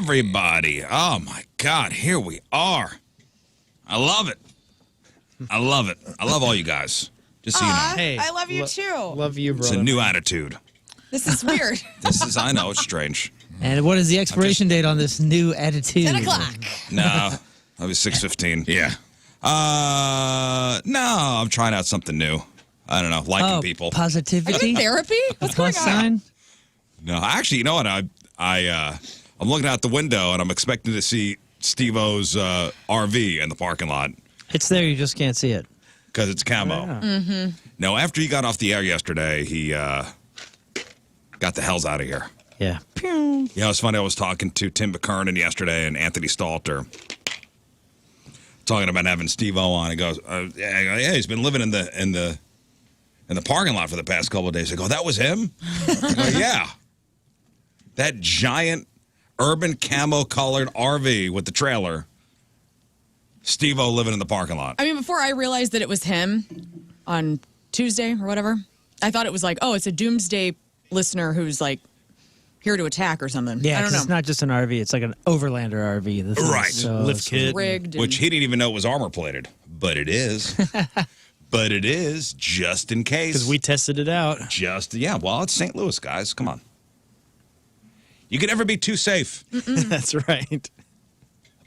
everybody. Oh, my God. Here we are. I love it. I love it. I love all you guys. Just so you know. Hey, I love you too. Love you, brother. It's a new attitude. This is weird. I know, it's strange. And what is the expiration date on this new attitude? 10 o'clock. No, I was 6:15. Yeah. No, I'm trying out something new. I don't know, liking people. Positivity? Are you in therapy? What's going Plus on? sign? No, actually, you know what? I'm looking out the window and I'm expecting to see Steve-O's RV in the parking lot. It's there, you just can't see it. Because it's camo. Yeah. Mm-hmm. No, after he got off the air yesterday, he got the hells out of here. Yeah. You know, it's funny. I was talking to Tim McKernan yesterday and Anthony Stalter, talking about having Steve-O on. He goes, "Yeah, he's been living in the parking lot for the past couple of days." I go, "That was him?" I go, "Yeah, that giant urban camo colored RV with the trailer. Steve-O living in the parking lot." I mean, before I realized that it was him on Tuesday or whatever, I thought it was like, oh, it's a doomsday listener who's like here to attack or something. Yeah, I don't 'cause know. it's not just an RV. It's like an overlander RV. The thing, Right. So Lift kit. Rigged. Which he didn't even know it was armor plated, but it is. But it is, just in case. Because we tested it out. Well, it's St. Louis, guys. Come on. You can never be too safe. That's right.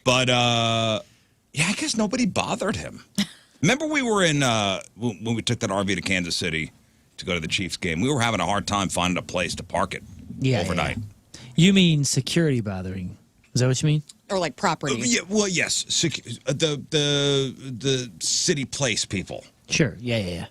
But, yeah, I guess nobody bothered him. Remember we were in, when we took that RV to Kansas City to go to the Chiefs game, we were having a hard time finding a place to park it overnight. Yeah. You mean security bothering? Is that what you mean? Or like property. Yeah, well, yes. The city place people. Sure. Yeah.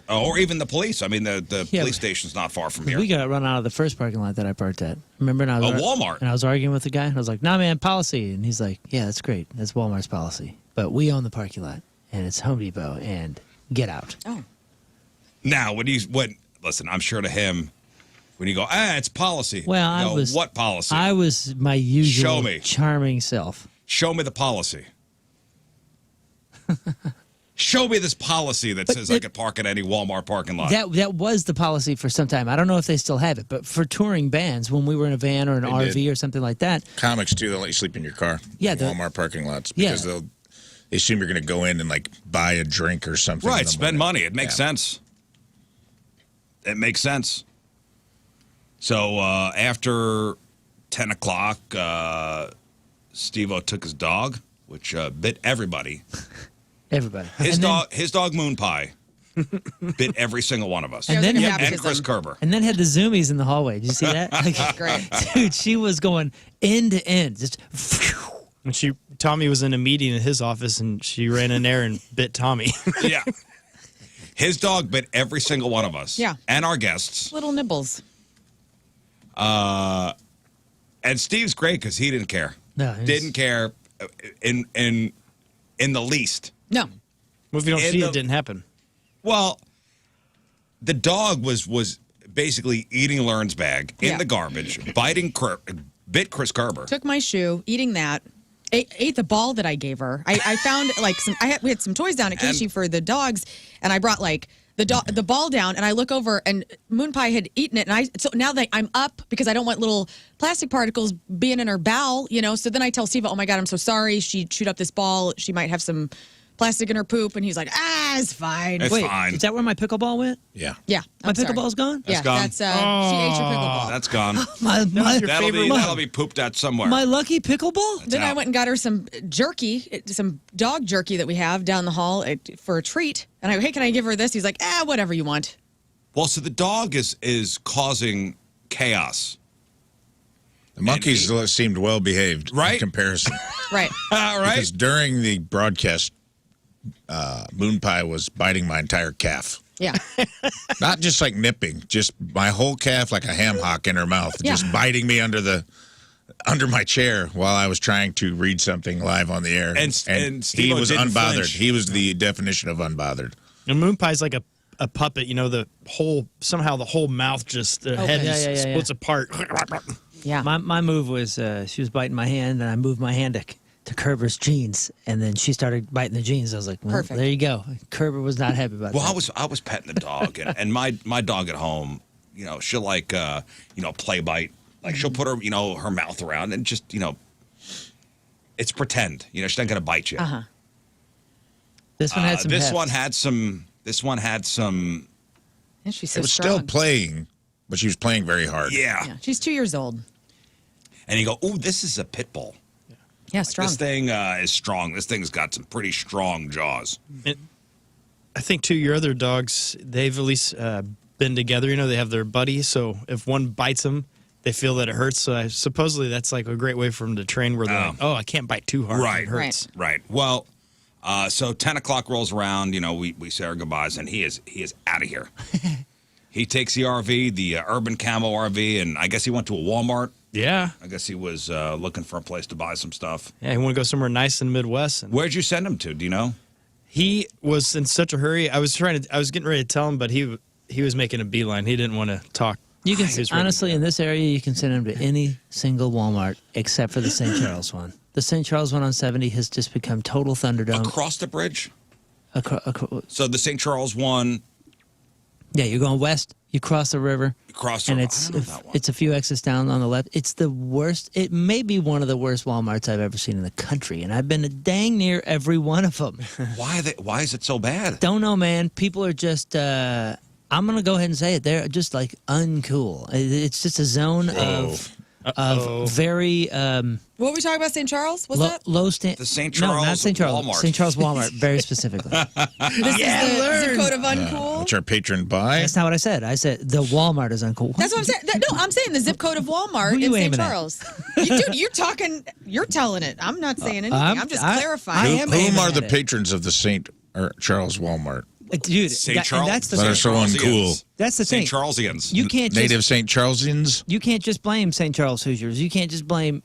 Or even the police. I mean, the Yeah, police station's not far from here. We got run out of the first parking lot that I parked at. Remember? And I was Walmart. And I was arguing with the guy. And I was like, "Nah, man, policy." And he's like, "Yeah, that's great. That's Walmart's policy. But we own the parking lot, and it's Home Depot, and get out." Oh. Now, listen, I'm sure to him, when you go, it's policy. Well, what policy? I was my usual Show me. charming self. Show me the policy. Show me this policy that says I could park at any Walmart parking lot. That was the policy for some time. I don't know if they still have it, but for touring bands, when we were in a van or an RV or something like that. Comics, too, they'll let you sleep in your car. Yeah. Walmart parking lots. Because they assume you're going to go in and, like, buy a drink or something. Right, spend money. It makes sense. It makes sense. So after 10 o'clock, Steve-O took his dog, which bit everybody. Everybody. His dog Moon Pie bit every single one of us. And then and Chris Kerber. And then had the zoomies in the hallway. Did you see that? Like, Great. Dude, she was going end to end. Just And Tommy was in a meeting in his office, and she ran in there and bit Tommy. Yeah. His dog bit every single one of us. Yeah. And our guests. Little nibbles. And Steve's great because he didn't care. No, didn't care in the least. No. Well, if you don't see it, didn't happen. Well, the dog was basically eating Lern's bag in the garbage, bit Chris Kerber. Took my shoe, eating that. Ate the ball that I gave her. I found like we had some toys down at Casey for the dogs, and I brought like the ball down, and I look over, and Moon Pie had eaten it, and so now that I'm up because I don't want little plastic particles being in her bowel, So then I tell Steve, "Oh my God, I'm so sorry. She chewed up this ball. She might have some plastic in her poop," and he's like, "It's fine." It's fine. Is that where my pickleball went? Yeah. Yeah, My pickleball's gone? Yeah, gone. that's she ate your pickleball. That's gone. That'll be pooped out somewhere. My lucky pickleball? Then I went and got her some jerky, some dog jerky that we have down the hall for a treat. And I go, "Hey, can I give her this?" He's like, whatever you want. Well, so the dog is causing chaos. The monkeys seemed well behaved in comparison. Right. Right. Because during the broadcast, Moon Pie was biting my entire calf. Yeah. Not just like nipping, just my whole calf like a ham hock in her mouth, just biting me under my chair while I was trying to read something live on the air. And he was didn't unbothered. flinch. He was the definition of unbothered. And Moon Pie's like a puppet, somehow the whole mouth just, the head just splits apart. Yeah. My move was she was biting my hand, and I moved my hand to Kerber's jeans, and then she started biting the jeans. I was like, well, Perfect. There you go. Kerber was not happy about that. Well, I was petting the dog, and my dog at home, she'll like, play bite Like she'll put her, her mouth around and just, it's pretend. She's not going to bite you. Uh-huh. This one had some. This heft. one had some. This one had some. And she's so It was strong. still playing, but she was playing very hard. Yeah. She's 2 years old. And you go, ooh, this is a pit bull. Yeah, strong. This thing is strong. This thing's got some pretty strong jaws. I think too, your other dogs, they've at least been together. They have their buddy. So if one bites them, they feel that it hurts. So supposedly that's like a great way for them to train where they're like, oh, I can't bite too hard. Right. It hurts. Right. Well, so 10 o'clock rolls around. We say our goodbyes, and he is out of here. He takes the RV, the urban camo RV, and I guess he went to a Walmart. Yeah. I guess he was looking for a place to buy some stuff. Yeah, he want to go somewhere nice in the Midwest. And Where'd you send him to? Do you know? he was in such a hurry. I was getting ready to tell him, but he was making a beeline. He didn't want to talk. You can He was ready honestly to go. in this area, you can send them to any single Walmart except for the St. Charles one. The St. Charles one on 70 has just become total Thunderdome. Across the bridge? Acro- So the St. Charles one, yeah, you're going west. You cross the river, across the and I it's don't know that one. it's a few exits down on the left. It's the worst. It may be one of the worst Walmarts I've ever seen in the country, and I've been to dang near every one of them. Why is it so bad? Don't know, man. People are just. I'm gonna go ahead and say it. They're just like uncool. It's just a zone of very What were we talking about, St. Charles? What's that? low stand. The St. No, Charles not St. Charles. Walmart. St. Charles Walmart, very specifically. This is the zip code of uncool? Which our patron buy. That's not what I said. I said the Walmart is uncool. That's what I'm saying. No, I'm saying the zip code of Walmart Who you in St. aiming at? Charles. Dude, you're telling it. I'm not saying anything. I'm just I clarifying. am Whom aiming are at the it. patrons of the St. Charles Walmart? Dude, St. and Charles. that's the That thing. are so uncool. That's the thing. St. Charlesians. You can't just Native St. Charlesians? you can't just blame St. Charles Hoosiers. You can't blame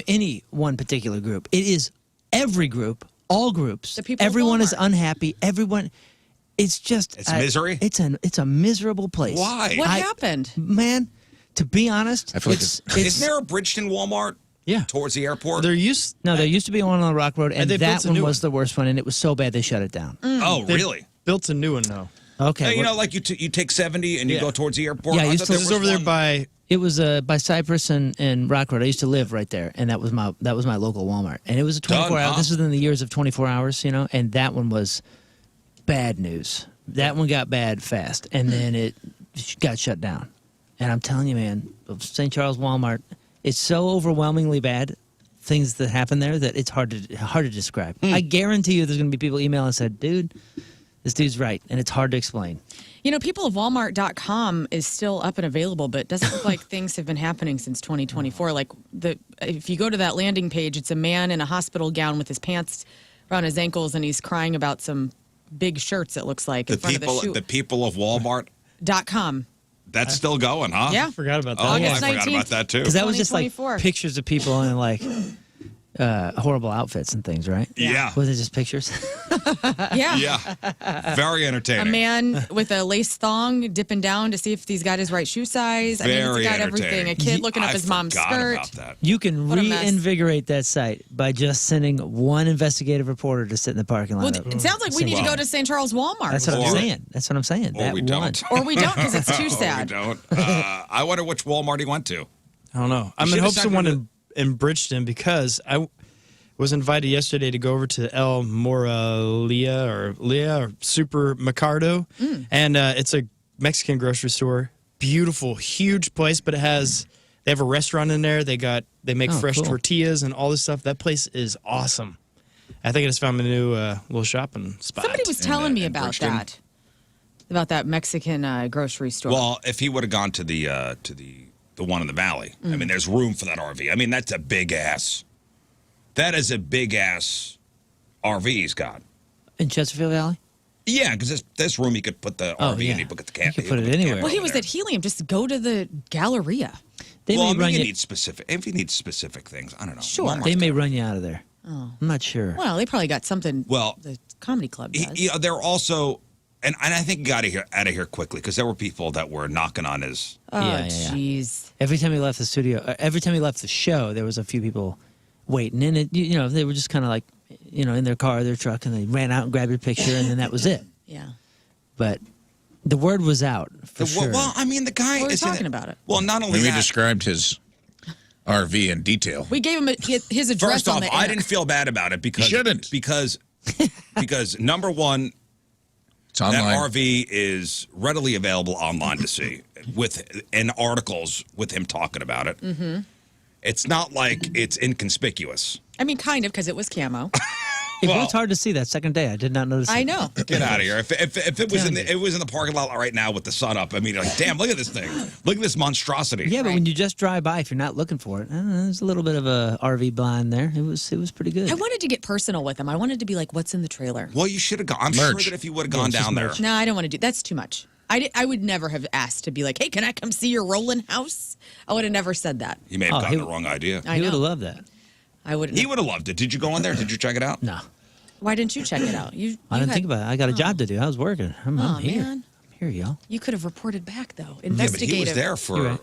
any one particular group. It is every group, all groups. The people of Everyone is Walmart. unhappy. Everyone. It's just It's misery? It's a miserable place. Why? What happened? Man, to be honest, I feel like Isn't there a Bridgeton Walmart? Yeah. Towards the airport? There used there used to be one on the Rock Road, and they built that a one new was one. the worst one, and it was so bad they shut it down. Oh, they really? built a new one now. Okay, You well, like you take 70 and you Yeah. go towards the airport? Yeah, I I used thought to- there This is was over there one- by it was by Cypress and Rock Road. I used to live right there, and that was my local Walmart, and it was a 24 hour. huh? This was in the years of 24 hours, and that one was bad news. That one got bad fast, and then it got shut down. And I'm telling you, man, St. Charles Walmart, it's so overwhelmingly bad. Things that happen there that it's hard to describe. I guarantee you, there's going to be people email and said, "Dude, this dude's right," and it's hard to explain. People of Walmart.com is still up and available, but it doesn't look like things have been happening since 2024. Like if you go to that landing page, it's a man in a hospital gown with his pants around his ankles, and he's crying about some big shirts. It looks like in front of the people of Walmart. .com. That's still going, huh? Yeah. I forgot about that. Oh, August I forgot 19th. about that too. Because that was just like 2024. pictures of people in like horrible outfits and things, right? Yeah. Was it just pictures? Yeah. Yeah. Very A entertaining. man with a lace thong dipping down to see if he's got his right shoe size. Very it's got everything. A entertaining. kid looking up I his mom's forgot skirt. about that. You can What a mess. reinvigorate that site by just sending one investigative reporter to sit in the parking lot. Well, it sounds like we need to go to St. Charles Walmart. That's what I'm Or- saying. That's what I'm saying. Or That we one. don't. Or we don't because it's too Or we sad. don't. I wonder which Walmart he went to. I don't know. I'm should in have hopes sent of one him in Bridgeton because I was invited yesterday to go over to El Moralia or Super Mercado, and it's a Mexican grocery store. Beautiful, huge place, but they have a restaurant in there. They make fresh cool. tortillas and all this stuff. That place is awesome. I think I just found a new little shopping spot. Somebody was telling me in about Bridgeton? that. About that Mexican grocery store. Well, if he would have gone to the one in the valley, I mean, there's room for that RV. I mean, that's a big ass. That is a big ass RV he's got. In Chesterfield Valley? Yeah, because this room he could put the Oh, RV yeah. and he could put the camp. You could put it anywhere. well, he was at Helium. Just go to the Galleria. They Well, I may mean, run you you. need specific. If you need specific things, I don't know. Sure. Walmart's They may got- run you out of there. I'm not sure. Well, they probably got something. Well, the comedy club does. They're also, and I think he got out of here quickly because there were people that were knocking on his. Oh, Yeah. jeez. Every time he left the studio, every time he left the show, there was a few people waiting. And it, they were just kind of like, in their car, their truck, and they ran out and grabbed your picture, and then that was it. Yeah. But The word was out for sure. Well, I mean, the guy We're is talking about it. Well, not only We that. described his RV in detail. We gave him his address First on off, the I air. didn't feel bad about it because You shouldn't. because number one, It's online. that RV is readily available online to see in articles with him talking about it. Mm-hmm. It's not like it's inconspicuous. I mean, kind of, because it was camo. It was hard to see that second day. I did not notice. I know. Get out of here! If it was it was in the parking lot right now with the sun up, I mean, like, damn, look at this thing! Look at this monstrosity! Yeah, but when you just drive by, if you're not looking for it, there's a little bit of a RV blind there. It was pretty good. I wanted to get personal with him. I wanted to be like, what's in the trailer? Well, you should have gone. I'm Merch. sure that if you would have gone down there, No, I don't want to do that's too much. I would never have asked to be like, hey, can I come see your rolling house? I would have never said that. you may have gotten the wrong idea. I He would know. have loved that. I wouldn't. He would have loved it. Did you go in there? Did you check it out? No, Why didn't you check it out? I didn't think about it. I got a job to do. I was working. I'm here. Man. I'm here, y'all. You could have reported back, though. Yeah, but Investigative. he was there You're for right.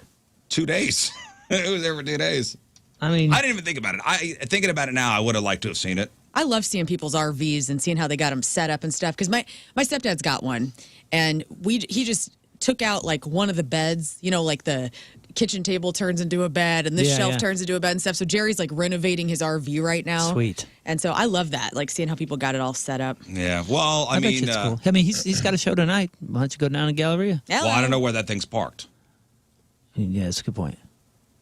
2 days. He was there for 2 days. I mean, I didn't even think about it. Thinking about it now, I would have liked to have seen it. I love seeing people's RVs and seeing how they got them set up and stuff. Because my stepdad's got one, and he just took out like one of the beds. You know, like the kitchen table turns into a bed, and this Yeah, shelf yeah. turns into a bed and stuff. So Jerry's like renovating his RV right now. Sweet. And so I love that, like seeing how people got it all set up. Yeah. Well, I I bet mean, you it's cool. I mean, he's got a show tonight. Why don't you go down to Galleria? well, I don't know where that thing's parked. Yeah, that's a good point.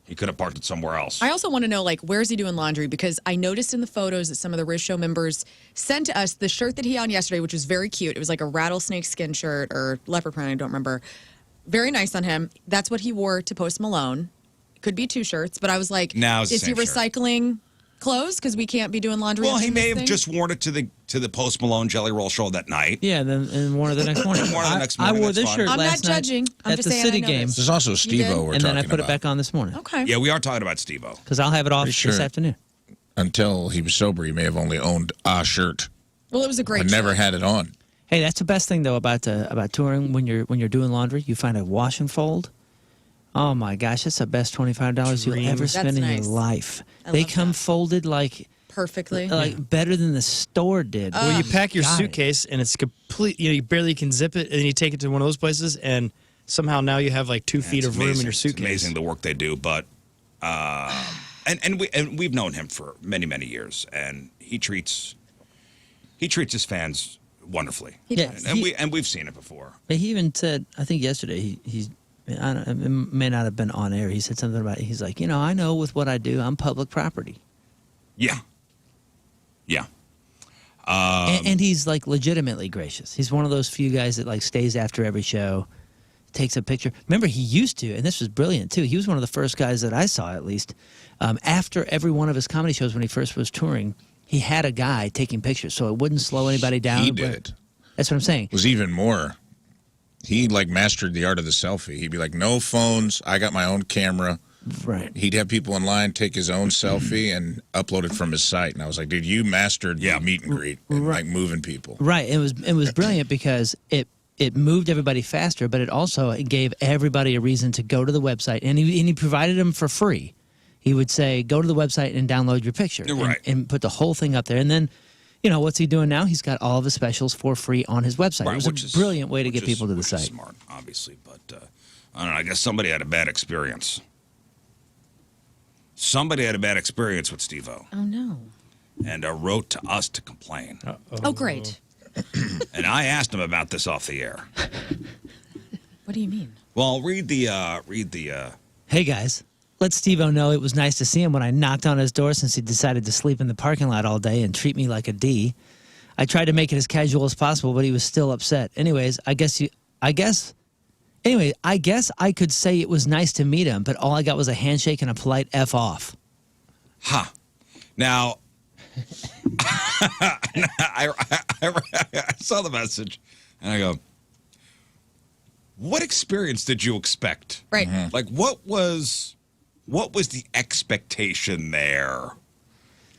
He could have parked it somewhere else. I also want to know, like, where's he doing laundry? Because I noticed in the photos that some of the RizzShow members sent to us the shirt that he had on yesterday, which was very cute. It was like a rattlesnake skin shirt or leopard print, I don't remember. Very nice on him. That's what he wore to Post Malone. Could be 2 shirts, but I was like, Now it's the is he same shirt. recycling clothes? Because we can't be doing laundry. Well, in he may this have thing? just worn it to the Post Malone Jelly Roll show that night. Yeah, and one of the next morning. One of the next I morning, wore that's this fine. shirt I'm not last night judging. I'm at just the saying I City know game, this. There's also did? Steve-O we're and then talking I put it about. back on this morning Okay. Yeah, we are talking about Steve-O. because I'll have it off Pretty sure. this afternoon. Until he was sober, he may have only owned a shirt. Well, it was a great I never shirt. had it on. Hey, that's the best thing though about touring when you're doing laundry. You find a wash and fold. Oh my gosh, that's the best $25 you'll ever spend That's in nice. your life. I They love come that. folded like Perfectly. better than the store did. Well, you pack your got it. suitcase and it's complete. You barely can zip it, and then you take it to one of those places, and somehow now you have like 2 feet It's of room in amazing. your It's suitcase. amazing the work they do, but and we've known him for many years, and he treats his fans wonderfully. He Yeah. does. And we've seen it before. But he even said, I think yesterday, he's, I don't, it may not have been on air. He said something about, he's like, I know with what I do, I'm public property. Yeah. Yeah. And he's like legitimately gracious. He's one of those few guys that like stays after every show, takes a picture. Remember, he used to, and this was brilliant too. He was one of the first guys that I saw, at least, after every one of his comedy shows when he first was touring. He had a guy taking pictures, so it wouldn't slow anybody down. He did. That's what I'm saying. Was even more. He like mastered the art of the selfie. He'd be like, no phones. I got my own camera. Right. He'd have people in line take his own selfie and upload it from his site. And I was like, dude, you mastered the meet and greet and like moving people. Right. It was brilliant because it moved everybody faster, but it gave everybody a reason to go to the website, and he provided them for free. He would say, go to the website and download your picture, Right. and put the whole thing up there. And then, what's he doing now? He's got all of his specials for free on his website. Right, it was a brilliant way to get people to the which is site. smart, obviously, but I don't know. I guess somebody had a bad experience. Somebody had a bad experience with Steve-O Oh, no. and wrote to us to complain. Oh, great. And I asked him about this off the air. What do you mean? Well, read the Hey guys, let Steve-O know it was nice to see him when I knocked on his door since he decided to sleep in the parking lot all day and treat me like a D. I tried to make it as casual as possible, but he was still upset. Anyways, I guess I could say it was nice to meet him, but all I got was a handshake and a polite F off. Now, I saw the message, and I go, what experience did you expect? Right. Like, what was the expectation there?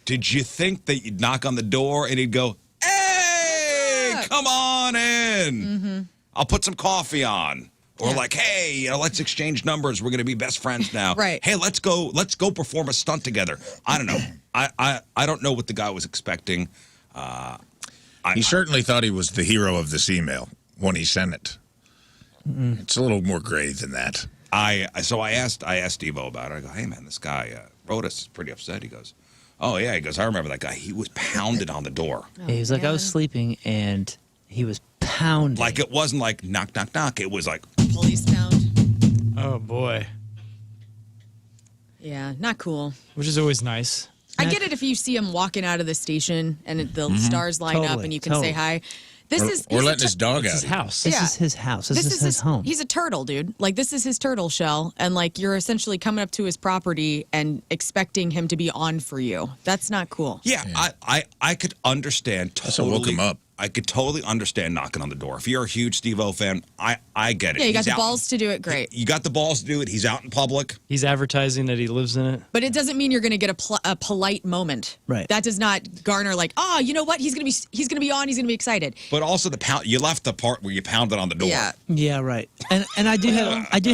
Did you think that you'd knock on the door and he'd go, hey, come on in. I'll put some coffee on. Or Yeah. like, hey, let's exchange numbers. We're going to be best friends now. Right. Hey, let's go perform a stunt together. I don't know. I don't know what the guy was expecting. He certainly thought he was the hero of this email when he sent it. It's a little more gray than that. So I asked Steve-O about it. I go, hey man, this guy wrote us, pretty upset. He goes, oh yeah. He goes, I remember that guy. He was pounded on the door. Oh, he was like, I was sleeping and he was pounding. Like it wasn't like knock, knock, knock. It was like Police pound. Oh boy. Yeah, not cool. Which is always nice. I get it if you see him walking out of the station and the stars line up and you can say hi. He's letting his dog It's out. his house. This is his house. This is his home. He's a turtle, dude. Like, this is his turtle shell. And, like, you're essentially coming up to his property and expecting him to be on for you. That's not cool. Yeah. I could understand totally. That's what woke him up. I could totally understand knocking on the door. If you're a huge Steve-O fan, I get it. Yeah, you got He's the out- balls to do it. Great. You got the balls to do it. He's out in public. He's advertising that he lives in it. But it doesn't mean you're going to get a polite moment. Right. That does not garner like, oh, you know what? He's going to be on. He's going to be excited. But also the pound. You left the part where you pounded on the door. Yeah. Yeah, right. And I do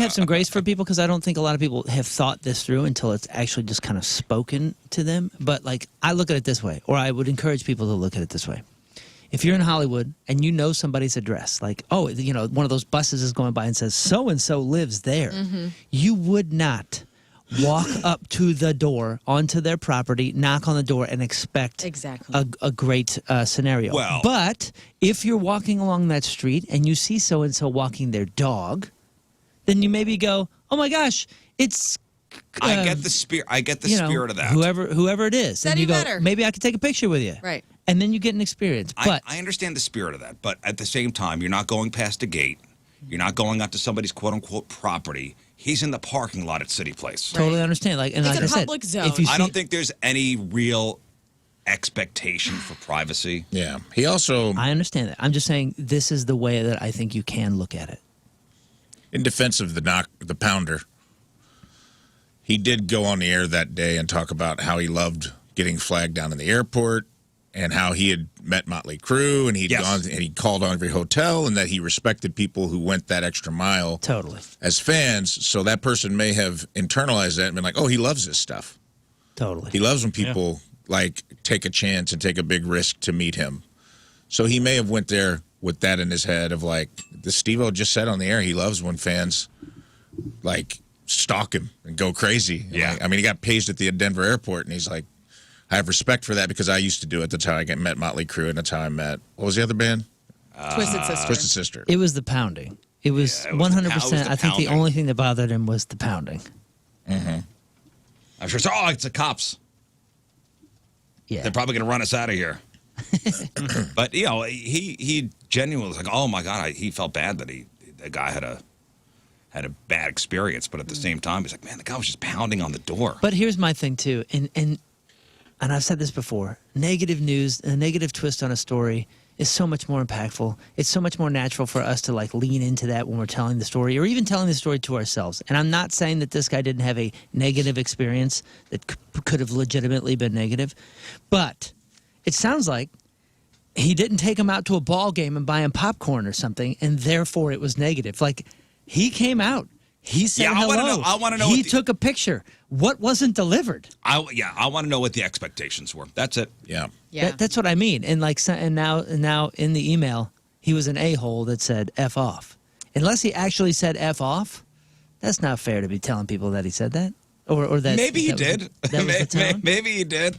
have some grace for people because I don't think a lot of people have thought this through until it's actually just kind of spoken to them. But like I look at it this way, or I would encourage people to look at it this way. If you're in Hollywood and you know somebody's address, like, oh, you know, one of those buses is going by and says so-and-so lives there, you would not walk up to the door, onto their property, knock on the door, and expect a great scenario. Well, but if you're walking along that street and you see so-and-so walking their dog, then you maybe go, oh, my gosh, it's... I get the spirit. I get the spirit of that. Whoever it is. Said and you he go, better. maybe I could take a picture with you. Right. And then you get an experience. But I understand the spirit of that, but at the same time, you're not going past a gate. You're not going out to somebody's quote unquote property. He's in the parking lot at City Place. totally understand. Like, and It's like a I said, public zone. if you see, I don't think there's any real expectation for privacy. Yeah. He also, I understand that. I'm just saying this is the way that I think you can look at it. in defense of the pounder, he did go on the air that day and talk about how he loved getting flagged down in the airport and how he had met Motley Crue and he'd gone and he called on every hotel and that he respected people who went that extra mile Totally. as fans. So that person may have internalized that and been like, oh, he loves this stuff. Totally. He loves when people like take a chance and take a big risk to meet him. So he may have went there with that in his head of like, the Steve-O just said on the air, he loves when fans like stalk him and go crazy. Yeah. Like, I mean, he got paged at the Denver airport and he's like, I have respect for that because I used to do it. That's how I met Motley Crue and that's how I met, what was the other band? Twisted Sister. Twisted Sister. It was the pounding. It was it was 100%. I think the pounding. only thing that bothered him was the pounding. I'm sure. Oh, it's the cops. Yeah. They're probably going to run us out of here. But you know, he genuinely was like, oh my god, he felt bad that the guy had a bad experience, but at the same time, he's like, man, the guy was just pounding on the door. But here's my thing too, and I've said this before: negative news, a negative twist on a story is so much more impactful. It's so much more natural for us to like lean into that when we're telling the story, or even telling the story to ourselves. And I'm not saying that this guy didn't have a negative experience that could have legitimately been negative, but it sounds like he didn't take him out to a ball game and buy him popcorn or something, and therefore it was negative. Like, he came out. He said hello. I wanna know He what the- took a picture. What wasn't delivered? I want to know what the expectations were. That's it. Yeah. Yeah. That's what I mean. And like, and now in the email, he was an a-hole that said F off. Unless he actually said F off, that's not fair to be telling people that he said that. Or that Maybe he that was did. that was the tone. Maybe he did.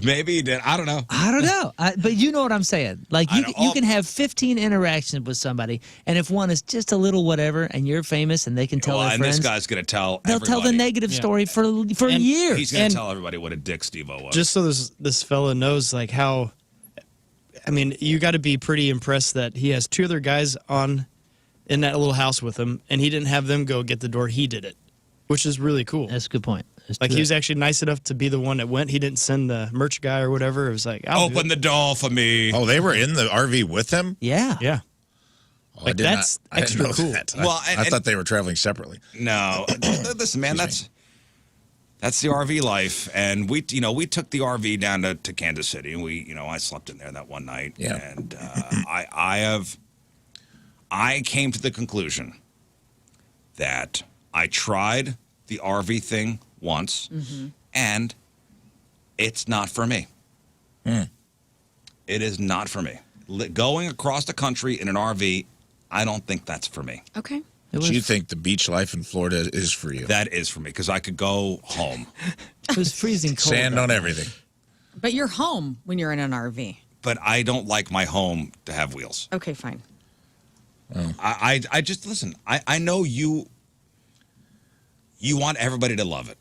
Maybe he did. I don't know. I don't know. But you know what I'm saying. Like, I you, know. you can have 15 interactions with somebody, and if one is just a little whatever, and you're famous, and they can tell Well, their and friends, this guy's going to tell they'll everybody. tell the negative story for And years. He's going And- to tell everybody what a dick Steve-O was. Just so this fella knows, like, how, I mean, you got to be pretty impressed that he has two other guys in that little house with him, and he didn't have them go get the door. He did it, which is really cool. That's a good point. Like, he was actually nice enough to be the one that went. He didn't send the merch guy or whatever. It was like, I'll do Open it. the door for me. Oh, they were in the RV with him? Yeah. Yeah. Oh, I Like, did that's not- I didn't extra know cool. that. Well, I thought they were traveling separately. No, listen, man. That's the RV life, and we took the RV down to Kansas City, and I slept in there that one night, Yeah. and I came to the conclusion that I tried the RV thing once, and it's not for me. It is not for me. Going across the country in an RV, I don't think that's for me. Okay. But you think the beach life in Florida is for you? That is for me because I could go home. It was freezing cold. Sand on everything. But you're home when you're in an RV. But I don't like my home to have wheels. Okay, fine. I just listen. I know you want everybody to love it.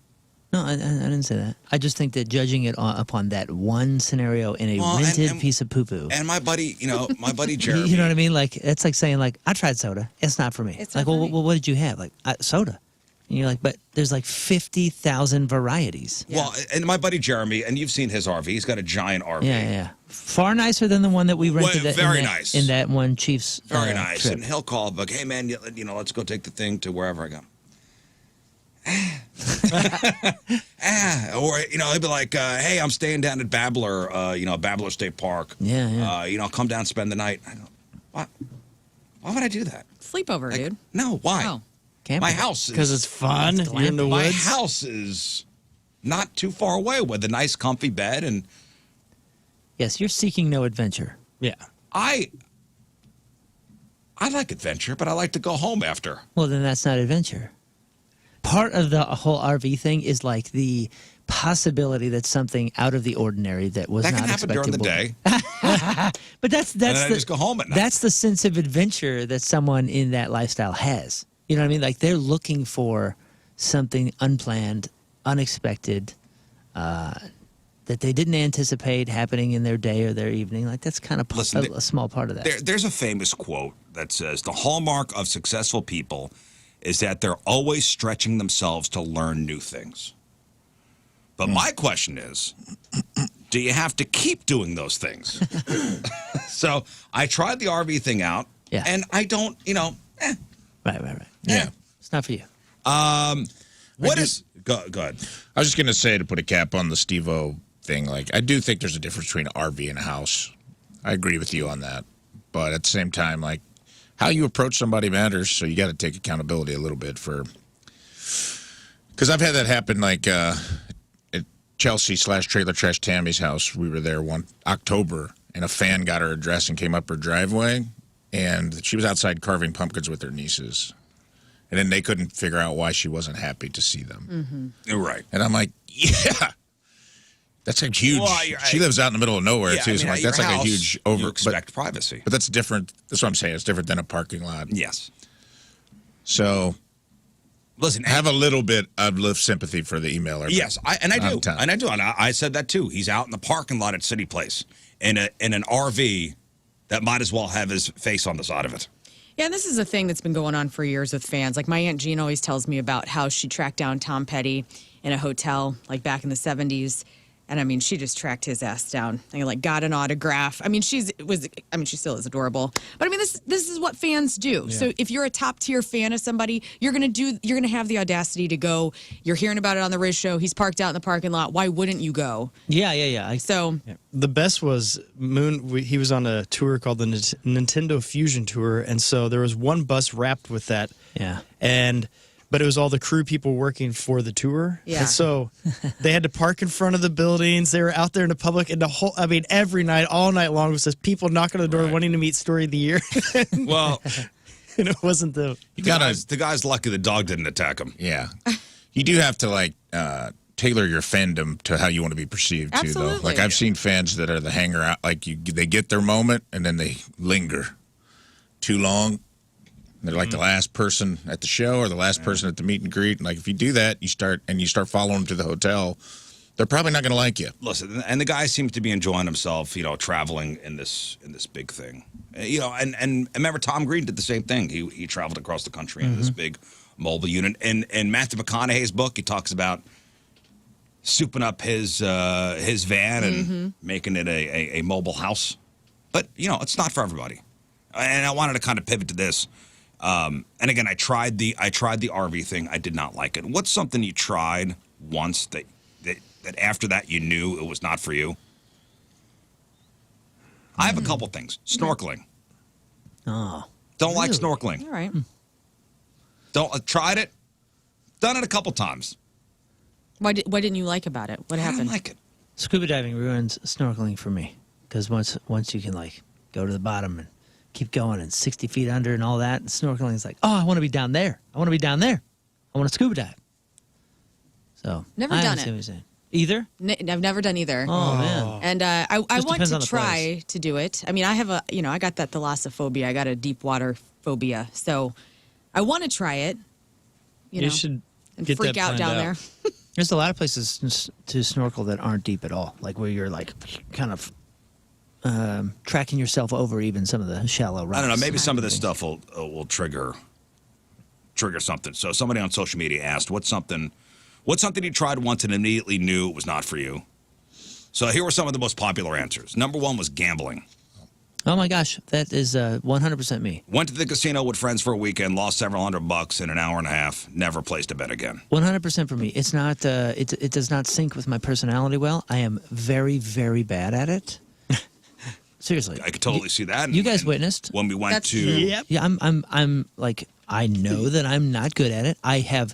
No, I didn't say that. I just think that judging it upon that one scenario in a rented piece of poo-poo. And my buddy, my buddy Jeremy. You know what I mean? Like, it's like saying, like, I tried soda. It's not for me. It's like, not well, for me. what did you have? Like, soda. And you're like, but there's like 50,000 varieties. Yeah. Well, and my buddy Jeremy, and you've seen his RV. He's got a giant RV. Yeah. Far nicer than the one that we rented. Very nice. In that one Chiefs Very nice. trip. And he'll call, like, hey, man, let's go take the thing to wherever I go. Or he'll be like, hey, I'm staying down at Babbler, Babbler State Park. Yeah. Come down, spend the night. I go, what? Why would I do that? Sleepover, Like, dude. No, why? Oh. Camping. My house is Because it's fun. You're in the my woods. house is not too far away with a nice, comfy bed, and Yes, you're seeking no adventure. Yeah. I like adventure, but I like to go home after. Well, then that's not adventure. Part of the whole RV thing is like the possibility that something out of the ordinary that was That not can happen during the expected day. But that's And then I just go home at night. That's the sense of adventure that someone in that lifestyle has. You know what I mean? Like they're looking for something unplanned, unexpected, that they didn't anticipate happening in their day or their evening. Like that's kind of a small part of that. There's a famous quote that says, the hallmark of successful people is that they're always stretching themselves to learn new things. But my question is, do you have to keep doing those things? So I tried the RV thing out, and I don't, Right. Yeah. It's not for you. Go ahead. I was just going to say, to put a cap on the Steve-O thing, like, I do think there's a difference between an RV and a house. I agree with you on that. But at the same time, like, how you approach somebody matters, so you got to take accountability a little bit for... Because I've had that happen, like, at Chelsea/Trailer Trash Tammy's house. We were there one October, and a fan got her address and came up her driveway, and she was outside carving pumpkins with her nieces. And then they couldn't figure out why she wasn't happy to see them. Mm-hmm. You're right. And I'm like, yeah. That's a huge... Well, she lives out in the middle of nowhere, Yeah, too. I So mean, like, at that's your like house, a huge over... You expect privacy. But that's different. That's what I'm saying. It's different than a parking lot. Yes. So... Listen, have a little bit of sympathy for the emailer. Yes, I do. And I said that too. He's out in the parking lot at City Place in an RV that might as well have his face on the side of it. Yeah, and this is a thing that's been going on for years with fans. Like my Aunt Jean always tells me about how she tracked down Tom Petty in a hotel, like back in the 70s. And I mean, she just tracked his ass down and like got an autograph. I mean, she still is adorable. But I mean, this is what fans do. Yeah. So if you're a top tier fan of somebody, you're gonna have the audacity to go. You're hearing about it on the Rizz Show. He's parked out in the parking lot. Why wouldn't you go? Yeah. The best was Moon. He was on a tour called the Nintendo Fusion Tour, and so there was one bus wrapped with that. Yeah. But it was all the crew people working for the tour. Yeah. And so they had to park in front of the buildings. They were out there in the public. And every night, all night long, was just people knocking on the door wanting to meet Story of the Year. Well, and it wasn't the guy's lucky the dog didn't attack him. Yeah. You do have to, like, tailor your fandom to how you want to be perceived, too, though. Like, I've seen fans that are the hanger out. Like, they get their moment, and then they linger too long. They're like the last person at the show or the last person at the meet and greet. And like if you do that, you start following them to the hotel, they're probably not going to like you. Listen, and the guy seems to be enjoying himself, traveling in this big thing. And remember Tom Green did the same thing. He traveled across the country in this big mobile unit. And in Matthew McConaughey's book, he talks about souping up his van and making it a mobile house. But it's not for everybody. And I wanted to kind of pivot to this. And again, I tried the RV thing. I did not like it. What's something you tried once that after that you knew it was not for you? I have a couple things. Snorkeling. Oh. Don't like snorkeling. All right. Tried it. Done it a couple times. What didn't you like about it? What happened? I didn't like it. Scuba diving ruins snorkeling for me because once you can like go to the bottom and keep going and 60 feet under and all that. And snorkeling is like, oh, I want to be down there. I want to be down there. I want to scuba dive. So Never I done understand it. what you're saying. Either? I've never done either. Oh, man. And I want depends to on the try to do it. I mean, I have I got that thalassophobia. I got a deep water phobia. So I want to try it. You should and get freak that out planned down out. there. There's a lot of places to snorkel that aren't deep at all, like where you're like kind of tracking yourself over even some of the shallow rocks. I don't know. Maybe some of this stuff will trigger something. So somebody on social media asked, "What's something you tried once and immediately knew it was not for you?" So here were some of the most popular answers. Number 1 was gambling. Oh my gosh, that is 100% me. Went to the casino with friends for a weekend, lost several $100 in an hour and a half. Never placed a bet again. 100% for me. It's not. It does not sync with my personality well. I am very, very bad at it. Seriously, I could totally see that. You guys witnessed when we went That's to. true. Yep. Yeah, I'm like, I know that I'm not good at it. I have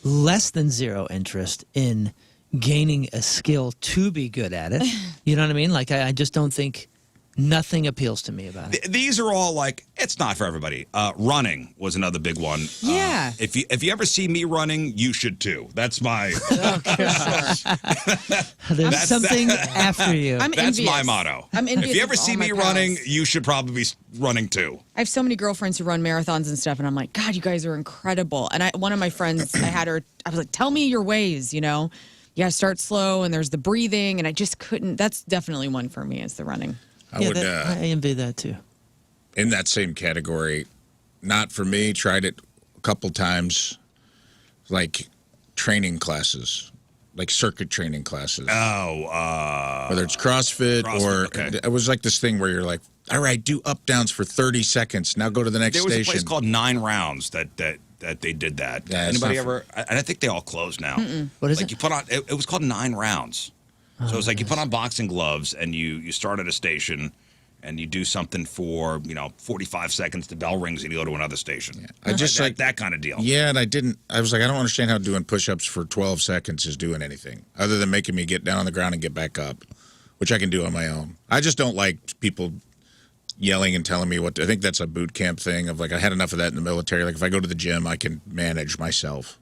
less than zero interest in gaining a skill to be good at it. You know what I mean? Like, I just don't think, nothing appeals to me about it. These are all like, it's not for everybody. Running was another big one. Yeah. If you ever see me running, you should too. That's my. There's something after you. I'm That's my envious. motto. I'm envious If you ever of see all my me running, pals. you should probably be running too. I have so many girlfriends who run marathons and stuff, and I'm like, God, you guys are incredible. And one of my friends, I was like, tell me your ways, Yeah, start slow, and there's the breathing, and I just couldn't. That's definitely one for me, is the running. I would, I envy that too. in that same category, not for me, tried it a couple times, like training classes, like circuit training classes. Whether it's CrossFit or okay. it was like this thing where you're like, all right, do up downs for 30 seconds. Now go to the next There was station. a place called 9 Rounds that they did that. Yeah, it's Anybody not ever? And I think they all closed now. What is like it? you put on. It was called 9 Rounds. So it's like you put on boxing gloves and you start at a station. And you do something for 45 seconds. The bell rings and you go to another station. Yeah. I just like that kind of deal. Yeah, and I was like, I don't understand how doing push-ups for 12 seconds is doing anything other than making me get down on the ground and get back up, which I can do on my own. I just don't like people yelling and telling me what to, I think that's a boot camp thing of like, I had enough of that in the military. Like if I go to the gym, I can manage myself.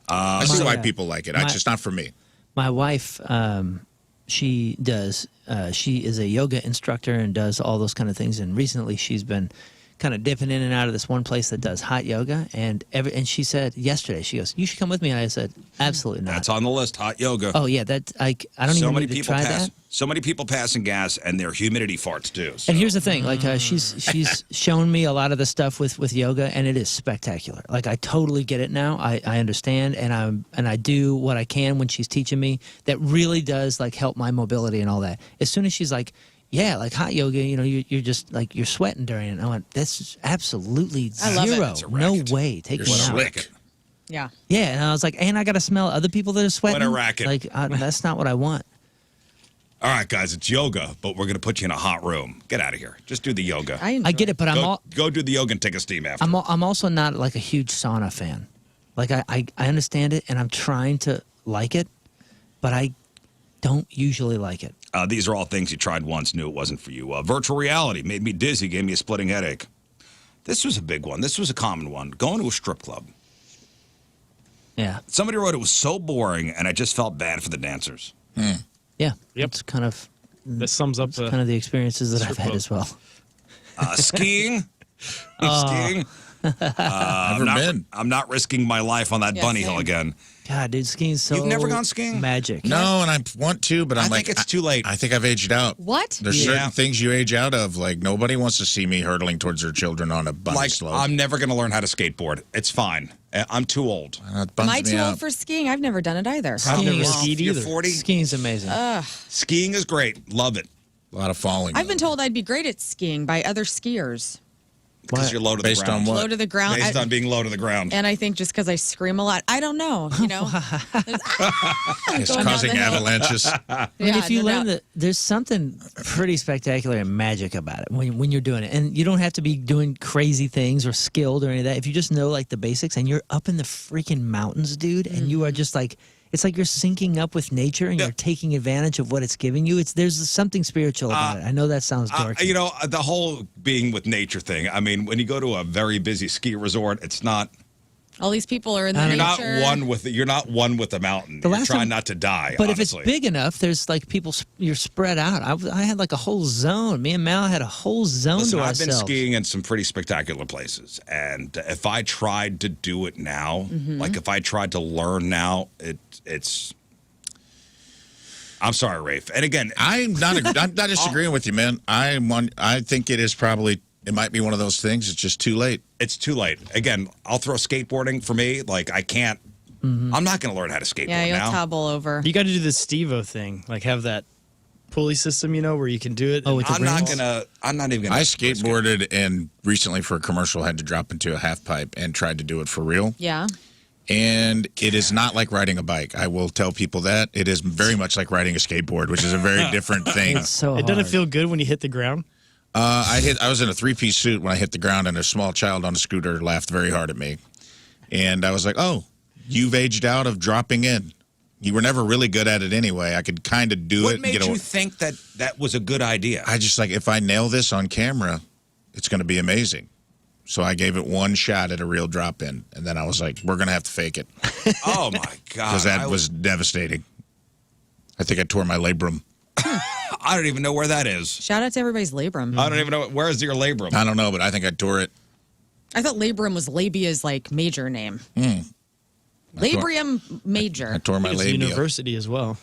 I see why people like it. It's just not for me. My wife, she is a yoga instructor and does all those kind of things. And recently she's been kind of dipping in and out of this one place that does hot yoga. And she said yesterday, she goes, you should come with me. And I said, absolutely not. That's on the list, hot yoga. Oh, yeah. I don't even need to try that. So many people passing gas and their humidity farts too. So. And here's the thing, like she's shown me a lot of the stuff with yoga, and it is spectacular. Like I totally get it now. I understand, and I do what I can when she's teaching me. That really does like help my mobility and all that. As soon as she's like, yeah, like hot yoga, you're just like you're sweating during it. And I went, that's absolutely I love it. zero. It's a No racket. way. Take You're me out. slick. Yeah. Yeah, and I was like, and I got to smell other people that are sweating. What a racket. Like that's not what I want. All right, guys, it's yoga, but we're going to put you in a hot room. Get out of here. Just do the yoga. I get it, but Go do the yoga and take a steam after. I'm also not like a huge sauna fan. Like I understand it, and I'm trying to like it, but I don't usually like it. These are all things you tried once, knew it wasn't for you. Virtual reality made me dizzy, gave me a splitting headache. This was a big one. This was a common one. Going to a strip club. Yeah. Somebody wrote it was so boring, and I just felt bad for the dancers. Yeah. Yep. It's kind of That sums up kind of the experiences that I've strip had club. as well. Skiing. Skiing. Never been. I'm not risking my life on that Yeah, bunny same. hill again. God, dude, skiing's so You've never gone skiing? magic. No, and I want to, but I'm I like, think it's too late. I think I've aged out. What? There's Yeah. certain things you age out of. Like nobody wants to see me hurtling towards their children on a bunny Like, slope. I'm never going to learn how to skateboard. It's fine. I'm too old. It bums Am I me too out. old for skiing? I've never done it either. I've Skiing never is- skied You're either. 40? Skiing's amazing. Skiing is great. Love it. A lot of falling. I've been though. told I'd be great at skiing by other skiers. Because What? you're low to the Based ground. on what? Low to the ground. Based on being low to the ground. And I think just because I scream a lot. I don't know, It's Going down causing the hill. avalanches. I mean, Yeah, if you no learn doubt. that, there's something pretty spectacular and magic about it when you're doing it, and you don't have to be doing crazy things or skilled or any of that. If you just know like the basics, and you're up in the freaking mountains, dude, and you are just like it's like you're syncing up with nature and you're taking advantage of what it's giving you. There's something spiritual about it. I know that sounds dorky. You know, the whole being with nature thing. I mean, when you go to a very busy ski resort, it's not. All these people are in the You're nature. you're not one with the mountain. You're trying not to die. But honestly. if it's big enough, there's like people. You're spread out. I had like a whole zone. Me and Mal had a whole zone Listen, to I've ourselves. been skiing in some pretty spectacular places, and if I tried to do it now, like if I tried to learn now, it's. I'm sorry, Rafe. And again, I'm not disagreeing with you, man. I think it is probably. It might be one of those things. It's just too late. It's too late. Again, I'll throw skateboarding for me. Like, I can't. I'm not going to learn how to skateboard Yeah, you'll now. topple over. You got to do the Steve-O thing. Like, have that pulley system, you know, where you can do it. Oh, with the I'm not rings? gonna. I'm not even gonna. I skateboarded and recently for a commercial had to drop into a half pipe and tried to do it for real. Yeah. And it is not like riding a bike. I will tell people that. It is very much like riding a skateboard, which is a very different thing. It's so It doesn't hard. feel good when you hit the ground. I was in a three-piece suit when I hit the ground, and a small child on a scooter laughed very hard at me. And I was like, oh, you've aged out of dropping in. You were never really good at it anyway. I could kind of do it. What made you think that was a good idea? I just like, if I nail this on camera, it's going to be amazing. So I gave it one shot at a real drop-in, and then I was like, we're going to have to fake it. Oh, my God. Because that was devastating. I think I tore my labrum. I don't even know where that is. Shout out to everybody's labrum. I don't even know. Where is your labrum? I don't know, but I think I tore it. I thought labrum was labia's like major name. Labrium major. I tore my It's labia. university as well.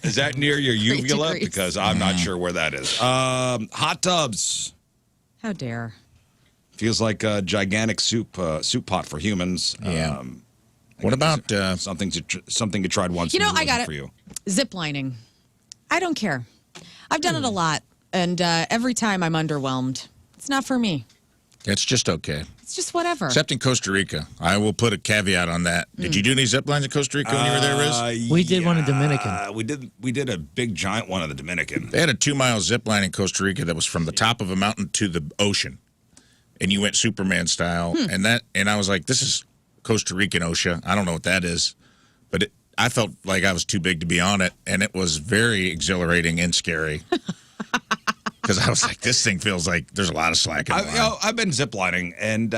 Is that near your uvula? degrees. Because I'm not sure where that is. Hot tubs. How dare. Feels like a gigantic soup pot for humans. Yeah. What about something you tried once? You know, and I got wasn't it. for you. Zip lining. I don't care. I've done it a lot, and every time I'm underwhelmed. It's not for me. It's just okay. It's just whatever. Except in Costa Rica. I will put a caveat on that. Did you do any zip lines in Costa Rica when you were there, Rizz? We did one in Dominican. We did a big giant one in the Dominican. They had a 2-mile zip line in Costa Rica that was from the top of a mountain to the ocean. And you went Superman style. And I was like, this is Costa Rican OSHA. I don't know what that is. But I felt like I was too big to be on it. And it was very exhilarating and scary. Because I was like, this thing feels like there's a lot of slack in the line. I've been ziplining, and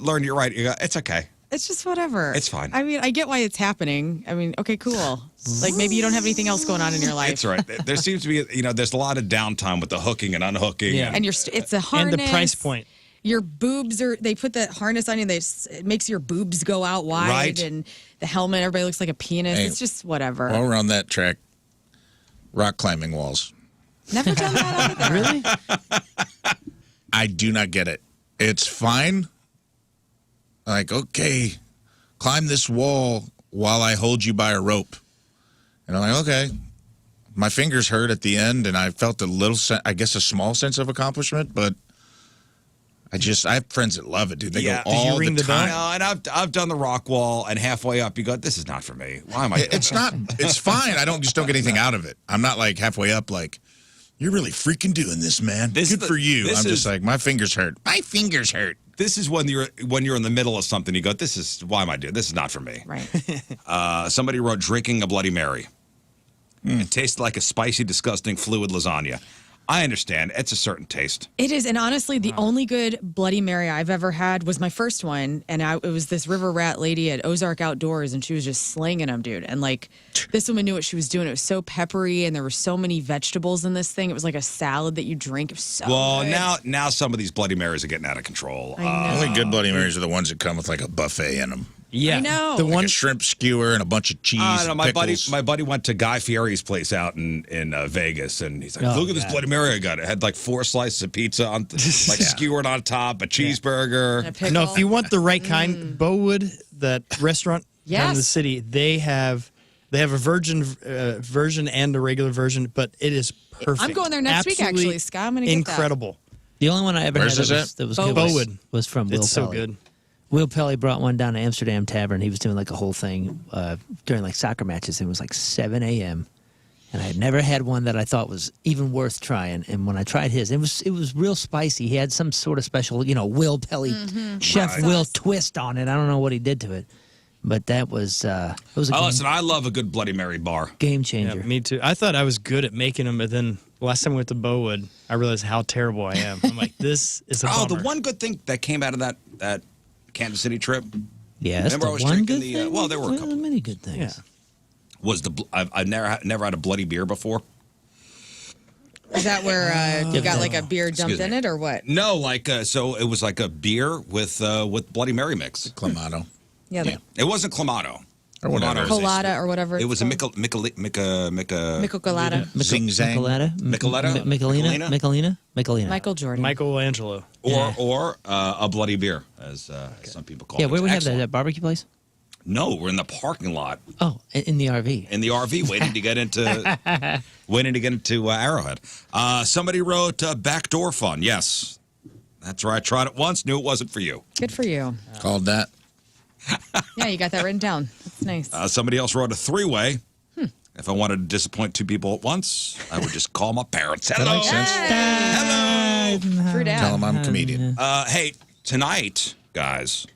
Lern, you're right. It's okay. It's just whatever. It's fine. I mean, I get why it's happening. I mean, okay, cool. Like maybe you don't have anything else going on in your life. It's right. There seems to be, there's a lot of downtime with the hooking and unhooking. Yeah. And it's a harness. And the price point. Your boobs they put the harness on you. It makes your boobs go out wide. Right. And the helmet, everybody looks like a penis. Hey, it's just whatever. While we're on that track, rock climbing walls. Never done that either. Really? I do not get it. It's fine. Like, okay, climb this wall while I hold you by a rope. And I'm like, okay. My fingers hurt at the end, and I felt a small sense of accomplishment, but I have friends that love it, dude. They Yeah. go Did you all ring the the bell? time. No, and I've done the rock wall, and halfway up, you go, this is not for me. Why am I doing It's this? not. It's fine. I don't get anything out of it. I'm not like halfway up, like, you're really freaking doing this, man. This Good is for you. this I'm just is- like, my fingers hurt. My fingers hurt. This is when you're in the middle of something, you go, why am I doing this? Is not for me. Right. Somebody wrote drinking a Bloody Mary. It tasted like a spicy, disgusting fluid lasagna. I understand. It's a certain taste. It is, and honestly, the only good Bloody Mary I've ever had was my first one, and it was this river rat lady at Ozark Outdoors, and she was just slinging them, dude. And like, this woman knew what she was doing. It was so peppery, and there were so many vegetables in this thing. It was like a salad that you drink. It was so Well, good. now some of these Bloody Marys are getting out of control. I know. Only good Bloody Marys are the ones that come with like a buffet in them. Yeah. I know. The Like one Like a shrimp skewer and a bunch of cheese. I don't know. and My pickles. buddy went to Guy Fieri's place out in Vegas, and he's like, Oh, "Look at this God. Bloody Mary I got! It had like 4 slices of pizza on, like skewered on top, a cheeseburger." And a pickle. No, if you want the right kind, Bowood, that restaurant down in the Yes. city, they have a virgin version and a regular version, but it is perfect. I'm going there next week, Absolutely actually, Scott. I'm gonna get that. incredible. The only one I ever Where's had this that was at? good Bowood. was from Will It's so Pelly. good. Will Pelly brought one down to Amsterdam Tavern. He was doing like a whole thing during like soccer matches. It was like 7 a.m. And I had never had one that I thought was even worth trying. And when I tried his, it was real spicy. He had some sort of special, Will Pelly, Chef Hot Will sauce. twist on it. I don't know what he did to it. But that was it was a game, Listen, I love a good Bloody Mary bar. game Yeah, changer. me too. I thought I was good at making them, but then last time we went to Bowood, I realized how terrible I am. I'm like, this is a Oh, the bummer. one good thing that came out of that Kansas City trip Yeah, that's Remember the I was one drinking good the, thing. well, there were a couple. many good things. Yeah. was I've never had a bloody beer before. Is that where you got like a beer dumped Excuse in me. it or what? No, like so it was like a beer with Bloody Mary mix. Clamato. Yeah, Yeah. It wasn't Clamato. Or whatever. Clamato is colada or whatever. It was a Mickle colada. Zing-zang? Michelada? Michelada? Michelina? Michael Jordan. Michelangelo. or a bloody beer, as some people call it. Yeah, where we have Excellent. that barbecue place? No, we're in the parking lot Oh, in the RV. in the RV, waiting to get into Arrowhead. Somebody wrote backdoor fun. Yes, that's right. Tried it once, knew it wasn't for you. Good for you. Called that. Yeah, you got that written down. That's nice. Somebody else wrote a three-way. If I wanted to disappoint two people at once, I would just call my parents. Hello. makes sense. Hello. True dad. Tell them I'm a comedian. Hey, tonight, guys,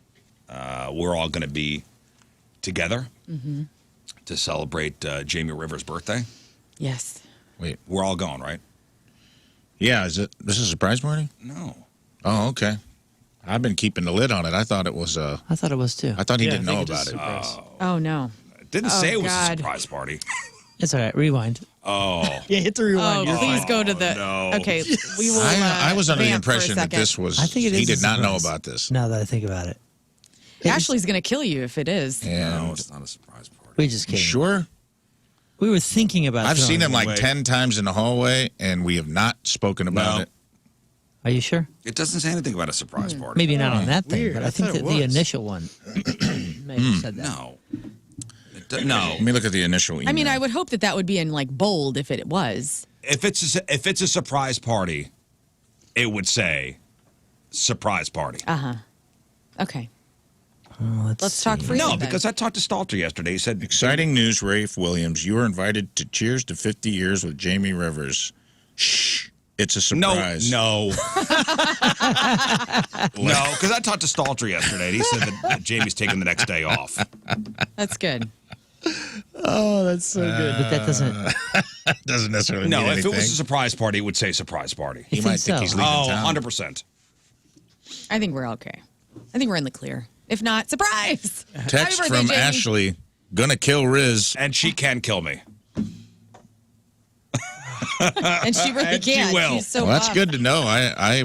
we're all going to be together to celebrate Jamie Rivers' birthday. Yes. Wait. We're all going, right? Yeah, is it? This is a surprise party? No. Oh, okay. I've been keeping the lid on it. I thought it was. I thought it was too. I thought he Yeah, didn't I know think about is it. surprise. Oh no. It didn't say it was God. a surprise party. It's all right. Rewind. Oh. Yeah, hit the rewind. Oh, You're please fine. go to the. no. Okay, we will. I was under the vamp for a impression that second. this was. I think it he is did a not know surprise. about this. Now that I think about it. Ashley's gonna kill you if it is. No, And it's not a surprise party. We just kidding. sure. We were thinking about I've seen throwing him it. like Wait. 10 times in the hallway, and we have not spoken about No. it. Are you sure? It doesn't say anything about a surprise party. Maybe not on that thing, Weird. but I I think thought it that the was. initial one maybe said that. No. No. Let me look at the initial email. I mean, I would hope that would be in like bold if it was. If it's a surprise party, it would say surprise party. Okay. Oh, Let's talk see. freely. No, then. because I talked to Stalter yesterday. He said Exciting news, Rafe Williams. You are invited to Cheers to 50 Years with Jamie Rivers. Shh. It's a no, surprise. no, no, because I talked to Stalter yesterday. And he said that Jamie's taking the next day off. That's good. Oh, that's so good. But that doesn't. Doesn't necessarily No, mean if anything. it was a surprise party, it would say surprise party. he You might think think he's so? leaving Oh, town. 100%. I think we're okay. I think we're in the clear. If not, surprise! Text Happy birthday, from Jamie. Ashley. Gonna kill Rizz. And she can kill me. And she really And she can. will. She's so Well, that's buff. good to know. I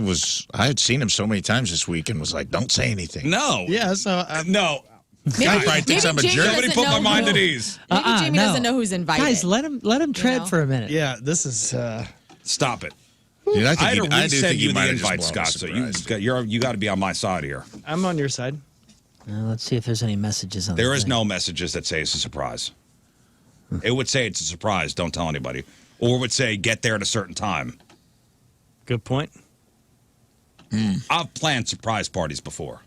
had seen him so many times this week and was like, don't say anything. No. Yeah, so No. Maybe, Guy probably thinks I'm a Jamie jerk. Somebody doesn't put my know mind who- at ease. Maybe Jamie no. doesn't know who's invited. Guys, let him tread know? for a minute. yeah, this is Stop it. Dude, I I think had to I do resend think you might the have just invite, blown a Scott. So surprise. you got to be on my side here. I'm on your side. Let's see if there's any messages on There the is thing. no messages that say it's a surprise. It would say it's a surprise. Don't tell anybody. Or it would say get there at a certain time. Good point. I've planned surprise parties before.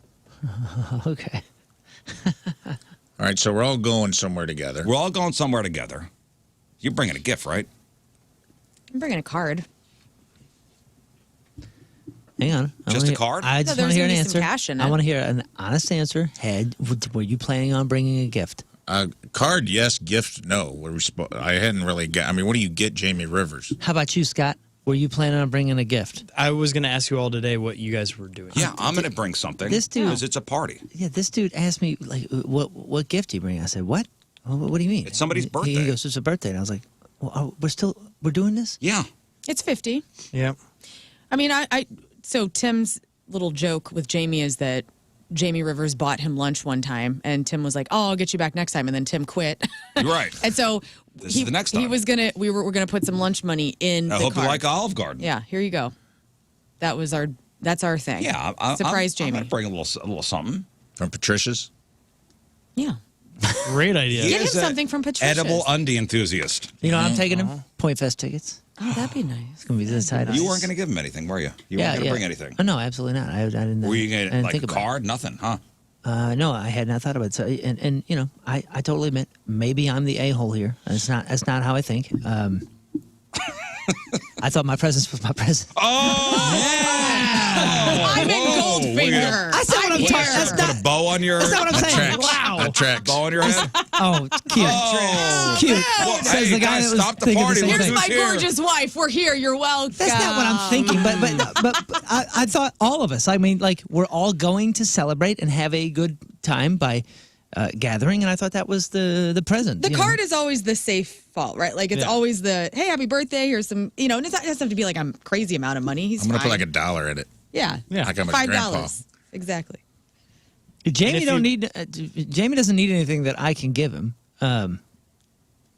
Okay. All right, so we're all going somewhere together. We're all going somewhere together. You're bringing a gift, right? I'm bringing a card. Hang on. Just a card? I No, just there's want to hear an gonna be some answer. cash in I it. want to hear an honest answer. Head, were you planning on bringing a gift? Card, yes. Gift, no. I hadn't really got. I mean, what do you get, Jamie Rivers? How about you, Scott? Were you planning on bringing a gift? I was going to ask you all today what you guys were doing. Yeah, I'm going to bring something. This dude- Because it's a party. Yeah, this dude asked me, like, what gift do you bring? I said, what? What do you mean? It's somebody's He birthday. goes, it's a birthday. And I was like, well, we're doing this? Yeah. It's 50. Yeah. I mean, so Tim's little joke with Jamie is that Jamie Rivers bought him lunch one time, and Tim was like, "Oh, I'll get you back next time," and then Tim quit. You're right. And so This is the next he time. was gonna we're gonna put some lunch money in I the hope card. you like Olive Garden. Yeah, here you go. That's our thing. Yeah. Surprise I'm Jamie. going to bring a little something. From Patricia's? Yeah. Great idea. Get him is a something from Patricia's. Edible undie enthusiast. You know, I'm taking him. Point Fest tickets. Oh, that'd be nice. It's going to be this tight. You weren't going to give him anything, were you? You weren't going to bring anything. Oh, no, absolutely not. I didn't. Were you I going to, didn't like, think a about it. card? Nothing, huh? No, I had not thought about it. So, and you know, I totally admit maybe I'm the a-hole here. That's not how I think. I thought my presence was my presence. Oh! I'm in Goldfinger. I said what I'm talking. That's Put not. a bow on your. That's not what I'm saying. Tracks. Wow. That tracks. Bow on your head. Oh, cute. Oh, Cute. Well, Says hey, the guy guys, that was stop the thinking party. the same Look Here's thing. who's my here. gorgeous wife. We're here. You're welcome. That's not what I'm thinking, but I thought all of us. I mean, like we're all going to celebrate and have a good time by gathering, and I thought that was the present. The card is always the safe fault, right? Like it's always the hey, happy birthday. Here's some, and it doesn't have to be like a crazy amount of money. He's I'm gonna fine. put like $1 in it. yeah, Like I'm a grandpa. $5 exactly. Jamie Jamie doesn't need anything that I can give him.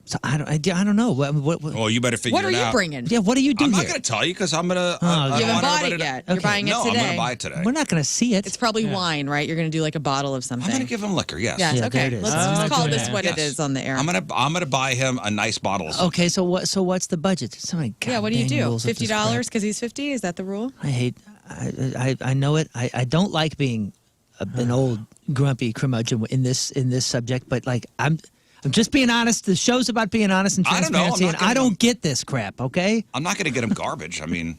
So I don't know. What Oh, you better figure What are it you out. bringing? yeah, what do you do I'm here? not going to tell you because I'm going to. You God. haven't want bought everybody it to- yet. You're Okay. buying it No, today. I'm going to buy it today. We're not going to see it. It's probably wine, right? You're going to do like a bottle of something. I'm going to give him liquor. Yes. Yes, Yeah, okay. there it is. Let's call Okay. this what it is on the air. I'm gonna buy him a nice bottle. Of Okay, so what's the budget? So many yeah, what do you goddamn do? rules of this $50 crap. because he's 50? Is that the rule? I hate. I know it. I don't like being an old grumpy curmudgeon in this subject, but like I'm just being honest. The show's about being honest and I don't know. I'm transparency, not and gonna- I don't get this crap. Okay, I'm not going to get him garbage. I mean,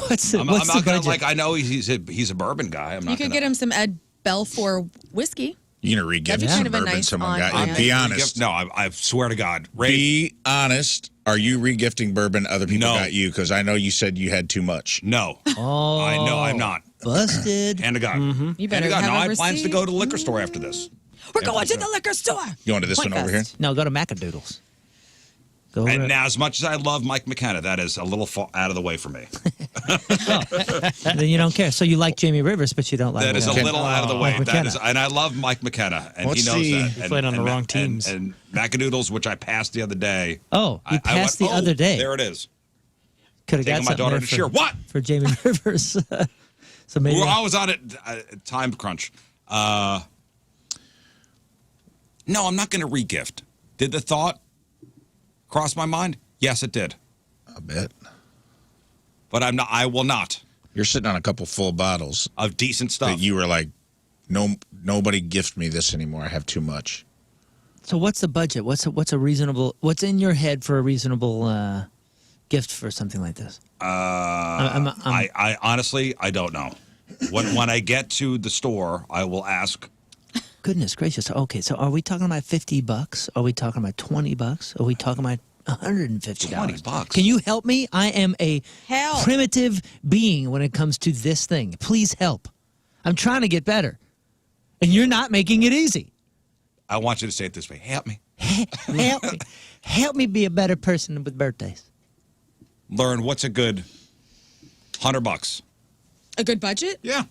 what's the I'm budget? not going to like. I know he's a bourbon guy. I'm not. You could get him some Ed Belfour whiskey. You gonna re-gift That'd be some kind of a bourbon nice someone got on- you. Be honest. No, I swear to God. Ray, Be honest. Are you re-gifting bourbon other people No. got you? Because I know you said you had too much. no. Oh, I know I'm not. busted. Hand to God. You better Hand to God. have No, a I have plans to receipt. go to the liquor store after this. We're going to the liquor store. You want to this Point one over here? Fest. No, go to Macadoodles. Go over And now, as much as I love Mike McKenna, that is a little out of the way for me. then you don't care. So you like Jamie Rivers, but you don't like. That is a Okay. little out of the way. Mike That McKenna. is, and I love Mike McKenna, and Let's he knows see. that. He And- played on the and wrong Ma- teams. And Macadoodles, which I passed the other day. Oh, you I passed went, the other day. There it is. Could have got Taking my something daughter there to cheer. What? for Jamie Rivers. So maybe Well, I was on it. Time crunch. No, I'm not going to regift. Did the thought cross my mind? Yes, it did. I bet. But I'm not. I will not You're sitting on a couple full bottles of decent stuff. that you were like, nobody gift me this anymore. I have too much. So what's the budget? What's a reasonable? What's in your head for a reasonable gift for something like this? I honestly, I don't know. When I get to the store, I will ask. Goodness gracious. Okay, so are we talking about $50? Are we talking about $20? Are we talking about $150? $20. Can you help me? I am a Help. primitive being when it comes to this thing. Please help. I'm trying to get better, and you're not making it easy. I want you to say it this way. Help me. Help me. Help me be a better person with birthdays. Learn what's a good $100. A good budget? Yeah.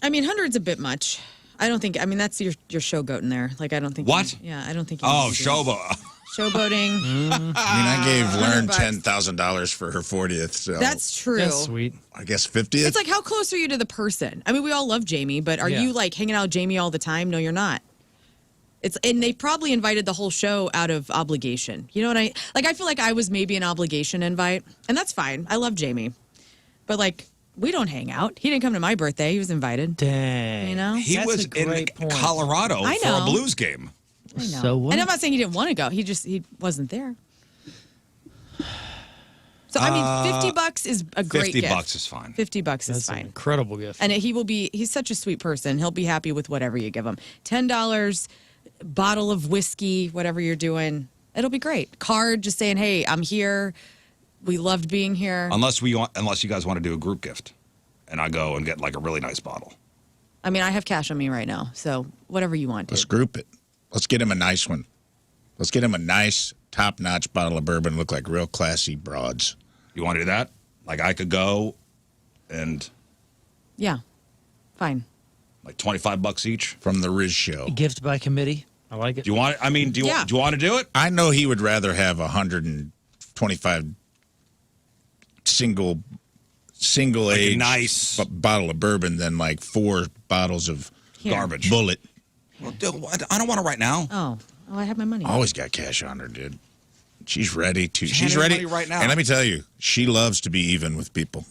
I mean, 100's a bit much. I don't think. I mean, that's your showgoat in there. Like, I don't think. What? Yeah, I don't think. you Oh, need to do showboat. Showboating. I mean, I gave Lern $100. $10,000 for her 40th. So That's true. That's sweet. I guess 50th. It's like, how close are you to the person? I mean, we all love Jamie, but are Yeah. you like hanging out with Jamie all the time? No, you're not. And they probably invited the whole show out of obligation. You know what I like? I feel like I was maybe an obligation invite, and that's fine. I love Jamie, but like, we don't hang out. He didn't come to my birthday. He was invited. Dang. You know? He That's was a great in point. Colorado I for a know. Blues game. I know. So what? And I'm not saying he didn't want to go. He wasn't there. So I mean, $50 is a great gift. $50 is fine. $50 is That's an fine. incredible gift. And he's such a sweet person. He'll be happy with whatever you give him. $10, bottle of whiskey, whatever you're doing. It'll be great. Card just saying, hey, I'm here. We loved being here. Unless you guys want to do a group gift, and I go and get like a really nice bottle. I mean, I have cash on me right now. So whatever you want, Let's dude. group it. Let's get him a nice one. Let's get him a nice, top-notch bottle of bourbon. Look like real classy broads. You want to do that? Like I could go, and Yeah. Fine. like $25 each. From the Rizz Show. Gift by committee. I like it. Do you want? I mean, do you Yeah. want to do it? I know he would rather have 125 single Like a age nice- bottle of bourbon than like 4 bottles of Here. Garbage. Bullet. Well, I don't want it right now. Oh, I have my money. Always got cash on her, dude. She's ready to. She's She's handing ready money right now. And let me tell you, she loves to be even with people.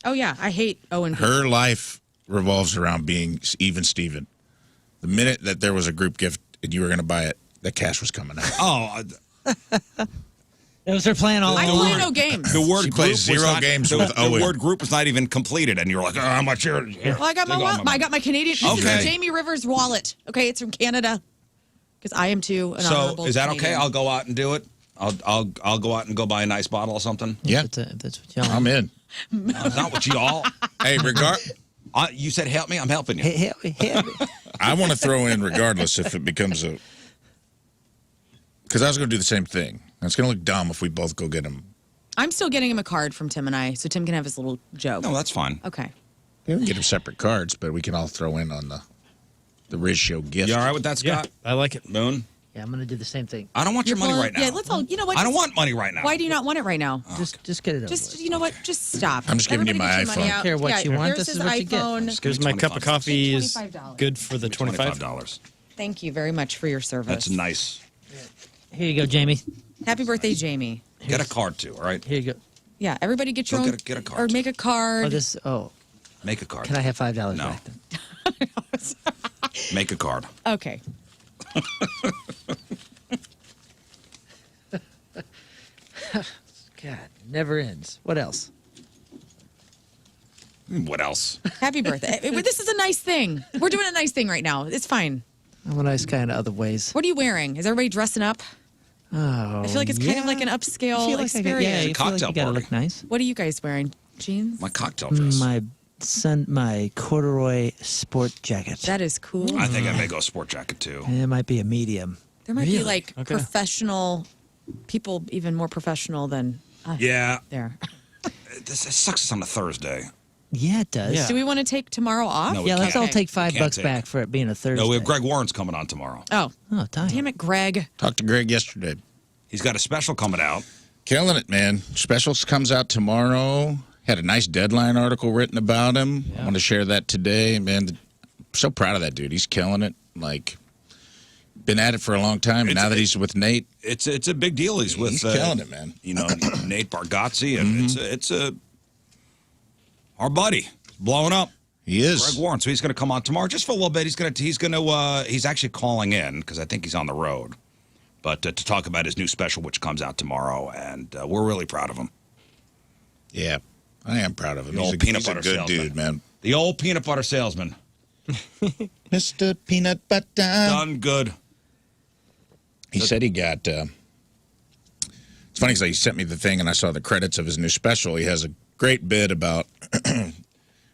Oh, yeah. I hate Owen. Her life revolves around being even Steven. The minute that there was a group gift and you were going to buy it, the cash was coming out. Oh, That was her plan all I along. play no games. The word She group plays was zero not- games the, with the Owen. word group was not even completed, and you're like, oh, how much here? Well, I got my Canadian. This is Okay. Jamie Rivers' wallet. Okay, it's from Canada. Because I am too an So honorable is that okay? Canadian. I'll go out and do it. I'll go out and go buy a nice bottle or something. Yeah, If that's what y'all I'm in. Not what you all. Hey, You said help me. I'm helping you. Hey, help me. I want to throw in regardless if it becomes a. Because I was going to do the same thing. It's going to look dumb if we both go get him. I'm still getting him a card from Tim and I, so Tim can have his little joke. No, that's fine. Okay. We can get him separate cards, but we can all throw in on the RizzShow gift. You all right with that, Scott? I like it. Moon? Yeah, I'm going to do the same thing. I don't want your money right now. Yeah, let's all. You know what? I don't want money right now. Why do you not want it right now? Just get it over Just with. you know what? Just stop. I'm just giving you Everybody my get your money iPhone. out. I don't care what you want, here's this his is what you get. iPhone. Just give Because me my cup of 25. coffee is $25. good for the 25. $25. Thank you very much for your service. That's nice. Here you go, Jamie. Happy birthday, Jamie. Get a card too, all right? Here you go. Yeah, everybody get your Go own. get a card. Or make a card. Make a card. Can I have $5 No. back then? Make a card. Okay. God, never ends. What else? What else? Happy birthday. This is a nice thing. We're doing a nice thing right now. It's fine. I'm a nice guy in other ways. What are you wearing? Is everybody dressing up? Oh, I feel like it's kind of like an I upscale feel like experience. yeah, you feel like Cocktail you gotta party. look nice. What are you guys wearing? Jeans? My cocktail dress. My corduroy sport jacket. That is cool. I think I may go sport jacket too. It might be a medium. There might be Really? like Okay. professional people, even more professional than us. Yeah. There. This sucks it's on a Thursday. Yeah, it does. Yeah. Do we want to take tomorrow off? No, we Yeah, let's all can't. take Can't $5 take back for it being a Thursday. No, we have Greg Warren's coming on tomorrow. Oh, Oh, damn it, Greg. Talked to Greg yesterday. He's got a special coming out. Killing it, man. Specials comes out tomorrow. Had a nice deadline article written about him. I want to share that today, man. So proud of that dude. He's killing it. Like, been at it for a long time. And now that he's with Nate, It's a big deal. He's with killing it, man. You know, Nate Bargatze, and it's our buddy blowing up. He is. Greg Warren. So he's going to come on tomorrow just for a little bit. He's actually calling in because I think he's on the road, but to talk about his new special, which comes out tomorrow, and we're really proud of him. Yeah, I am proud of him. The He's old a, peanut he's a butter good salesman. dude, man. The old peanut butter salesman. Mr. Peanut Butter. Done good. He said he got. It's funny because he sent me the thing and I saw the credits of his new special. He has a great bit about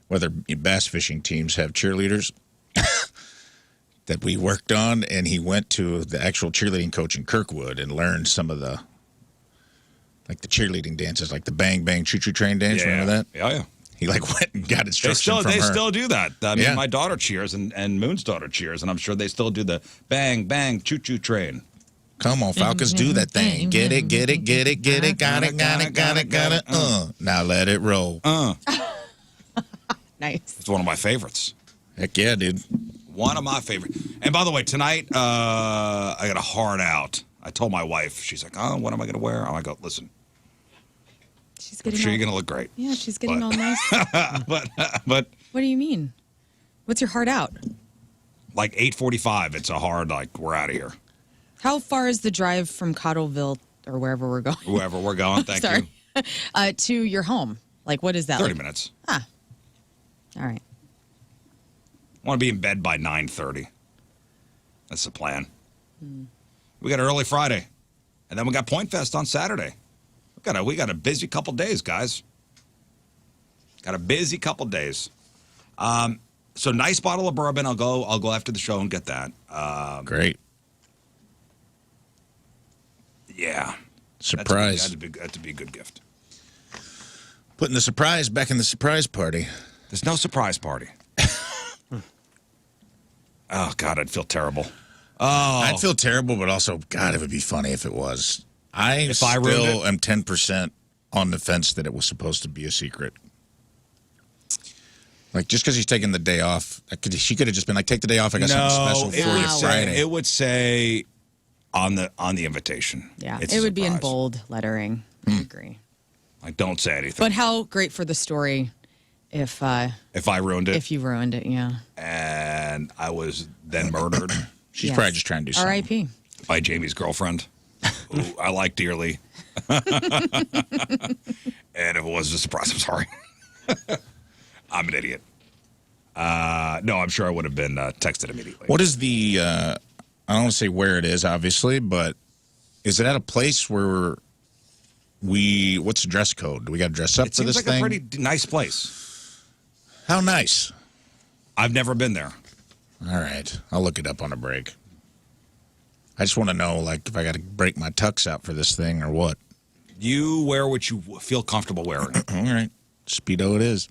whether bass fishing teams have cheerleaders that we worked on, and he went to the actual cheerleading coach in Kirkwood and learned some of the cheerleading dances, like the bang bang choo choo train dance. Remember that? Yeah. He went and got They instruction from her. still do that. I mean, Yeah. my daughter cheers and Moon's daughter cheers, and I'm sure they still do the bang bang choo choo train. Come on, Falcons, do that thing. Get it, get it, get it, get it, got it, got it, got it, got it. Now let it roll. Nice. It's one of my favorites. Heck yeah, dude. One of my favorite. And by the way, tonight I got a hard out. I told my wife. She's like, "Oh, what am I going to wear?" I'm like, "Listen, She's I'm getting sure all, you're going to look great." Yeah, she's getting But- all nice. but What do you mean? What's your heart out? like 8:45, it's a hard like we're out of here. How far is the drive from Cottleville or wherever we're going? Whoever we're going, thank Sorry. you. To your home? Like, what is that? 30 like? minutes. All right. I want to be in bed by 9:30. That's the plan. We got early Friday, and then we got Point Fest on Saturday. We got a busy couple days, guys. Got a busy couple days. So nice bottle of bourbon. I'll go after the show and get that. Great. Yeah. Surprise. That'd be a good gift. Putting the surprise back in the surprise party. There's no surprise party. Oh, God, I'd feel terrible. Oh. I'd feel terrible, but also, God, it would be funny if it was. I I ruined still it? am 10% on the fence that it was supposed to be a secret. Like, just because he's taking the day off, she could have just been like, take the day off. I got something special for you Friday. It would say on the invitation. Yeah. It's It a would be in surprise. bold lettering. I agree. Like, don't say anything. But how great for the story if if I ruined it if you ruined it, yeah. and I was then murdered She's Yes. probably just trying to do something. R.I.P. by Jamie's girlfriend, who I like dearly, And if it was a surprise, I'm sorry. I'm an idiot. No, I'm sure I would have been texted immediately. What is the, I don't want to say where it is, obviously, but is it at a place where what's the dress code? Do we got to dress up It for this seems like thing? a pretty nice place. How nice. I've never been there. All right. I'll look it up on a break. I just want to know, like, if I got to break my tux out for this thing or what. You wear what you feel comfortable wearing. All right. Speedo it is.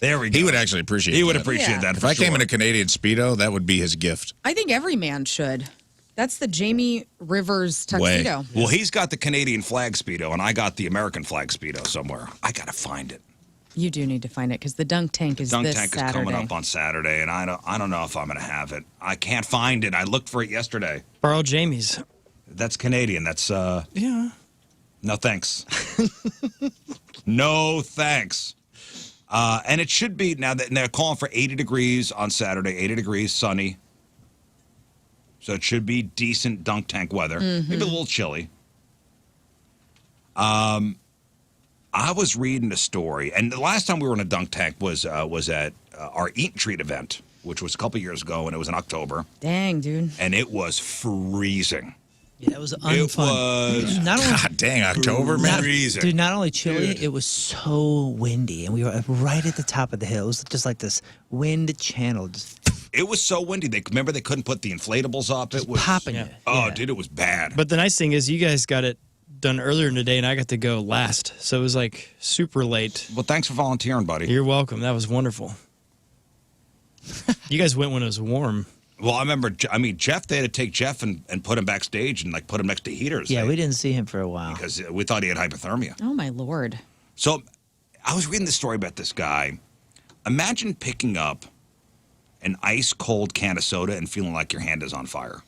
There we go. He would actually appreciate He would that. appreciate that. If for I came sure. in a Canadian Speedo, that would be his gift. I think every man should. That's the Jamie Rivers tuxedo. Well, he's got the Canadian flag Speedo, and I got the American flag Speedo somewhere. I got to find it. You do need to find it because the dunk tank is Dunk this tank Saturday. is coming up on Saturday, and I don't know if I'm going to have it. I can't find it. I looked for it yesterday. Borrow Jamie's. That's Canadian. That's Yeah. no thanks. No thanks. And it should be now that they're calling for 80 degrees on Saturday. 80 degrees, sunny. So it should be decent dunk tank weather. Maybe a little chilly. I was reading a story, and the last time we were in a dunk tank was at our Eat and Treat event, which was a couple years ago, and it was in October, Dang, dude. and it was freezing. Yeah, it was It unfun. was Not only, God dang, October, man. freezing. dude, not only chilly, Dude. it was so windy, and we were right at the top of the hill. It was just like this wind channel, just It was so windy. Remember they couldn't put the inflatables up. It was popping yeah. you. Oh, Yeah. dude, it was bad. But the nice thing is, you guys got it done earlier in the day, and I got to go last. So it was like super late. Well, thanks for volunteering, buddy. You're welcome. That was wonderful. You guys went when it was warm. Well, I remember. I mean, Jeff. They had to take Jeff and put him backstage and like put him next to heaters. Yeah, we didn't see him for a while. because we thought he had hypothermia. Oh, my Lord. So I was reading this story about this guy. Imagine picking up an ice cold can of soda and feeling like your hand is on fire,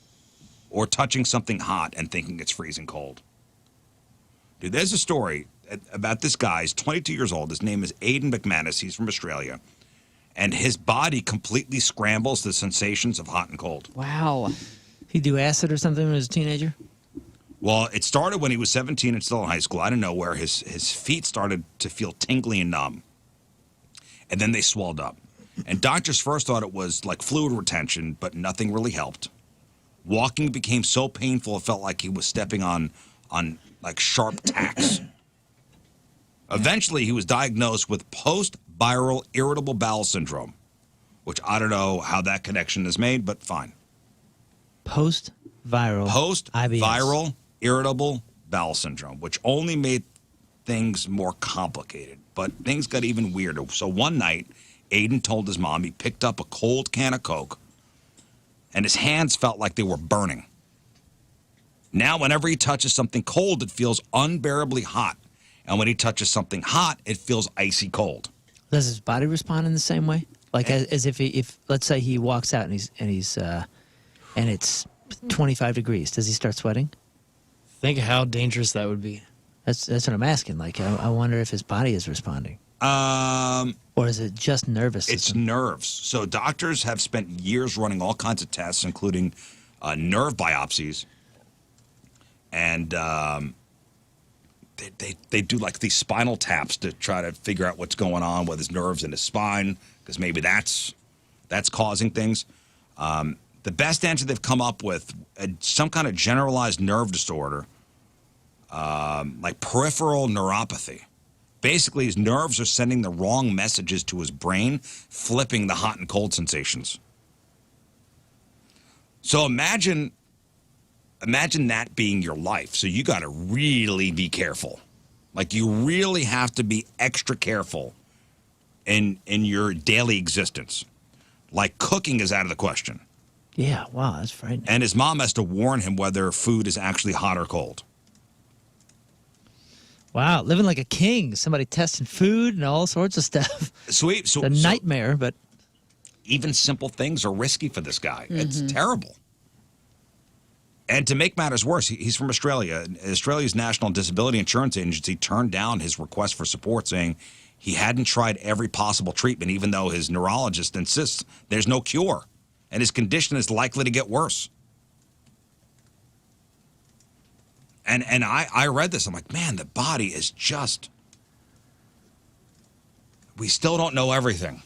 or touching something hot and thinking it's freezing cold. Dude, there's a story about this guy. He's 22 years old. His name is Aidan McManus. He's from Australia. And his body completely scrambles the sensations of hot and cold. Wow. He do acid or something when he was a teenager? Well, it started when he was 17 and still in high school. I don't know where his feet started to feel tingly and numb. And then they swelled up. And doctors first thought it was like fluid retention, but nothing really helped. Walking became so painful it felt like he was stepping on like sharp tacks. Eventually, he was diagnosed with post-viral irritable bowel syndrome, which I don't know how that connection is made, but fine. Post-viral. Post-viral irritable bowel syndrome, which only made things more complicated. But things got even weirder. So one night, Aiden told his mom he picked up a cold can of Coke, and his hands felt like they were burning. Now, whenever he touches something cold, it feels unbearably hot. And when he touches something hot, it feels icy cold. Does his body respond in the same way? Like as if let's say he walks out and it's 25 degrees. Does he start sweating? Think how dangerous that would be. That's what I'm asking. Like I wonder if his body is responding. Or is it just nervous It's system? nerves. So doctors have spent years running all kinds of tests, including nerve biopsies. And they do like these spinal taps to try to figure out what's going on with his nerves in his spine, because maybe that's causing things. The best answer they've come up with, some kind of generalized nerve disorder, like peripheral neuropathy. Basically, his nerves are sending the wrong messages to his brain, flipping the hot and cold sensations. So imagine that being your life. So you got to really be careful. Like you really have to be extra careful in your daily existence. Like cooking is out of the question. Yeah, wow, that's frightening. And his mom has to warn him whether food is actually hot or cold. Wow, living like a king. Somebody testing food and all sorts of stuff. Sweet. It's a nightmare, but Even simple things are risky for this guy. It's terrible. And to make matters worse, he's from Australia. Australia's National Disability Insurance Agency turned down his request for support, saying he hadn't tried every possible treatment, even though his neurologist insists there's no cure, and his condition is likely to get worse. And I read this. I'm like, man, the body is just. We still don't know everything.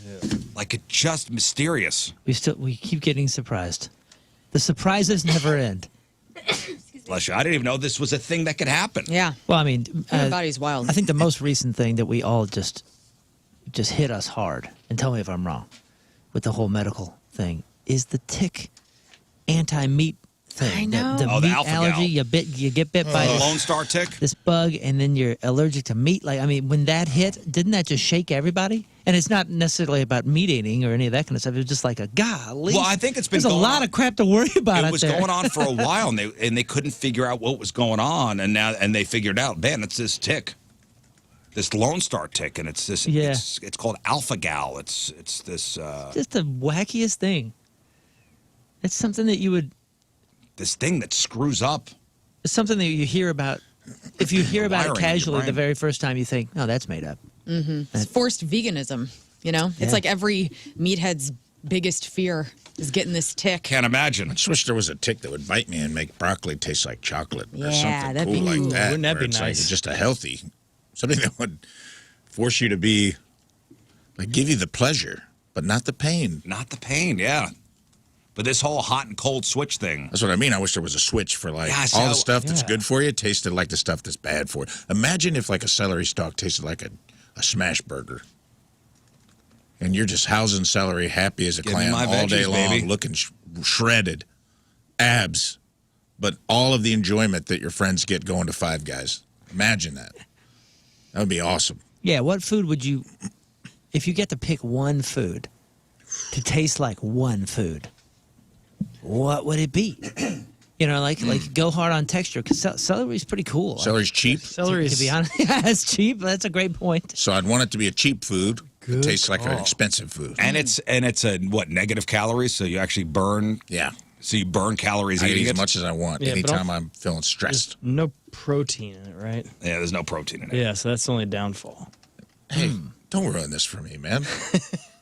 Yeah. Like it's just mysterious. We keep getting surprised. The surprises never end. Bless you. I didn't even know this was a thing that could happen. Yeah. Well, I mean, Human body's wild. I think the most recent thing that we all just hit us hard, and tell me if I'm wrong, with the whole medical thing, is the tick anti-meat thing. I know. The the meat alpha-gal. allergy. You get bit by The Lone Star tick. this bug, and then you're allergic to meat. Like, I mean, when that hit, didn't that just shake everybody? And it's not necessarily about meat eating or any of that kind of stuff. It was just like a golly. Well, I think it's been There's a going lot on. of crap to worry about. It was going on for a while, and they couldn't figure out what was going on, and they figured out, man, it's this tick, this Lone Star tick, and it's this. Yeah. It's called alpha-gal. It's this. Just the wackiest thing. It's something that you would. This thing that screws up. It's something that you hear about. If you hear about it Wiring in your casually the brain. very first time, you think, "No, that's made up." It's forced veganism. You know, Yeah. it's like every meathead's biggest fear is getting this tick. Can't imagine. I just wish there was a tick that would bite me and make broccoli taste like chocolate or Yeah, something that'd cool be like cool. that. Wouldn't that where be it's nice? Like just a healthy, something that would force you to be, like, give you the pleasure, but not the pain. Not the pain, yeah. But this whole hot and cold switch thing. That's what I mean. I wish there was a switch for, like, Yeah, see, all the stuff that's yeah. good for you tasted like the stuff that's bad for you. Imagine if, like, a celery stalk tasted like a smash burger. And you're just housing celery, happy as a Give me clam my all day veggies, long, baby. looking shredded, abs, but all of the enjoyment that your friends get going to Five Guys. Imagine that. That would be awesome. Yeah. What food would you, if you get to pick one food to taste like one food? What would it be? You know, like go hard on texture, because celery's pretty cool. Celery's cheap, Celery To is be honest, yeah, it's cheap. That's a great point. so I'd want it to be a cheap food. Good It tastes like an call. expensive food. And it's a what, negative calories, so you actually burn. Yeah. So you burn calories I can eating eat as it. much as I want Yeah, but anytime I'll- I'm feeling stressed. no protein in it, right? Yeah, there's no protein in it. Yeah, so that's the only downfall. Hey, don't ruin this for me, man.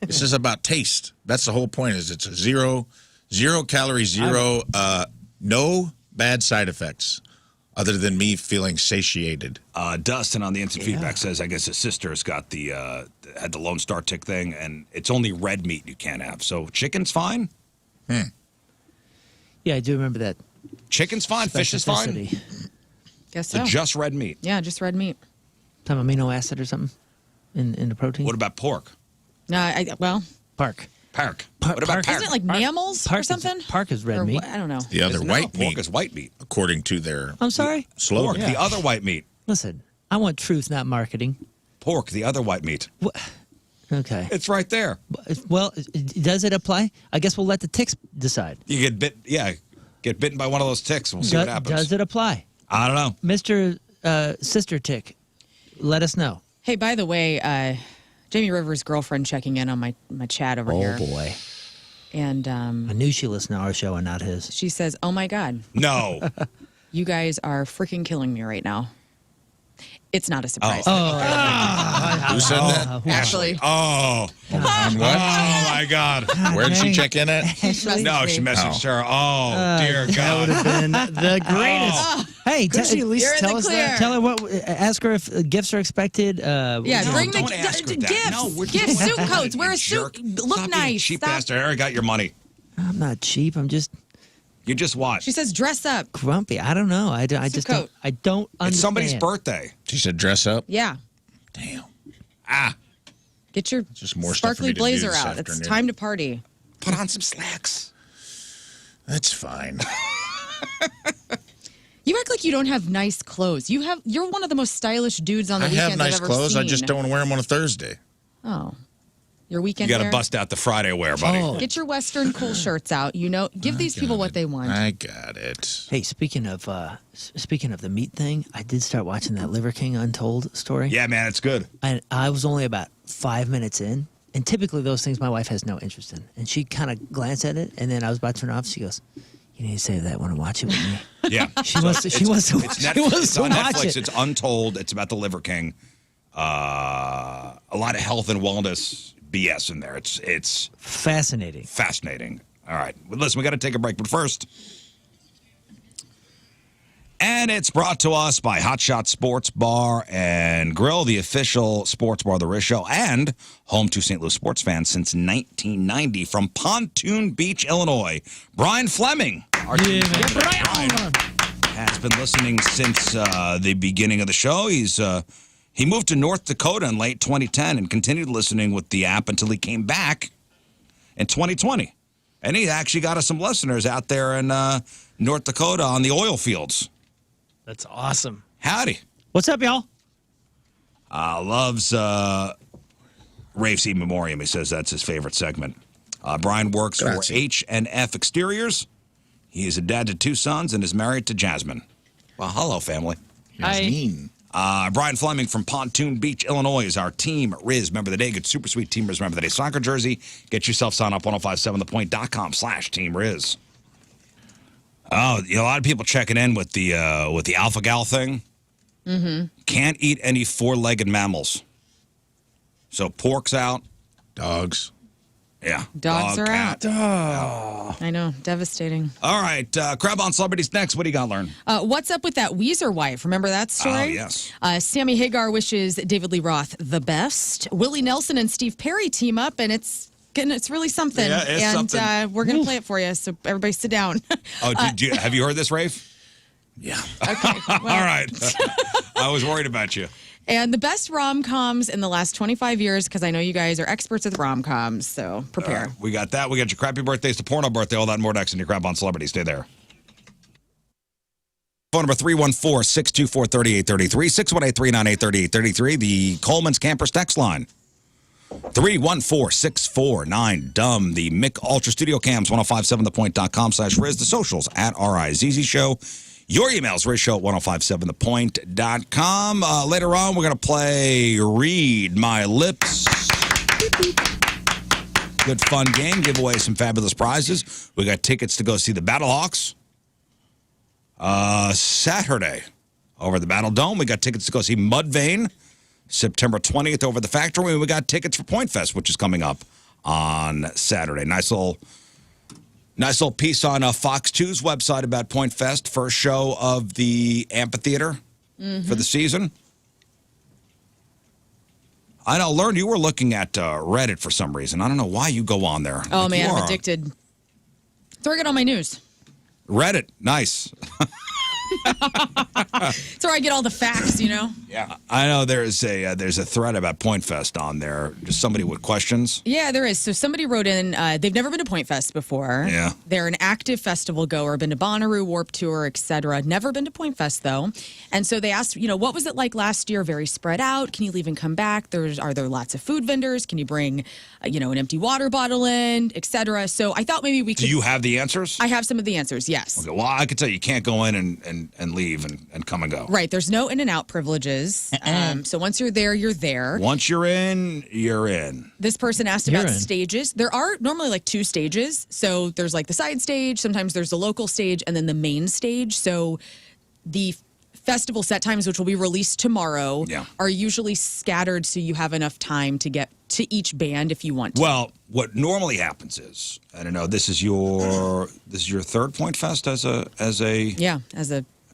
This is about taste. That's the whole point. Is it's a zero calorie, no bad side effects, other than me feeling satiated. Dustin on the instant feedback says, I guess his sister's got had the Lone Star tick thing, and it's only red meat you can't have. So chicken's fine. Yeah, I do remember that. Chicken's fine. Fish is fine. specificity. Guess So so. just red meat. Yeah, just red meat. Some amino acid or something in the protein. What about pork? Well, Park? Park. Par- What about park- park? isn't it like mammals Park or something? Park is red Or meat. what- I don't know. The other No, white pork meat, is white meat. according to their I'm sorry. slogan. Pork, the other white meat. Listen, I want truth, not marketing. Pork, the other white meat. Okay. It's right there. Well, does it apply? I guess we'll let the ticks decide. You get bit. Yeah, get bitten by one of those ticks. We'll see what happens. Does it apply? I don't know. Mr. Sister Tick, let us know. Hey, by the way, Jamie Rivers' girlfriend checking in on my chat over here. Oh, boy. And I knew she listened to our show and not his. she says, "Oh my God, No. you guys are freaking killing me right now." It's not a surprise. Who said that? Actually, Oh. On what? Oh my God. Where did she dang. check in at? messaged No, me. she messaged her. Oh dear That would God. have been the greatest. Oh. Hey, Could she at least You're in tell the us clear. that? tell her what. Ask her if gifts are expected. Yeah, No, bring don't the ask her that. gifts. No, we're Gifts, just- suit coats. Wear You a suit. jerk. Look Stop being nice. cheap Stop. bastard. I already got your money. I'm not cheap. I'm just You just what? She says, "Dress up." grumpy. I don't know. I just don't. coat. I don't understand. It's somebody's birthday. She said dress up. Yeah, Damn. Ah, get your Just more stuff for sparkly me to do blazer this out. It's afternoon. time to party. put on some slacks. That's fine. You act like you don't have nice clothes. You're one of the most stylish dudes on the I weekends have nice I've ever clothes. seen. I just don't want to wear them on a Thursday. Oh, your You weekend got to wear? bust out the Friday wear, buddy. Oh. Get your Western cool shirts out. Give these people what they want. I got it. Hey, speaking of the meat thing, I did start watching that Liver King Untold story. Yeah, man, it's good. And I was only about 5 minutes in, and typically those things my wife has no interest in. And she kind of glanced at it, and then I was about to turn off. She goes, "You need to save that one and watch it with me." Yeah. She wants to. She wants to. It's, She Netflix, wants it's to on watch Netflix. it. It's Untold. It's about the Liver King. A lot of health and wellness BS in there. It's Fascinating. fascinating. All right. Well, listen, we got to take a break. But first, And it's brought to us by Hot Shot Sports Bar and Grill, the official sports bar of the Rizz Show, and home to St. Louis sports fans since 1990 from Pontoon Beach, Illinois. Brian Fleming, our team Brian has been listening since the beginning of the show. He moved to North Dakota in late 2010 and continued listening with the app until he came back in 2020. And he actually got us some listeners out there in North Dakota on the oil fields. That's awesome. Howdy. What's up, y'all? Loves Rafe's in Memoriam. He says that's his favorite segment. Brian works for H&F Exteriors. He is a dad to 2 sons and is married to Jasmine. Well, hello, family. Jasmine. Brian Fleming from Pontoon Beach, Illinois is our Team Rizz Member of the Day. Get super sweet Team Rizz Member of the Day soccer jersey. Get yourself signed up 1057thepoint.com/Team Rizz. Oh, a lot of people checking in with the alpha gal thing. Mm-hmm. Can't eat any 4-legged mammals. So pork's out. Dogs. Yeah. Dogs are cat. out. I know. Devastating. All right. Crab on Celebrities next. What do you got, Lern? What's up with that Weezer wife? Remember that story? Oh, yes. Sammy Hagar wishes David Lee Roth the best. Willie Nelson and Steve Perry team up, and it's really something. Yeah, it's something. We're going to play it for you, so everybody sit down. Oh, have you heard this, Rafe? Yeah. Okay. Well, All right. I was worried about you. And the best rom-coms in the last 25 years, because I know you guys are experts at rom-coms, so prepare. We got that. We got your crappy birthdays to porno birthday, all that and more next in your Crab on Celebrity. Stay there. Phone number 314-624-3833, 618-398-3833, the Coleman's Campers text line. 314-649-DUMB, the Mick Ultra Studio Cams, 1057thepoint.com/Rizz, the socials at RiZZ Show. Your emails, RizzShow at 1057thepoint.com. Later on, we're going to play Read My Lips. Good fun game. Give away some fabulous prizes. We got tickets to go see the Battlehawks Saturday over the Battle Dome. We got tickets to go see Mudvayne September 20th over the Factory. And we got tickets for Point Fest, which is coming up on Saturday. Nice little piece on Fox 2's website about Point Fest, first show of the amphitheater for the season. I know, Lern, you were looking at Reddit for some reason. I don't know why you go on there. Oh, man, I'm addicted. Throwing it on my news. Reddit, nice. It's where I get all the facts, Yeah, I know there's a thread about Point Fest on there. Just somebody with questions. Yeah, there is. So somebody wrote in, they've never been to Point Fest before. Yeah. They're an active festival goer, been to Bonnaroo, Warped Tour, etc. Never been to Point Fest, though. And so they asked, what was it like last year? Very spread out. Can you leave and come back? Are there lots of food vendors? Can you bring, an empty water bottle in, etc.? So I thought maybe we could. Do you have the answers? I have some of the answers, yes. Okay, well, I could tell you can't go in and leave and come and go. Right. There's no in and out privileges. So once you're there, you're there. Once you're in, you're in. This person asked about stages. There are normally like 2 stages. So there's like the side stage. Sometimes there's the local stage and then the main stage. So the festival set times, which will be released tomorrow, are usually scattered so you have enough time to get to each band if you want to. Well, what normally happens is, I don't know, this is your third Point Fest as a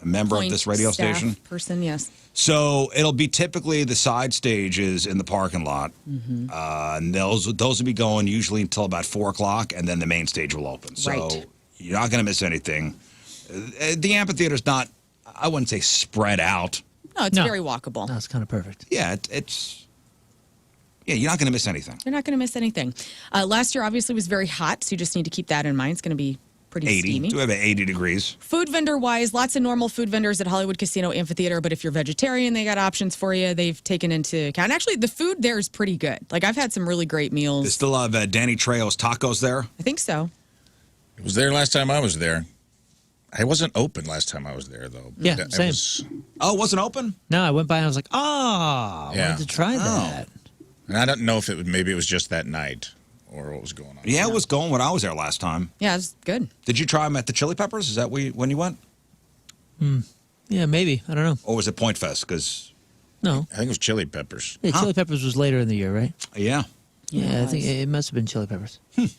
member of this radio station person, yes. So it'll be typically the side stages in the parking lot, and those will be going usually until about 4:00, and then the main stage will open. So you're not going to miss anything. The amphitheater's not, I wouldn't say spread out. No, it's very walkable. That's kind of perfect. Yeah, you're not going to miss anything. You're not going to miss anything. Last year obviously was very hot, so you just need to keep that in mind. It's going to be pretty 80. steamy. Do we have 80 degrees? Food vendor-wise, lots of normal food vendors at Hollywood Casino Amphitheater, but if you're vegetarian, they got options for you. They've taken into account. Actually, the food there is pretty good. Like, I've had some really great meals. They still have Danny Trejo's tacos there? I think so. It was there last time I was there. I wasn't open last time I was there, though. Yeah, same. Oh, it wasn't open? No, I went by and I was like, I wanted to try that. And I don't know if maybe it was just that night or what was going on. Yeah, it was going when I was there last time. Yeah, it was good. Did you try them at the Chili Peppers? Is that when you went? Yeah, maybe. I don't know. Or was it Point Fest? No. I think it was Chili Peppers. Yeah, Chili Peppers was later in the year, right? Yeah. Yeah, I think it must have been chili peppers. They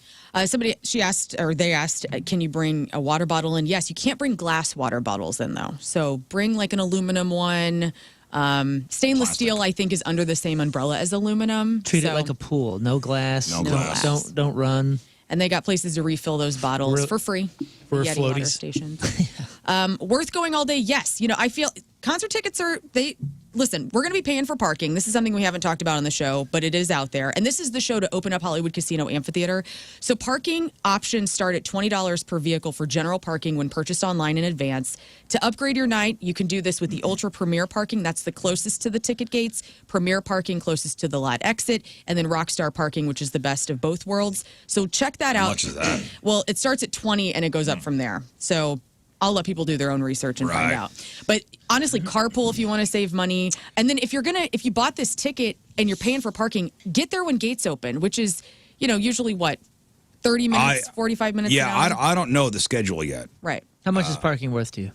asked, can you bring a water bottle in? Yes, you can't bring glass water bottles in, though. So bring like an aluminum one. Stainless steel, I think, is under the same umbrella as aluminum. Treat it like a pool. No glass. No glass. Don't run. And they got places to refill those bottles for free. For Yeti water floaties. stations. Worth going all day? Yes. I feel concert tickets listen, we're going to be paying for parking. This is something we haven't talked about on the show, but it is out there. And this is the show to open up Hollywood Casino Amphitheater. So parking options start at $20 per vehicle for general parking when purchased online in advance. To upgrade your night, you can do this with the Ultra Premier parking. That's the closest to the ticket gates. Premier parking closest to the lot exit. And then Rockstar parking, which is the best of both worlds. So check that out. How much is that? Well, it starts at 20 and it goes up from there. So I'll let people do their own research and find out. But honestly, carpool if you want to save money. And then if you bought this ticket and you're paying for parking, get there when gates open, which is, usually what, 30 minutes, 45 minutes an hour? I don't know the schedule yet. Right. How much is parking worth to you?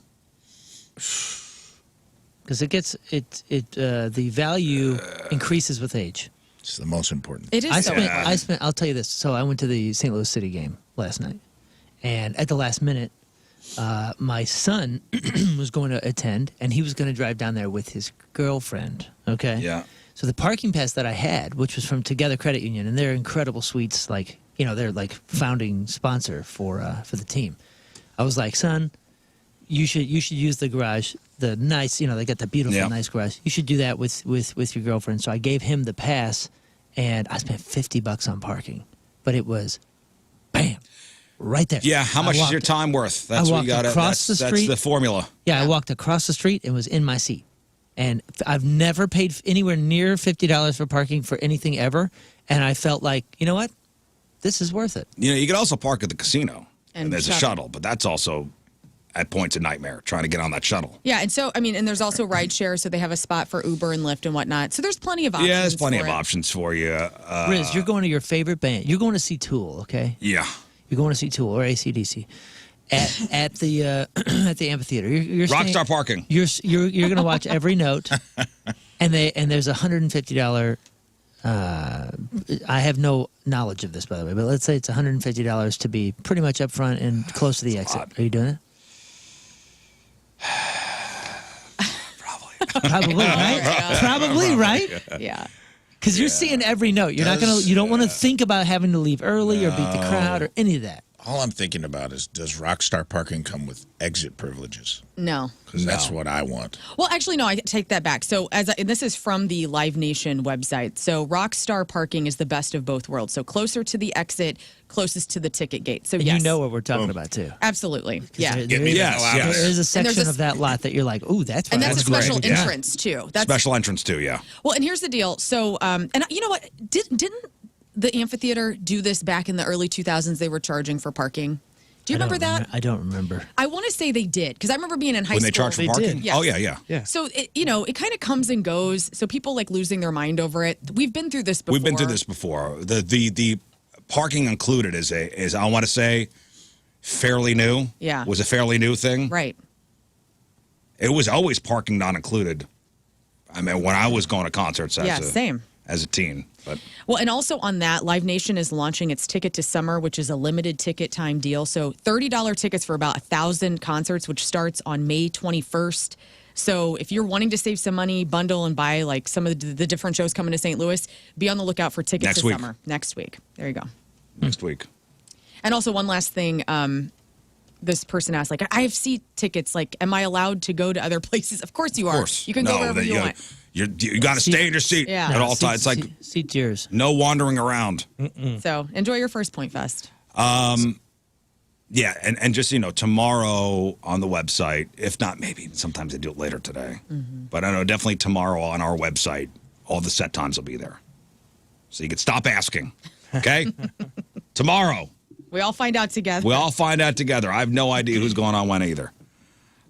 Because the value increases with age. It's the most important. It is I spent. I'll tell you this. So I went to the St. Louis City game last night, and at the last minute, my son was going to attend, and he was going to drive down there with his girlfriend. Okay. Yeah. So the parking pass that I had, which was from Together Credit Union, and they're incredible suites, they're like founding sponsor for the team. I was like, son, you should use the garage, the nice, they got the beautiful nice garage. You should do that with your girlfriend. So I gave him the pass, and I spent $50 on parking, but it was, bam, right there. Yeah. How much is your time worth? That's what you got. Across the street. That's the formula. Yeah, I walked across the street and was in my seat. And I've never paid anywhere near $50 for parking for anything ever. And I felt like, you know what? This is worth it. You could also park at the casino. And there's a shuttle. shuttle, but that's also at points a nightmare trying to get on that shuttle. Yeah, and so, and there's also rideshare, so they have a spot for Uber and Lyft and whatnot. So there's plenty of options. Yeah, there's plenty of options for you. Rizz, you're going to your favorite band. You're going to see Tool, okay? Yeah. You're going to see Tool or AC/DC at the at the amphitheater. You're Rockstar parking. You're going to watch every note, and there's $150. I have no knowledge of this, by the way, but let's say it's $150 to be pretty much up front and close to the exit. Are you doing it? Probably, right? Probably, right? Yeah. Because you're seeing every note. You're not gonna. You don't want to think about having to leave early or beat the crowd or any of that. All I'm thinking about is, does Rockstar parking come with exit privileges? No. Because that's what I want. Well, actually, no, I take that back. So this is from the Live Nation website. So Rockstar parking is the best of both worlds. So closer to the exit, closest to the ticket gate. So And yes. you know what we're talking about, too. Absolutely. Yeah. There is a section a- of that lot that you're like, ooh, that's And that's a great. special entrance, too. That's Special entrance, too, yeah. Well, and here's the deal. So, and you know what? Didn't the amphitheater do this back in the early 2000s? They were charging for parking. Do you remember that? I don't remember. I want to say they did, because I remember being in high When school. they charge for They parking? did. Yes. Oh, yeah. Yeah. So, it kind of comes and goes. So people like losing their mind over it. We've been through this before. We've been through this before. The parking included is I want to say fairly new. Yeah. Was a fairly new thing. Right. It was always parking not included. I mean, when I was going to concerts Same. as a teen. But Well, and also on that, Live Nation is launching its Ticket to Summer, which is a limited ticket time deal. So $30 tickets for about 1,000 concerts, which starts on May 21st. So if you're wanting to save some money, bundle and buy like some of the different shows coming to St. Louis, be on the lookout for Ticket Next to week. Summer next week. There you go. next week. And also one last thing, this person asked, like, I have seat tickets. Like, am I allowed to go to other places? Of course you are. Of course. You can go wherever you want. You got to stay in your seat Yeah. at all times. It's like Seat's yours. no wandering around. So enjoy your first Point Fest. Yeah, and just, tomorrow on the website, if not, maybe sometimes they do it later today. But I know definitely tomorrow on our website, all the set times will be there. So you can stop asking, okay? Tomorrow. We all find out together. We all find out together. I have no idea who's going on when either.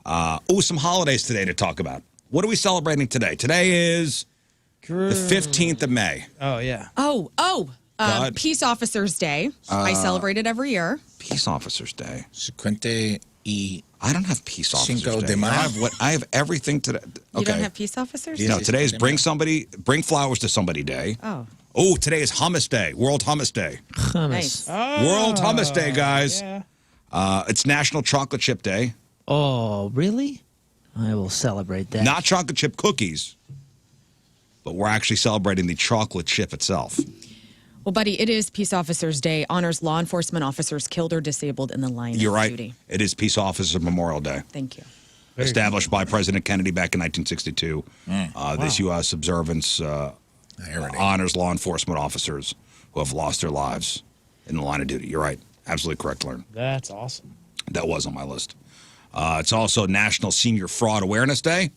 Some holidays today to talk about. What are we celebrating today? Today is the 15th of May. Oh, yeah. God. Peace Officers Day. I celebrate it every year. Peace Officers Day. Cinquante y I don't have Peace Officers Cinco Day. de Mayo. I have everything today. Okay. You don't have Peace Officers? Today is bring flowers to somebody day. Oh. Oh, today is Hummus Day, World Hummus Day. Hummus. Nice. World Hummus Day, guys. Yeah. It's National Chocolate Chip Day. Oh, really? I will celebrate that. Not chocolate chip cookies, but we're actually celebrating the chocolate chip itself. Well, buddy, it is Peace Officers Day. Honors law enforcement officers killed or disabled in the line You're of right. duty. It is Peace Officer Memorial Day. Thank you. Established by President Kennedy back in 1962. This U.S. observance honors law enforcement officers who have lost their lives in the line of duty. You're right. Absolutely correct, Lern. That's awesome. That was on my list. It's also National Senior Fraud Awareness Day,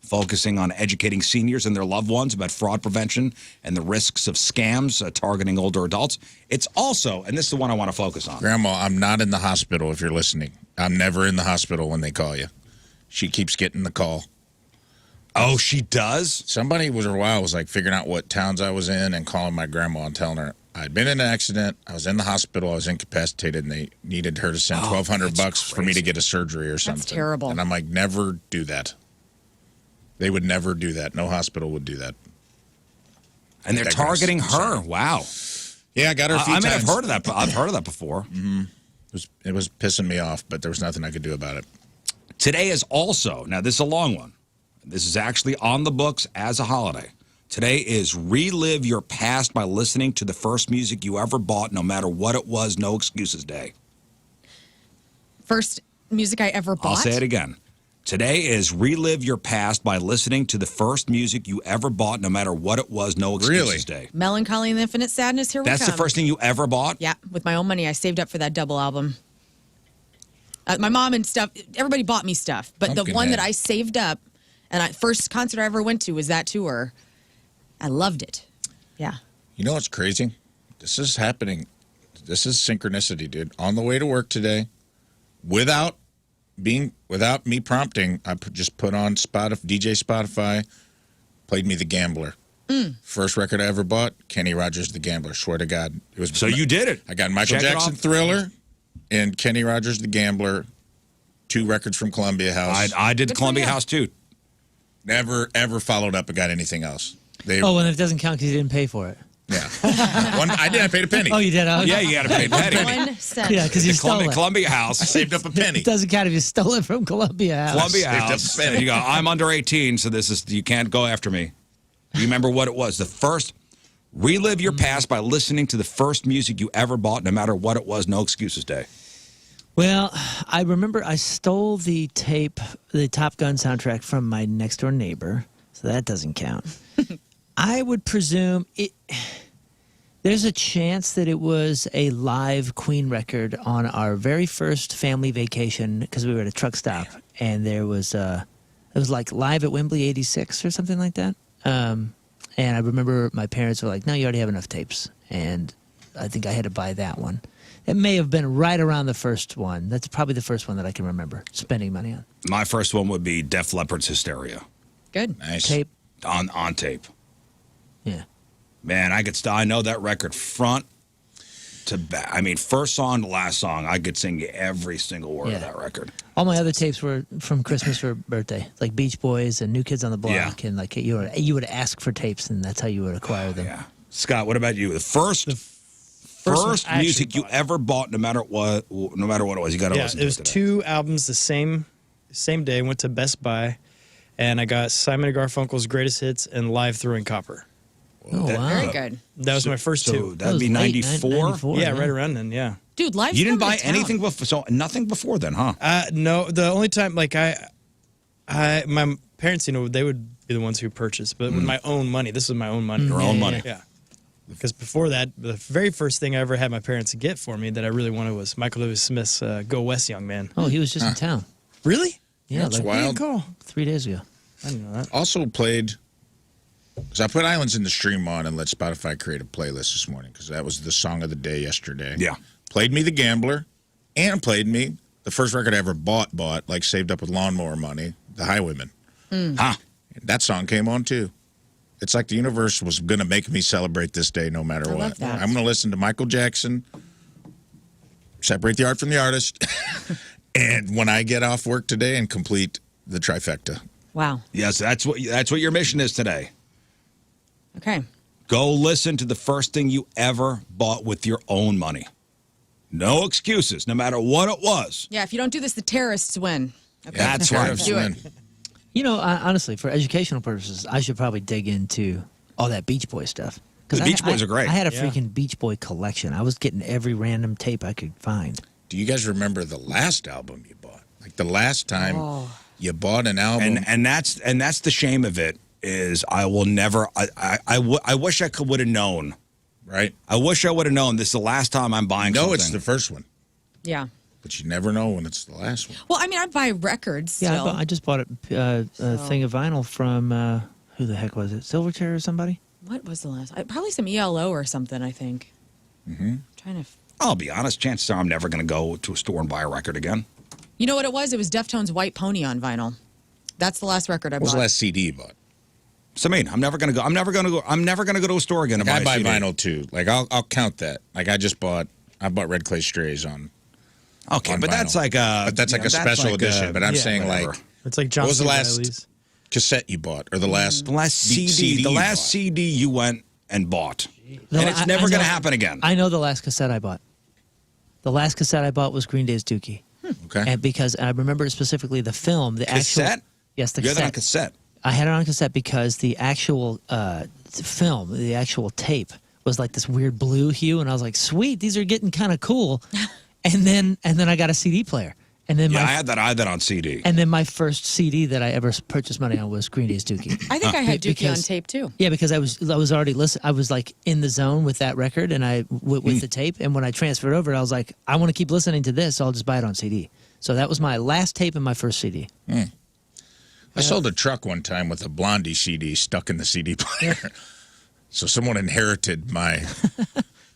focusing on educating seniors and their loved ones about fraud prevention and the risks of scams targeting older adults. It's also, and this is the one I want to focus on. Grandma, I'm not in the hospital if you're listening. I'm never in the hospital when they call you. She keeps getting the call. Oh, she does? Somebody was a while was like figuring out what towns I was in and calling my grandma and telling her I'd been in an accident, I was in the hospital, I was incapacitated, and they needed her to send $1,200 for me to get a surgery or something. That's terrible. And I'm like, never do that. They would never do that. No hospital would do that. And they're That targeting guy's her. insane. Wow. Yeah, I got her a few I mean, times. I've heard of that. I've heard of that before. It was pissing me off, but there was nothing I could do about it. Today is also, now this is a long one. This is actually on the books as a holiday. Today is Relive Your Past by listening to the first music you ever bought, no matter what it was, No Excuses Day. First music I ever bought. I'll say it again. Today is Relive Your Past by listening to the first music you ever bought, no matter what it was, No Excuses Day. Melancholy and the Infinite Sadness. Here we come. That's the first thing you ever bought? Yeah, with my own money, I saved up for that double album. My mom and stuff, everybody bought me stuff, but the Pumpkinhead. one that I saved up, and first concert I ever went to was that tour. I loved it. Yeah. You know what's crazy? This is happening. This is synchronicity, dude. On the way to work today, without me prompting, I just put on DJ Spotify, played me The Gambler. First record I ever bought, Kenny Rogers' The Gambler. Swear to God, it was. So you did it. I got Michael Check it Jackson off. Thriller and Kenny Rogers' The Gambler. 2 records from Columbia House. I did Good for Columbia you. House too. Never ever followed up and got anything else. Oh, well, it doesn't count because you didn't pay for it. Yeah. I did. I paid a penny. Oh, you did? Oh, Yeah, you got to pay a penny. 1 cent. Yeah, because you stole it. Columbia House. I saved up a penny. It doesn't count if you stole it from Columbia House. Columbia Saved up House. a penny. And you go, I'm under 18, so you can't go after me. Do you remember what it was? The first, relive your past by listening to the first music you ever bought, no matter what it was, No Excuses Day. Well, I remember I stole the tape, the Top Gun soundtrack from my next door neighbor, so that doesn't count. I would presume there's a chance that it was a live Queen record on our very first family vacation because we were at a truck stop, and there was it was like Live at Wembley '86 or something like that. And I remember my parents were like, "No, you already have enough tapes," and I think I had to buy that one. It may have been right around the first one. That's probably the first one that I can remember spending money on. My first one would be Def Leppard's Hysteria Good. Nice. Tape. on tape. Yeah. Man, I know that record front to back. I mean, first song to last song, I could sing every single word of that record. All my other tapes were from Christmas or birthday, like Beach Boys and New Kids on the Block, Yeah. and like you would ask for tapes, and that's how you would acquire them. Yeah. Scott, what about you? The first one I music actually you ever bought, no matter what it was, you got to Yeah, listen it to was today. 2 albums the same day. Went to Best Buy, and I got Simon & Garfunkel's Greatest Hits and Live Throwing Copper. Oh, wow. Very good. That was my first So 2. that'd be That was late, 94? 94, Yeah, right around then. Yeah. Dude, live. You didn't buy anything before, so nothing before then, huh? No, the only time my parents, they would be the ones who purchased, but with my own money. This was my own money. Your own money. Yeah. Because before that, the very first thing I ever had my parents get for me that I really wanted was Michael Lewis Smith's "Go West, Young Man." Oh, he was just in town. Really? Yeah, That's like wild. Cool. 3 days ago. I didn't know that. Also played, because I put Islands in the Stream on and let Spotify create a playlist this morning because that was the song of the day yesterday. Yeah. Played me The Gambler and played me the first record I ever bought, like saved up with lawnmower money, The Highwaymen. Huh? That song came on too. It's like the universe was going to make me celebrate this day no matter I what. love that. I'm going to listen to Michael Jackson, separate the art from the artist, and when I get off work today and complete the trifecta. Wow. Yes, that's what your mission is today. Okay. Go listen to the first thing you ever bought with your own money. No excuses, no matter what it was. Yeah, if you don't do this, the terrorists win. Okay. That's right. Do it. You know, honestly, for educational purposes, I should probably dig into all that Beach Boy stuff. The Beach Boys are great. I had a freaking Beach Boy collection. I was getting every random tape I could find. Do you guys remember the last album you bought? Like the last time you bought an album? And that's the shame of it is I will never. I wish I would have known. Right. I wish I would have known. This is the last time I'm buying. No, something. it's the first one. Yeah. But you never know when it's the last one. Well, I mean, I buy records still. Yeah, I just bought a thing of vinyl from, who the heck was it? Silverchair or somebody? What was the last? Probably some ELO or something, I think. Mm-hmm. Trying to. I'll be honest. Chances are I'm never going to go to a store and buy a record again. You know what it was? It was Deftones' White Pony on vinyl. That's the last record I bought. What was the last CD you bought? So I mean, I'm never going to go to a store again. Like I buy vinyl too. Like I'll count that. Like I bought Red Clay Strays on. Okay, on but vinyl. that's like a. But that's like a special edition. But I'm saying whatever. like. It's like John What was the C. last Reilly's. cassette you bought, or the last CD? The last CD you went and bought, No, and it's never I going to know- happen again. I know the last cassette I bought. The last cassette I bought was Green Day's Dookie. Okay. And because I remember specifically the film, the Cassette? actual. Yes, the You had that on cassette. cassette. I had it on cassette because the actual film, the actual tape, was like this weird blue hue, and I was like, "Sweet, these are getting kind of cool." and then I got a CD player, and then Yeah, I had that on CD. and then my first CD that I ever purchased money on was Green Day's Dookie. I think I had Dookie on Because- tape too. Yeah, because I was already listening. I was like in the zone with that record, and with the tape. And when I transferred over, I was like, I want to keep listening to this, so I'll just buy it on CD. So that was my last tape and my first CD. I sold a truck one time with a Blondie CD stuck in the CD player. So someone inherited my.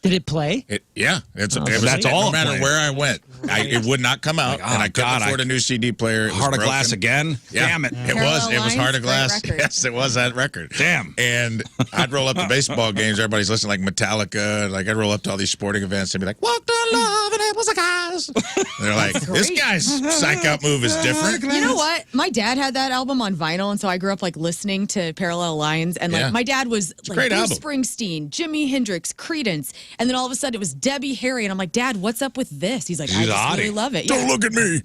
Did it play? That's that's all No it matter played. where I went, it would not come out, Like, and I couldn't God, afford a new CD player. It was Heart of broken. Glass again. Yeah. Damn it! It Parallel was Lines, Heart of great Glass. record. Yes, it was that record. Damn. And I'd roll up to baseball games. Everybody's listening like Metallica. Like I'd roll up to all these sporting events and be like, "Walked on love and it was a guy's." And they're like, "This great. guy's psych out move is different." You know what? My dad had that album on vinyl, and so I grew up like listening to Parallel Lines. And like Yeah. my dad was like great Bruce album. Springsteen, Jimi Hendrix, Creedence, and then all of a sudden it was Debbie Harry, and I'm like, Dad, what's up with this? He's like, I She's just a really hottie. love it. Don't Yeah, look at me.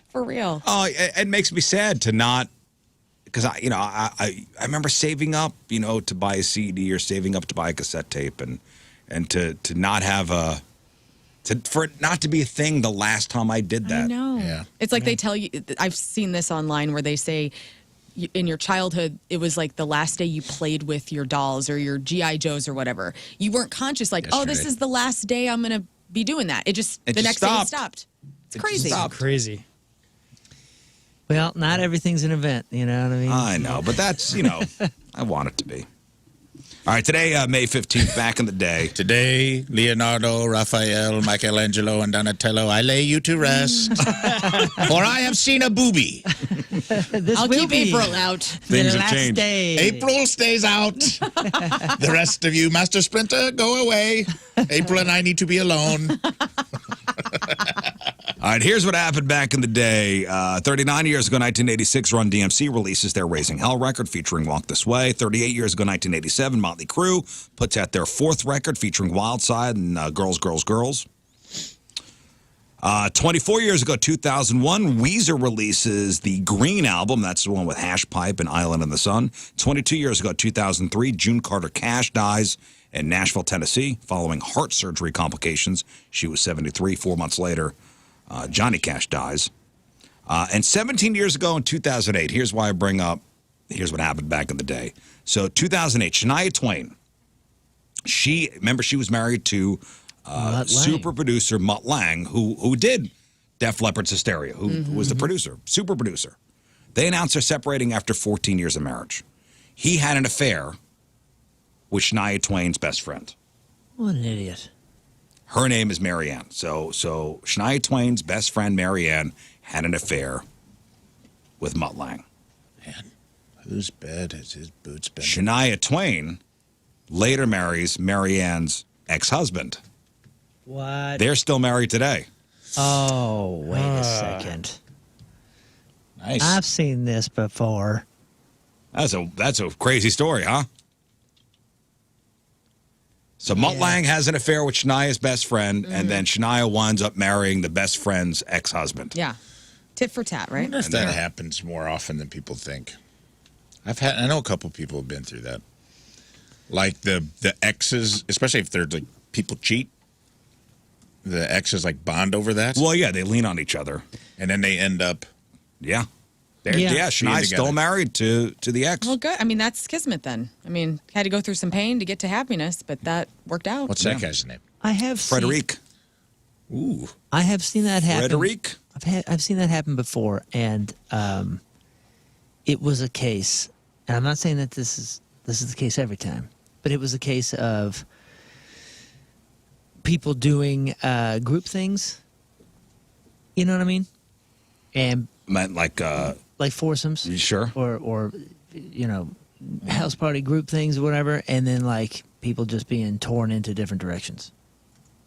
for real. Oh, it makes me sad to not, because I remember saving up, to buy a CD or saving up to buy a cassette tape, and to not have for it not to be a thing the last time I did that. I know. Yeah. It's like they tell you. I've seen this online where they say, in your childhood, it was like the last day you played with your dolls or your GI Joes or whatever. You weren't conscious, like, oh, this Yesterday. is the last day I'm gonna be doing that. The next day it stopped. It's crazy. Crazy. Well, not everything's an event. You know what I mean? I know, but that's I want it to be. All right, today, May 15th, back in the day. Today, Leonardo, Raphael, Michelangelo, and Donatello, I lay you to rest, for I have seen a booby. This I'll will keep be April out. Things the have last changed. day. April stays out. The rest of you, Master Sprinter, go away. April and I need to be alone. All right, here's what happened back in the day. 39 years ago, 1986, Run DMC releases their Raising Hell record featuring Walk This Way. 38 years ago, 1987, Motley Crue puts out their fourth record featuring Wild Side and Girls, Girls, Girls. 24 years ago, 2001, Weezer releases the Green album. That's the one with Hash Pipe and Island in the Sun. 22 years ago, 2003, June Carter Cash dies in Nashville, Tennessee, following heart surgery complications. She was 73. 4 months later, Johnny Cash dies. And 17 years ago in 2008, here's why I bring up, here's what happened back in the day. So 2008, Shania Twain, she was married to Mutt Lange. super producer Mutt Lange, who did Def Leppard's Hysteria, who was the producer, super producer. They announced they're separating after 14 years of marriage. He had an affair with Shania Twain's best friend. What an idiot. Her name is Marianne. So Shania Twain's best friend, Marianne, had an affair with Mutt Lange. Man, whose bed has his boots been? Shania Twain later marries Marianne's ex-husband. What? They're still married today. Oh, wait a second. Nice. I've seen this before. That's a crazy story, huh? So Mutt Lange has an affair with Shania's best friend, and then Shania winds up marrying the best friend's ex-husband. Yeah. Tit for tat, I right? wonder if that happens more often than people think. I know a couple people have been through that. Like the exes, especially if they're like people cheat. The exes like bond over that. Well, yeah, they lean on each other. And then they end up Yeah. Yeah. Shania's still married to the ex. Well, good. I mean, that's kismet then. I mean, had to go through some pain to get to happiness, but that worked out. what's that guy's name? I have Frederic. Ooh. I have seen that happen. Frederic? I've seen that happen before, and it was a case. And I'm not saying that this is the case every time, but it was a case of people doing group things. You know what I mean? And Meant like, foursomes. you sure? Or house party group things or whatever, and then like people just being torn into different directions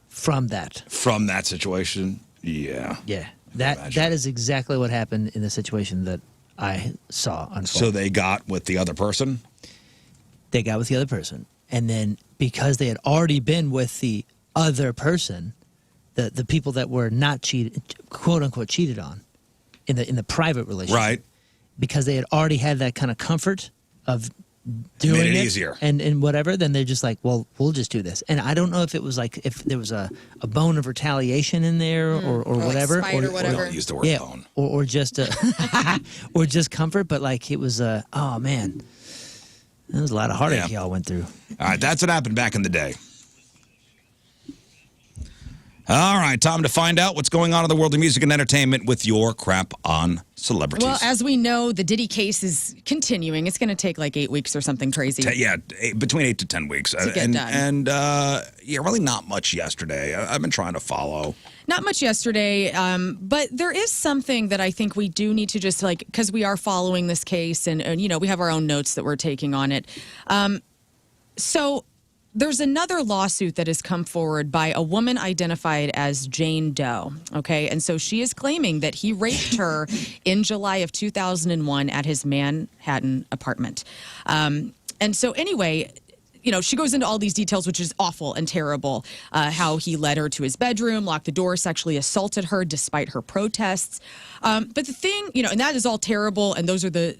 from that. From that situation? Yeah. Yeah. That is exactly what happened in the situation that I saw unfold. So they got with the other person? They got with the other person. And then because they had already been with the other person, the people that were not cheated, quote unquote cheated on in the private relationship. Right. Because they had already had that kind of comfort of doing Made it it easier. and whatever, then they're just like, well, we'll just do this. And I don't know if it was like if there was a bone of retaliation in there or whatever. Like spite or whatever. Don't use the word Yeah, bone. or just or just comfort, but like it was oh man, there was a lot of heartache y'all went through. All right, that's what happened back in the day. All right, time to find out what's going on in the world of music and entertainment with your crap on celebrities. Well, as we know, the Diddy case is continuing. It's going to take like 8 weeks or something crazy. Between 8 to 10 weeks. To get done. And really not much yesterday. I've been trying to follow. Not much yesterday, but there is something that I think we do need to just because we are following this case and we have our own notes that we're taking on it. So there's another lawsuit that has come forward by a woman identified as Jane Doe, okay? And so she is claiming that he raped her in July of 2001 at his Manhattan apartment. And so anyway, she goes into all these details, which is awful and terrible, how he led her to his bedroom, locked the door, sexually assaulted her despite her protests. But the thing, and that is all terrible, and those are the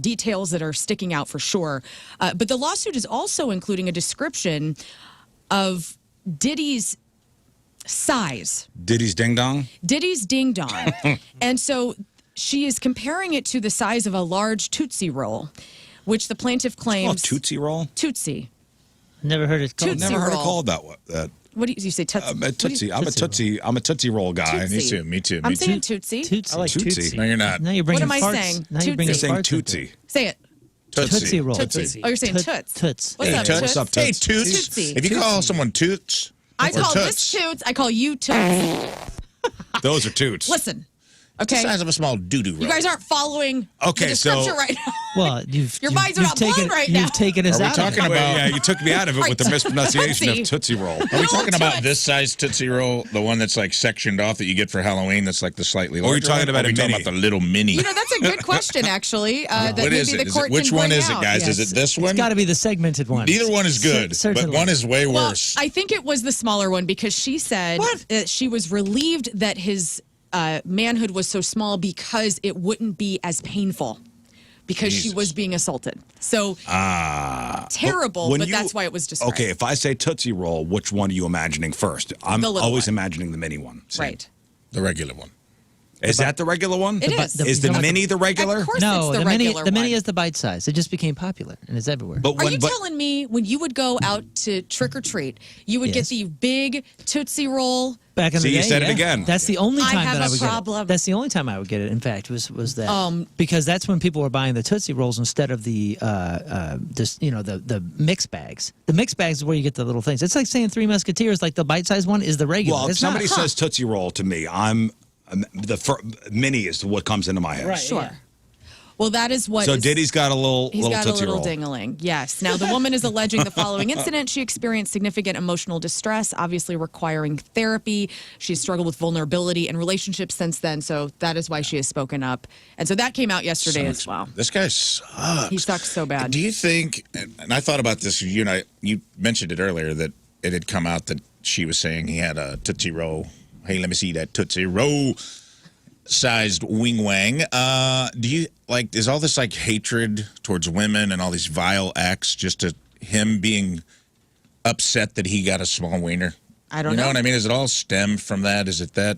details that are sticking out for sure. But the lawsuit is also including a description of Diddy's size. Diddy's ding dong? Diddy's ding dong. And so she is comparing it to the size of a large Tootsie Roll, which the plaintiff claims. It's called Tootsie Roll? Tootsie. Never heard it called. Tootsie Never heard it Roll. called that. What do you say? Tootsie. I'm a Tootsie. I'm a Tootsie Roll guy. Tootsie. Me too. I'm saying Tootsie. Tootsie. I like Tootsie. Tootsie. No, you're not. Now you're bringing What am I farts. saying? Now you're bringing Tootsie. You're saying farts into Tootsie. it. Say it. Tootsie Roll. Tootsie. Oh, you're saying Toots. Toots. What's Hey, up, Toots. Toots? What's up, Hey, Toots? Toots. Tootsie. If you call someone Toots, I or call Toots, this Toots. I call you Toots. Those are Toots. Listen. the Okay. size of a small doo-doo roll. You guys aren't following Okay, the description so- right now. Well, Your minds are not blown right now. You've taken us Are we out. talking of it. about- Yeah, you took me out of it with the Right. mispronunciation of Tootsie. Tootsie Roll. Are we talking about Toots. this size Tootsie Roll, the one that's like sectioned off that you get for Halloween that's like the slightly Or are you larger talking one? about Or are we a talking mini? about the little mini? That's a good question, actually. That What maybe is it? the Is court it which can one bring is it, out. guys? Is Yes. it this one? It's got to be the segmented one. Neither one is good, but Certainly. one is way Well, worse. I think it was the smaller one because she said that she was relieved that his manhood was so small because it wouldn't be as painful because she Jesus. was being assaulted. So terrible, When but you- that's why it was described. Okay, if I say Tootsie Roll, which one are you imagining first? I'm The little always one. imagining the mini one. See? Right. The regular one. Is that the regular one? It is. Is the mini the regular? Of course No, it's the mini. regular The mini one. is the bite size. It just became popular and it's everywhere. But Are you telling me when you would go out to trick or treat, you would Yes. get the big Tootsie Roll? Back in See, the you day, said it yeah. again. That's the only I time have that I a would problem. get it. That's the only time I would get it. In fact, was that because that's when people were buying the Tootsie Rolls instead of the the mix bags. The mix bags is where you get the little things. It's like saying Three Musketeers. Like the bite size one is the regular. Well, if It's not. somebody says Tootsie Roll to me, mini is what comes into my head. Right. Sure. Yeah. Well, that is what. So is- Diddy's got a little He's got a Tootsie little Roll. ding-a-ling. Yes. Now, the woman is alleging the following incident. She experienced significant emotional distress, obviously requiring therapy. She's struggled with vulnerability in relationships since then, so that is why she has spoken up. And so that came out yesterday as well. This guy sucks. He sucks so bad. Do you think, and I thought about this, you mentioned it earlier, that it had come out that she was saying he had a Tootsie Roll. Hey, let me see that Tootsie Roll sized wing wang. Do you like, is all this like hatred towards women and all these vile acts just to him being upset that he got a small wiener? I don't You know know. what I mean? Is it all stemmed from that? Is it that?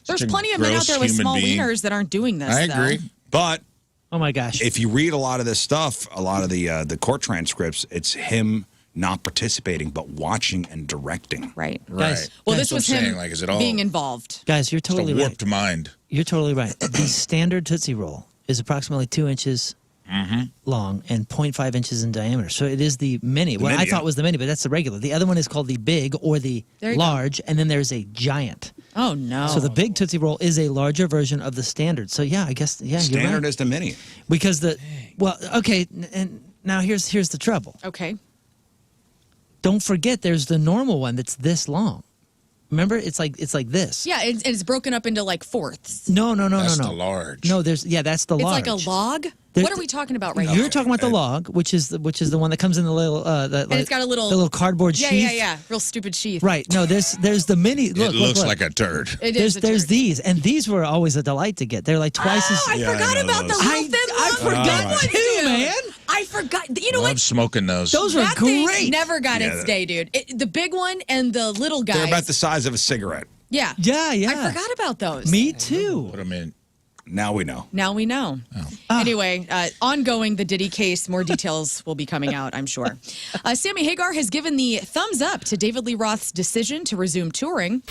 There's such a plenty of men out gross there with human small being? wieners that aren't doing this. I though. agree. But Oh my gosh. if you read a lot of this stuff, a lot of the court transcripts, it's him not participating but watching and directing. Right. Guys, Well, guys, this was I'm him saying, like, is it all being involved. Guys, you're just a totally right. warped mind? You're totally right. The standard Tootsie Roll is approximately 2 inches long and 0.5 inches in diameter. So it is the mini. Well, I mini, thought yeah. it was the mini, but that's the regular. The other one is called the big or the There you go. large, and then there's a giant. Oh, no. So the big Tootsie Roll is a larger version of the standard. So yeah, I guess you're Standard right. is the mini. Because okay, and now here's the trouble. Okay. Don't forget there's the normal one that's this long. Remember, it's like this. Yeah, it's broken up into like fourths. No, That's no. the large. No, that's the It's large. like a log. There- What are we talking about right now? You're talking about the log, which is the one that comes in the little And it's got a little the little cardboard Yeah, sheath. yeah. Real stupid sheath. Right. No, there's the mini. Look, It looks look. like a turd. It is. There's a turd. these, and these were always a delight to get. They're like twice Oh, I as. Yeah, I forgot know about the those. little thin I long forgot ones, too, dude. man. I forgot. You know Love what? smoking those. Those were That thing great. never got Yeah. its day, dude. The big one and the little guys. They're about the size of a cigarette. Yeah. Yeah, yeah. I forgot about those. Me too. Put them in. Now we know. Now we know. Ah. Anyway, ongoing the Diddy case. More details will be coming out, I'm sure. Sammy Hagar has given the thumbs up to David Lee Roth's decision to resume touring.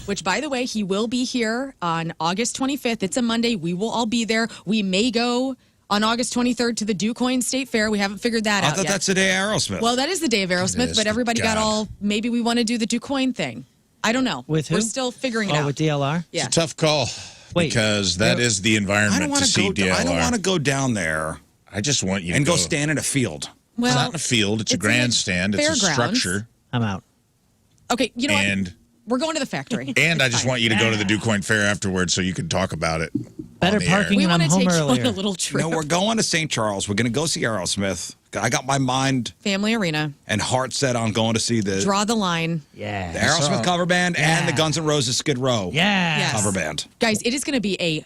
Which, by the way, he will be here on August 25th. It's a Monday. We will all be there. We may go on August 23rd to the DuQuoin State Fair. We haven't figured that I out thought yet. that's the day of Aerosmith. Well, that is the day of Aerosmith, is. but everybody got God. all, maybe we want to do the DuQuoin thing. I don't know. With who? We're still figuring it Oh, out. with DLR. Yeah. It's a tough call Wait. because that is the I environment don't to want to see go. DLR. I don't want to go down there I just want you and to go stand in a field. Well, It's not in a field. It's a it's in a grandstand. It's a fairgrounds. structure. I'm out. okay, you know And- what? We're going to the factory. And I just want you to go to the DuQuoin Fair afterwards so you can talk about it. Better on the air. parking. We and want I'm to home take you earlier. on a little trip. No, we're going to St. Charles. We're going to go see Aerosmith. I got my mind Family Arena. and heart set on going to see the Draw the line. Yeah. the Aerosmith cover band and the Yeah. Guns N' Roses Skid Row Yeah. Yes. cover band. Guys, it is going to be a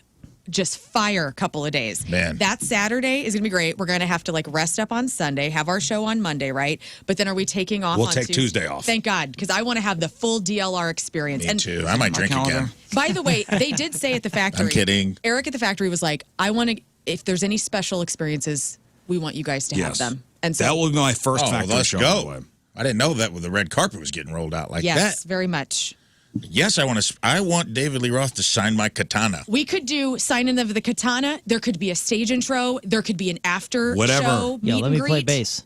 just fire couple of days. Man. That Saturday is going to be great. We're going to have to like rest up on Sunday, have our show on Monday, right? But then are we taking off We'll on take Tuesday off. Thank God, because I want to have the full DLR experience. Me too. I might drink calendar. again. By the way, they did say at the factory. I'm kidding. Eric at the factory was like, I want to, if there's any special experiences, we want you guys to have Yes. them. And so, That will be my first Oh, factory let's show. by the way. go. I didn't know that the red carpet was getting rolled out like yes, that. very much. Yes, I want David Lee Roth to sign my katana. We could do sign-in of the katana. There could be a stage intro. There could be an after Whatever. show Yeah, meet let me and play greet. bass.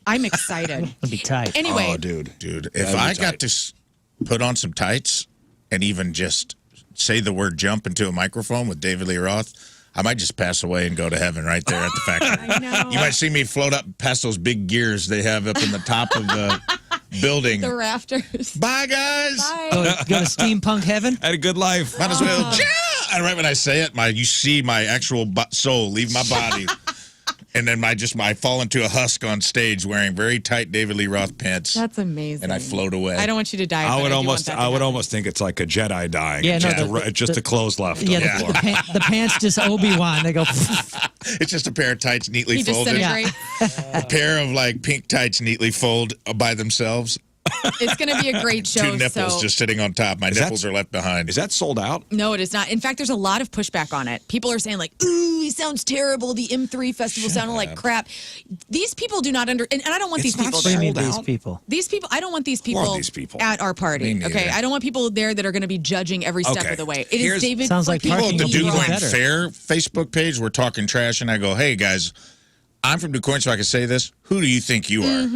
I'm excited. That'd be tight. Anyway, Oh, dude. Dude, That'd if be I tight. got to put on some tights and even just say the word jump into a microphone with David Lee Roth, I might just pass away and go to heaven right there at the factory. I know. You might see me float up past those big gears they have up in the top of the building. the rafters. Bye, guys. Bye. Go to steampunk heaven. I had a good life. Might as well. "Ja!" And right when I say it, you see my actual soul leave my body. And then I fall into a husk on stage wearing very tight David Lee Roth pants. That's amazing. And I float away. I don't want you to die. I but would do almost, want that to I would happen. almost think it's like a Jedi dying. Yeah, no, just the clothes left. Yeah, on the Yeah. floor. the pants just Obi-Wan. They go. It's just a pair of tights neatly He folded. disintegrates. A pair of like pink tights neatly fold by themselves. It's going to be a great show. Two nipples so just sitting on top. My that- nipples are left behind. Is that sold out? no, it is not. In fact, there's a lot of pushback on it. People are saying like, "Ooh, he sounds terrible. The M3 festival sounded like crap." These people do not and I don't want It's these people not there. What do you mean, Sold these out? people? These people, I don't want these are people, these people? at our party. Me neither. Okay, I don't want people there that are going to be judging every step Okay. of the way. It is Here's- David. Sounds like freaking People at the parking Lee will be Roth. better. DuQuoin Fair Facebook page were talking trash, and I go, "Hey guys, I'm from DuQuoin, so I can say this. Who do you think you are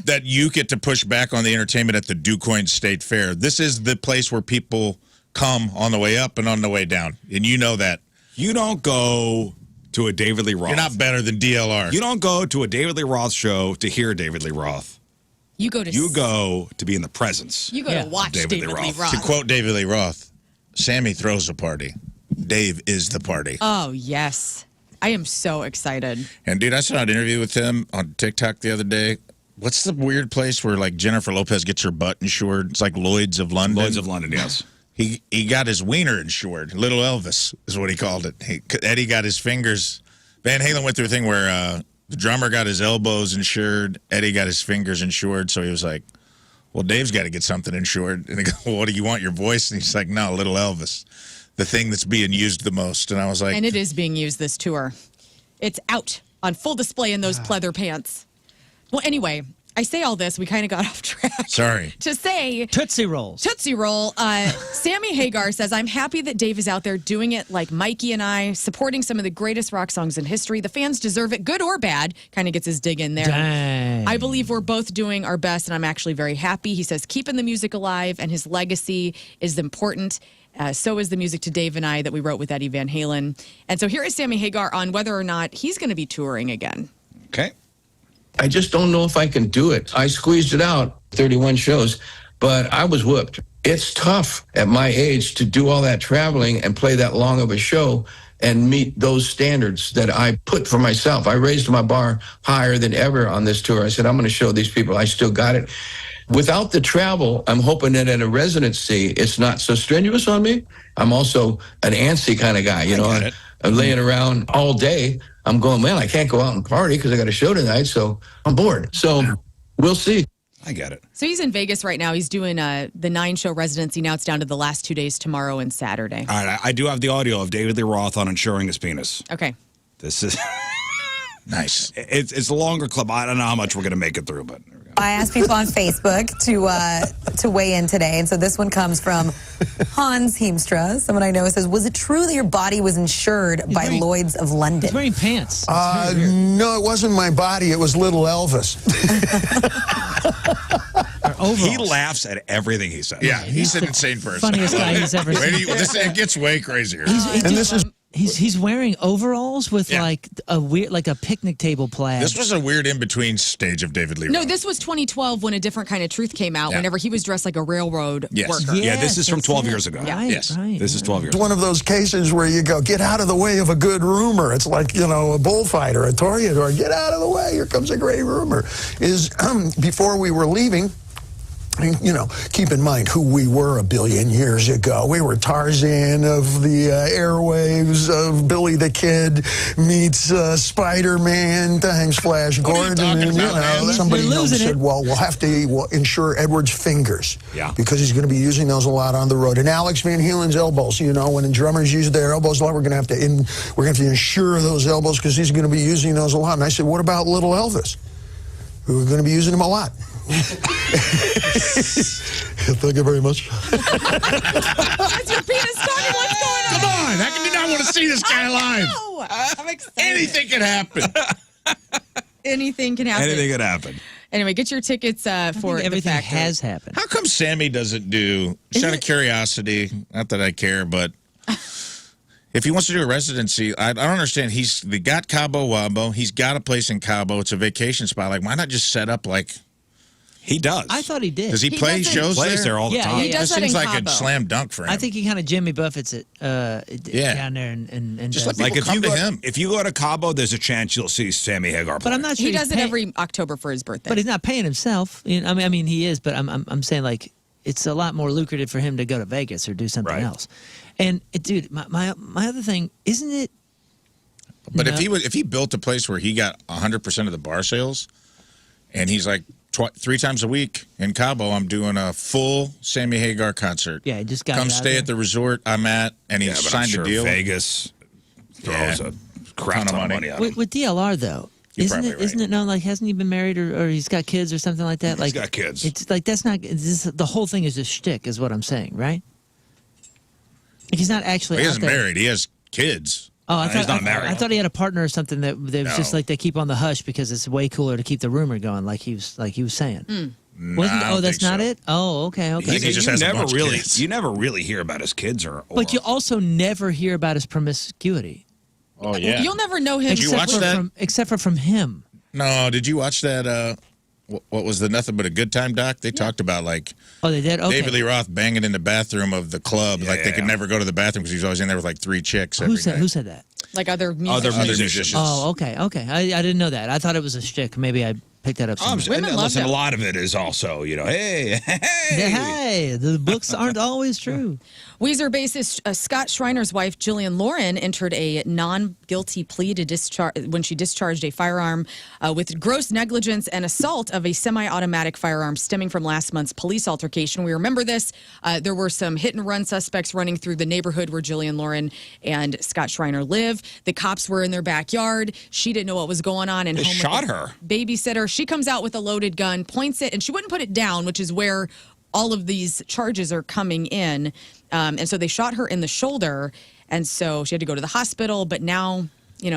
that you get to push back on the entertainment at the DuQuoin State Fair? This is the place where people come on the way up and on the way down, and you know that. You don't go to a David Lee Roth. You're not better than DLR. You don't go to a David Lee Roth show to hear David Lee Roth. You go to You go to be in the presence. You go Yeah. to watch David David, Lee Lee Roth. Roth. To quote David Lee Roth, Sammy throws a party. Dave is the party. Oh yes, I am so excited. And dude, I saw an interview with him on TikTok the other day. what's the weird place where like Jennifer Lopez gets her butt insured? It's like Lloyd's of London. Lloyd's of London, yes. He got his wiener insured. Little Elvis is what he called it. Eddie got his fingers. Van Halen went through a thing where the drummer got his elbows insured. Eddie got his fingers insured. So he was like, well, Dave's got to get something insured. And they go, well, what do you want, your voice? And he's like, no, Little Elvis, the thing that's being used the most. And I was like. And it is being used this tour. It's out on full display in those pleather pants. Well, anyway. I say all this, we kind of got off track. Sorry. To say... Tootsie Rolls. Tootsie Roll. Sammy Hagar says, I'm happy that Dave is out there doing it like Mikey and I, supporting some of the greatest rock songs in history. The fans deserve it, good or bad. Kind of gets his dig in there. Dang. I believe we're both doing our best, and I'm actually very happy. He says, keeping the music alive, and his legacy is important. So is the music to Dave and I that we wrote with Eddie Van Halen. And so here is Sammy Hagar on whether or not he's going to be touring again. Okay. I just don't know if I can do it. I squeezed it out, 31 shows, but I was whooped. It's tough at my age to do all that traveling and play that long of a show and meet those standards that I put for myself. I raised my bar higher than ever on this tour. I said, I'm going to show these people I still got it. Without the travel, I'm hoping that at a residency, it's not so strenuous on me. I'm also an antsy kind of guy, you know. I'm laying around all day. I'm going, man, I can't go out and party because I got a show tonight, so I'm bored. So we'll see. I get it. So he's in Vegas right now. He's doing the 9-show residency. Now it's down to the last 2 days, tomorrow and Saturday. All right, I do have the audio of David Lee Roth on insuring his penis. Okay. This is nice. It's a longer clip. I don't know how much we're going to make it through, but there we go. I asked people on Facebook to weigh in today, and so this one comes from Hans Heemstra. Someone I know says, was it true that your body was insured by Lloyd's of London? He's wearing pants. No, it wasn't my body. It was Little Elvis. He laughs at everything he says. Yeah, he's an insane person. Funniest guy he's ever seen. It gets way crazier. He's wearing overalls with like a weird, like a picnic table plaid. This was a weird in-between stage of David Lee Roth. No, this was 2012 when A Different Kind of Truth came out, whenever he was dressed like a railroad worker. Yeah, this is from 12 years ago. Yeah. Right. This is 12 years It's one of those cases where you go, get out of the way of a good rumor. It's like, you know, a bullfighter, a toreador. Get out of the way. Here comes a great rumor. Before we were leaving, you know, keep in mind who we were a billion years ago. We were Tarzan of the airwaves of Billy the Kid meets Spider-Man times Flash Gordon. And, you know, somebody said, well, we'll have to insure Edward's fingers. Yeah. Because he's going to be using those a lot on the road. And Alex Van Halen's elbows, you know, when drummers use their elbows a lot, we're going to have to insure those elbows because he's going to be using those a lot. And I said, what about Little Elvis? We're going to be using him a lot. Thank you very much. Is your penis talking? What's going on? Come on, how can you not want to see this guy live? I'm excited. Anything can happen. Anything can happen. Anything could happen. Anyway, get your tickets for everything the factory. has happened. How come Sammy doesn't do, just out of curiosity, not that I care, but if he wants to do a residency, I don't understand. They got Cabo Wabo. He's got a place in Cabo. It's a vacation spot. Like, why not just set up like... He does. I thought he did. Does he play shows plays there all the time. He does It that seems in like Cabo. a slam dunk for him. I think he kind of Jimmy Buffett's it down there and just does let people come to him. If you go to Cabo, there's a chance you'll see Sammy Hagar play. But I'm not sure He does it every October for his birthday. But he's not paying himself. You know, I mean, he is. But I'm saying like it's a lot more lucrative for him to go to Vegas or do something else. And dude, my other thing, isn't it? But if he built a place where he got 100% of the bar sales, and he's like 3 times a week in Cabo, I'm doing a full Sammy Hagar concert. Yeah, he just got come it out stay there. at the resort I'm at, and he signed a deal. Vegas throws a crap ton of money at him. With DLR though. Isn't it known, like, hasn't he been married or he's got kids or something like that? Like, he's got kids. It's like, that's not, the whole thing is a shtick, is what I'm saying, right? Like, he's not actually. He out isn't there. married. He has kids. Oh, he's not married. I thought he had a partner or something that was just like they keep on the hush because it's way cooler to keep the rumor going, like he was saying. That's not it? Oh, okay. He just has a bunch of kids. You never really hear about his kids But you also never hear about his promiscuity. Oh, yeah. You'll never know him. Did you watch that? Except for from him. No, did you watch that, what was the Nothing But a Good Time doc? They talked about, like, they did? Okay. David Lee Roth banging in the bathroom of the club. They could never go to the bathroom because he was always in there with, like, 3 chicks every night. Who said that? Like other musicians. Other musicians. Oh, okay. I didn't know that. I thought it was a shtick. Maybe I pick that up somewhere. Women love listen, them. a lot of it is also, hey, Hey, the books aren't always true. Weezer bassist Scott Schreiner's wife, Jillian Lauren, entered a non-guilty plea to discharge when she discharged a firearm with gross negligence and assault of a semi-automatic firearm stemming from last month's police altercation. We remember this. There were some hit-and-run suspects running through the neighborhood where Jillian Lauren and Scott Schreiner live. The cops were in their backyard. She didn't know what was going on. And They home with shot the her. babysitter. She comes out with a loaded gun, points it, and she wouldn't put it down, which is where all of these charges are coming in. And so they shot her in the shoulder. And so she had to go to the hospital. But now,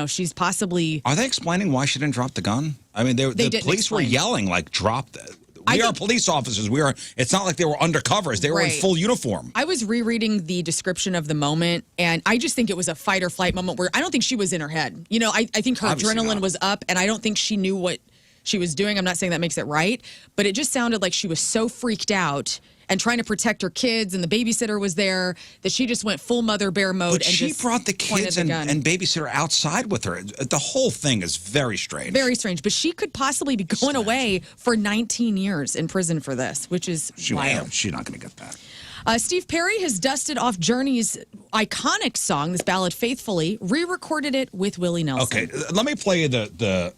she's possibly. Are they explaining why she didn't drop the gun? I mean, the didn't police were explain. yelling, like, drop the. We are police officers. It's not like they were undercovers. They were in Right. full uniform. I was rereading the description of the moment, and I just think it was a fight or flight moment where I don't think she was in her head. I think her Obviously adrenaline not. was up, and I don't think she knew what she was doing. I'm not saying that makes it right, but it just sounded like she was so freaked out and trying to protect her kids, and the babysitter was there, that she just went full mother bear mode. But and she just brought the pointed kids the gun. and babysitter outside with her. The whole thing is very strange. Very strange, but she could possibly be going away for 19 years in prison for this, which is wild. She's not going to get that. Steve Perry has dusted off Journey's iconic song, this ballad "Faithfully," re-recorded it with Willie Nelson. Okay, let me play you the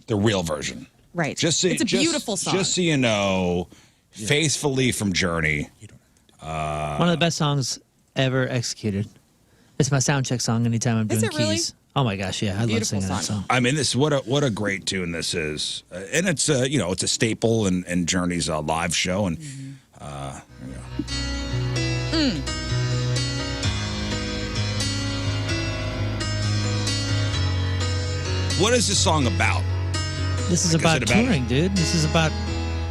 real version. Right. It's a beautiful song. Just so you know, "Faithfully" from Journey. One of the best songs ever executed. It's my sound check song anytime I'm doing Is it really? keys. Oh my gosh, yeah, I love Beautiful singing that song. song. I mean, what a great tune this is, and it's it's a staple in Journey's live show, and here we go. What is this song about? This is Like, about is it about- touring, dude. This is about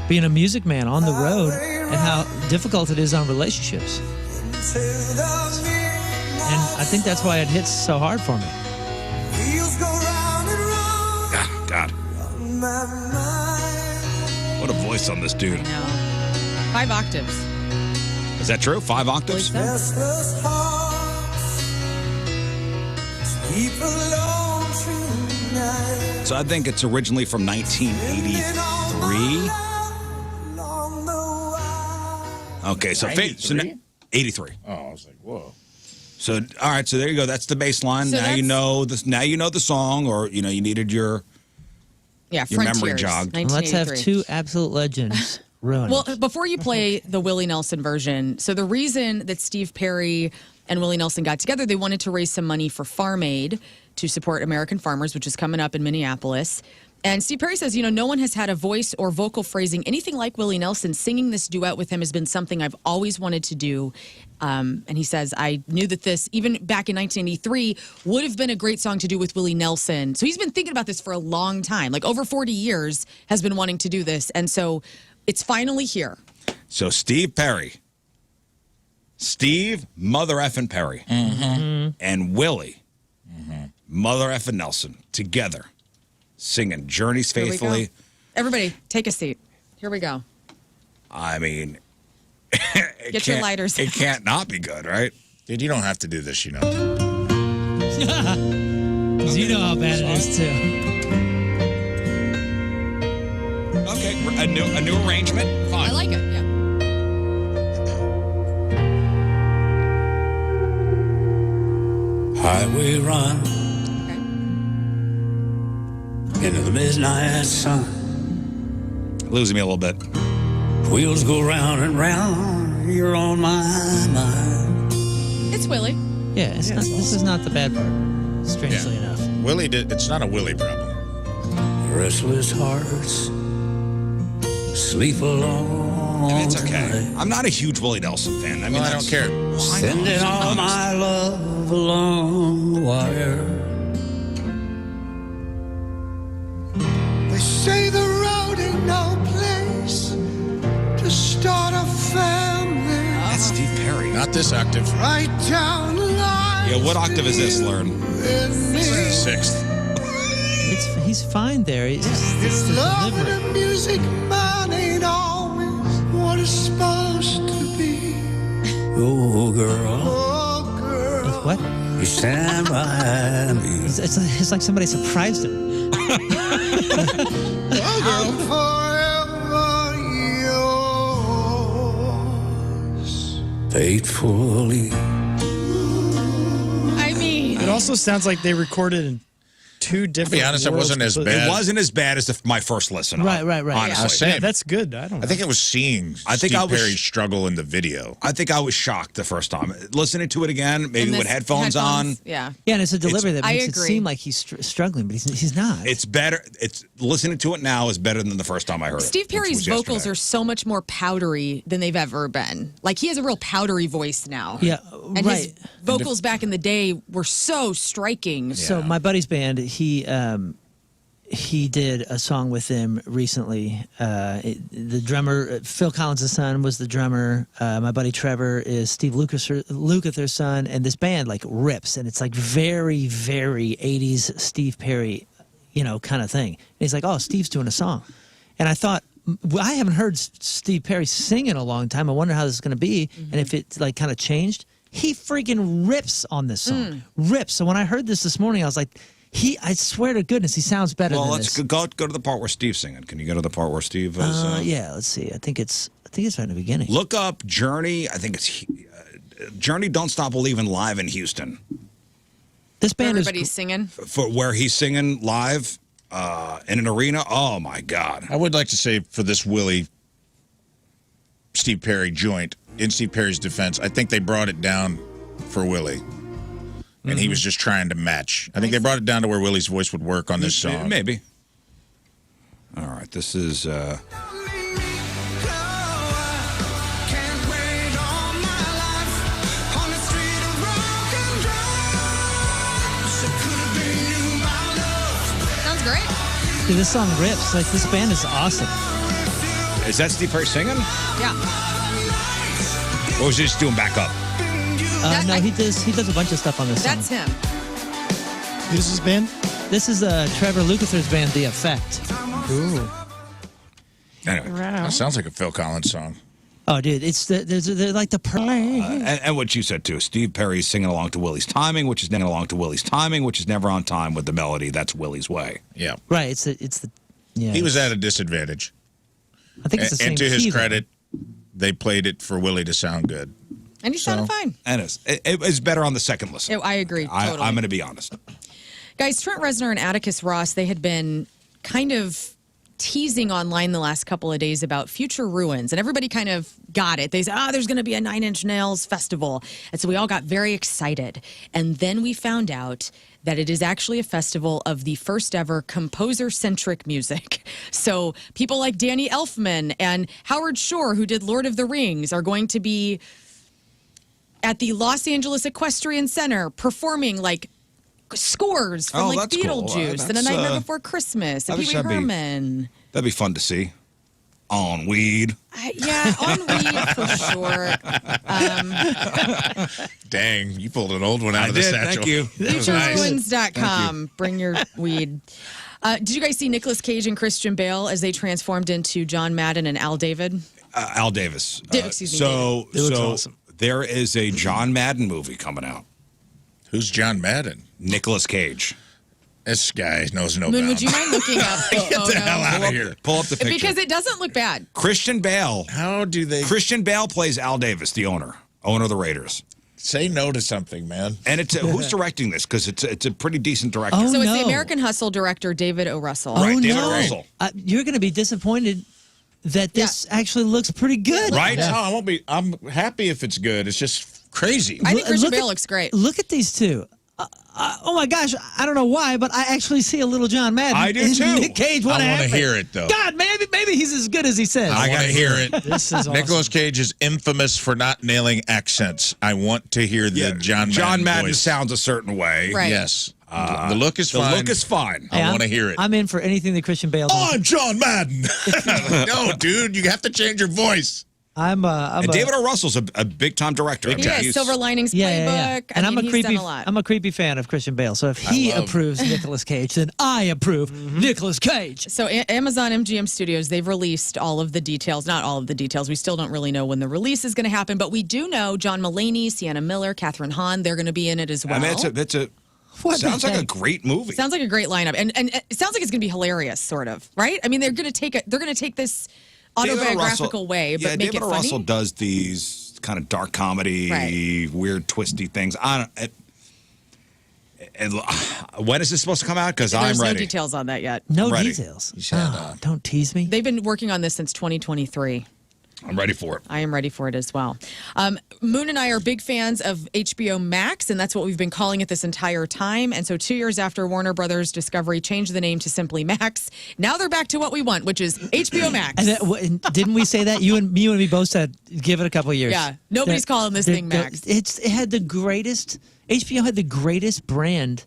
being a music man on the road and how difficult it is on relationships. And I think that's why it hits so hard for me. Ah, God, what a voice on this dude. No. 5 octaves. Is that true? 5 octaves? So I think it's originally from 1983. Okay, so 83. Oh, I was like, whoa. So all right, so there you go. That's the bass line. So Now you know this. Now you know the song, or you needed your Yeah, Your memory Frontiers, jogged. Let's have 1983. two absolute legends ruin Well, it. before you play the Willie Nelson version, so the reason that Steve Perry and Willie Nelson got together, they wanted to raise some money for Farm Aid to support American farmers, which is coming up in Minneapolis. And Steve Perry says, no one has had a voice or vocal phrasing anything like Willie Nelson. Singing this duet with him has been something I've always wanted to do. And he says, I knew that this, even back in 1983, would have been a great song to do with Willie Nelson. So he's been thinking about this for a long time, like over 40 years has been wanting to do this. And so it's finally here. So Steve Perry, Steve Mother Effin' Perry, and Willie Mother Effin' Nelson together singing Journey's Here we go. Faithfully. Everybody, take a seat. Here we go. I mean, Get your lighters. It can't not be good, right? Dude, you don't have to do this, you know. 'Cause you know how bad it is, too. Okay, a new arrangement. Fine. I like it, yeah. Highway run Okay. into the midnight sun. Losing me a little bit. Wheels go round and round. You're on my mind. It's Willie. Yeah, it's not, this is not the bad part, strangely enough. Willie did. It's not a Willie problem. Restless hearts sleep alone. I mean, it's okay. I'm not a huge Willie Nelson fan. I mean, Well, I don't care. Sending all my love along the wire. They say the road ain't no place to start a family. That's Steve Perry. Not this octave. Right down the line. Yeah, what octave is this, Lern? Sixth. He's fine there. It's just it's the Love delivery. and music, man, ain't always what it's supposed to be. Oh, girl. Oh, girl. What? You stand by me. It's like somebody surprised him. I'm forever yours. Faithfully. I mean, It also sounds like they recorded in two different. To be honest, it worlds wasn't as completely. bad. It wasn't as bad as my first listen. Right. Honestly. Same. Yeah, that's good. I don't know. I think it was seeing Steve Perry struggle in the video. I think I was shocked the first time. Listening to it again, maybe and with this- headphones on. Yeah. Yeah, and it's a delivery that I makes it agree. seem like he's struggling, but he's not. It's better. It's listening to it now is better than the first time I heard it. Steve which Perry's was vocals yesterday. are so much more powdery than they've ever been. Like, he has a real powdery voice now. Yeah, And right. his vocals back in the day were so striking. So my buddy's band, he did a song with them recently. The drummer, Phil Collins' son, was the drummer. My buddy Trevor is Steve Lukather's son, and this band like rips, and it's like very, very 80s Steve Perry, kind of thing. And he's like, "Oh, Steve's doing a song," and I thought, I haven't heard Steve Perry sing in a long time. I wonder how this is going to be, and if it's like kind of changed. He freaking rips on this song, rips. So when I heard this morning, I was like. I swear to goodness, he sounds better Well, than let's this. go to the part where Steve's singing. Can you go to the part where Steve is? Yeah, let's see. I think it's right in the beginning. Look up Journey. I think it's Journey. Don't Stop Believing live in Houston. This band Everybody's singing. For where he's singing live in an arena. Oh my God! I would like to say for this Steve Perry joint, in Steve Perry's defense, I think they brought it down for Willie. And he was just trying to match. I think they brought it down to where Willie's voice would work on this song. Maybe. All right, this is. Sounds great. Dude, this song rips. Like, this band is awesome. Is that Steve Perry singing? Yeah. Or was he just doing backup? No, he does a bunch of stuff on this That's song. him. Who's this band? This is Trevor Lukather's band, The Effect. Ooh. Anyway, That sounds like a Phil Collins song. Oh, dude, they're like the and what you said too, Steve Perry's singing along to Willie's timing, which is never on time with the melody. That's Willie's way. Yeah. right. It's the yeah. He was at a disadvantage. I think it's the same And to his key, though. credit, they played it for Willie to sound good. And he sounded fine. And it was better on the second listen. I agree. Totally. I'm going to be honest. Guys, Trent Reznor and Atticus Ross, they had been kind of teasing online the last couple of days about future ruins, and everybody kind of got it. They said, there's going to be a Nine Inch Nails festival. And so we all got very excited. And then we found out that it is actually a festival of the first ever composer-centric music. So people like Danny Elfman and Howard Shore, who did Lord of the Rings, are going to be at the Los Angeles Equestrian Center performing like scores from like that's cool. Beetlejuice and A Nightmare Before Christmas and Pee Wee Herman. That'd be fun to see. On weed. Yeah, on weed for sure. Dang, you pulled an old one out of the satchel. Thank you. Futureruins.com. Bring your weed. Did you guys see Nicolas Cage and Christian Bale as they transformed into John Madden and Al David? Al Davis. Excuse me, So, It looks so awesome. there is a John Madden movie coming out. Who's John Madden? Nicolas Cage. This guy knows no Moon, bounds. would you mind looking up the Get the hell photo? out of here. Pull up the picture. Because it doesn't look bad. Christian Bale. How do they Christian Bale plays Al Davis, the owner of the Raiders. say no to something, man? And it's who's directing this? Because it's a pretty decent director. Oh, So it's the no. American Hustle director, David O. Russell. Right, Oh, David no. Russell. You're going to be disappointed that this actually looks pretty good. Right? No, I won't be. I'm happy if it's good. It's just crazy. I think Christian Look Bale at- looks great. Look at these two. Oh my gosh, I don't know why, but I actually see a little John Madden. I do in too. Nick Cage, I want to hear it though. God, maybe he's as good as he says. I got to hear it. This is awesome. Nicolas Cage is infamous for not nailing accents. I want to hear the John Madden voice. sounds a certain way. Right. Yes. The look is The fine. look is fine. I want to hear it. I'm in for anything that Christian Bale does. I'm John Madden. No, dude, you have to change your voice. And David O. Russell's a big-time director. He is. Silver Linings Yeah. Playbook. And I mean, he's done a lot. I'm a creepy fan of Christian Bale. So if he approves Nicolas Cage, then I approve Nicolas Cage. So Amazon MGM Studios, they've released all of the details. Not all of the details. We still don't really know when the release is going to happen, but we do know John Mulaney, Sienna Miller, Catherine Hahn, they're going to be in it as well. I mean, sounds like a great movie. Sounds like a great lineup, and it sounds like it's going to be hilarious, sort of, right? I mean, they're going to take this autobiographical way, but make David it O. funny. Russell does these kind of dark comedy, weird, twisty things. When is this supposed to come out? Because I'm There's ready. no details on that yet. No ready. details. Don't tease me. They've been working on this since 2023. I'm ready for it. I am ready for it as well. Moon and I are big fans of HBO Max, and that's what we've been calling it this entire time. And so 2 years after Warner Brothers Discovery changed the name to simply Max, now they're back to what we want, which is HBO Max. And didn't we say that? You and me both said, give it a couple of years. Yeah, nobody's calling this thing Max. It had the greatest, HBO had the greatest brand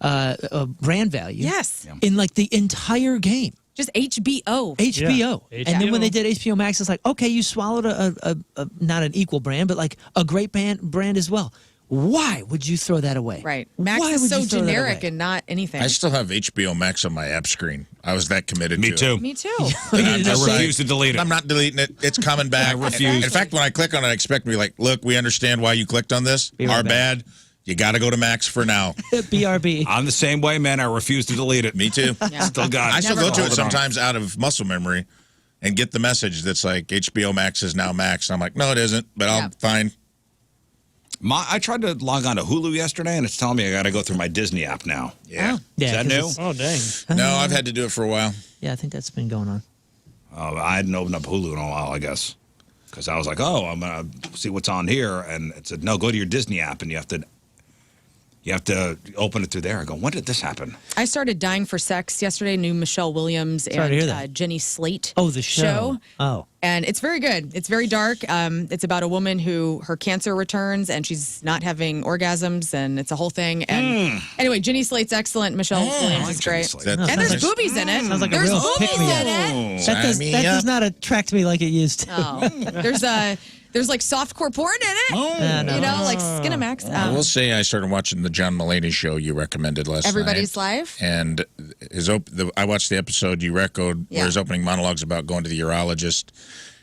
value. Yes. In like the entire game. Just HBO. HBO. Yeah. And then when HBO. they did HBO Max, it's like, okay, you swallowed a not an equal brand, but like a great brand as well. Why would you throw that away? Right. Max Why is would so you throw that generic away? and not anything. I still have HBO Max on my app screen. I was that committed Me to too. it. Me too. And I'm I just like, refuse to delete it. I'm not deleting it. It's coming back. I refuse. In fact, when I click on it, I expect to be like, look, we understand why you clicked on this. Be right Our back. bad. You got to go to Max for now. BRB. I'm the same way, man. I refuse to delete it. Me too. Still got it. I still Never go to hold it sometimes out of muscle memory and get the message that's like HBO Max is now Max. And I'm like, no, it isn't, but Yeah. I'll fine. I tried to log on to Hulu yesterday, and it's telling me I got to go through my Disney app now. Yeah. Yeah, Is that 'cause new? it's- Oh, dang. No, I've had to do it for a while. Yeah, I think that's been going on. I hadn't opened up Hulu in a while, I guess, because I was like, oh, I'm gonna see what's on here, and it said, no, go to your Disney app, and you have to open it through there. I go, when did this happen? I started Dying for Sex yesterday, new Michelle Williams Sorry to hear and that. Jenny Slate. Oh, the show. Oh. And it's very good. It's very dark. It's about a woman who her cancer returns and she's not having orgasms, and it's a whole thing. And anyway, Jenny Slate's excellent. Michelle Williams is great. That- And there's that's- boobies in it. Sounds like a there's real boobies pick-me-up. in it. Sign me That does up. not attract me like it used to. Oh, there's like softcore porn in it. no. You know, like Skinamax. I will say I started watching the John Mulaney show you recommended last Everybody's night. Life. And I watched the episode you recoed Yeah. where his opening monologues about going to the urologist.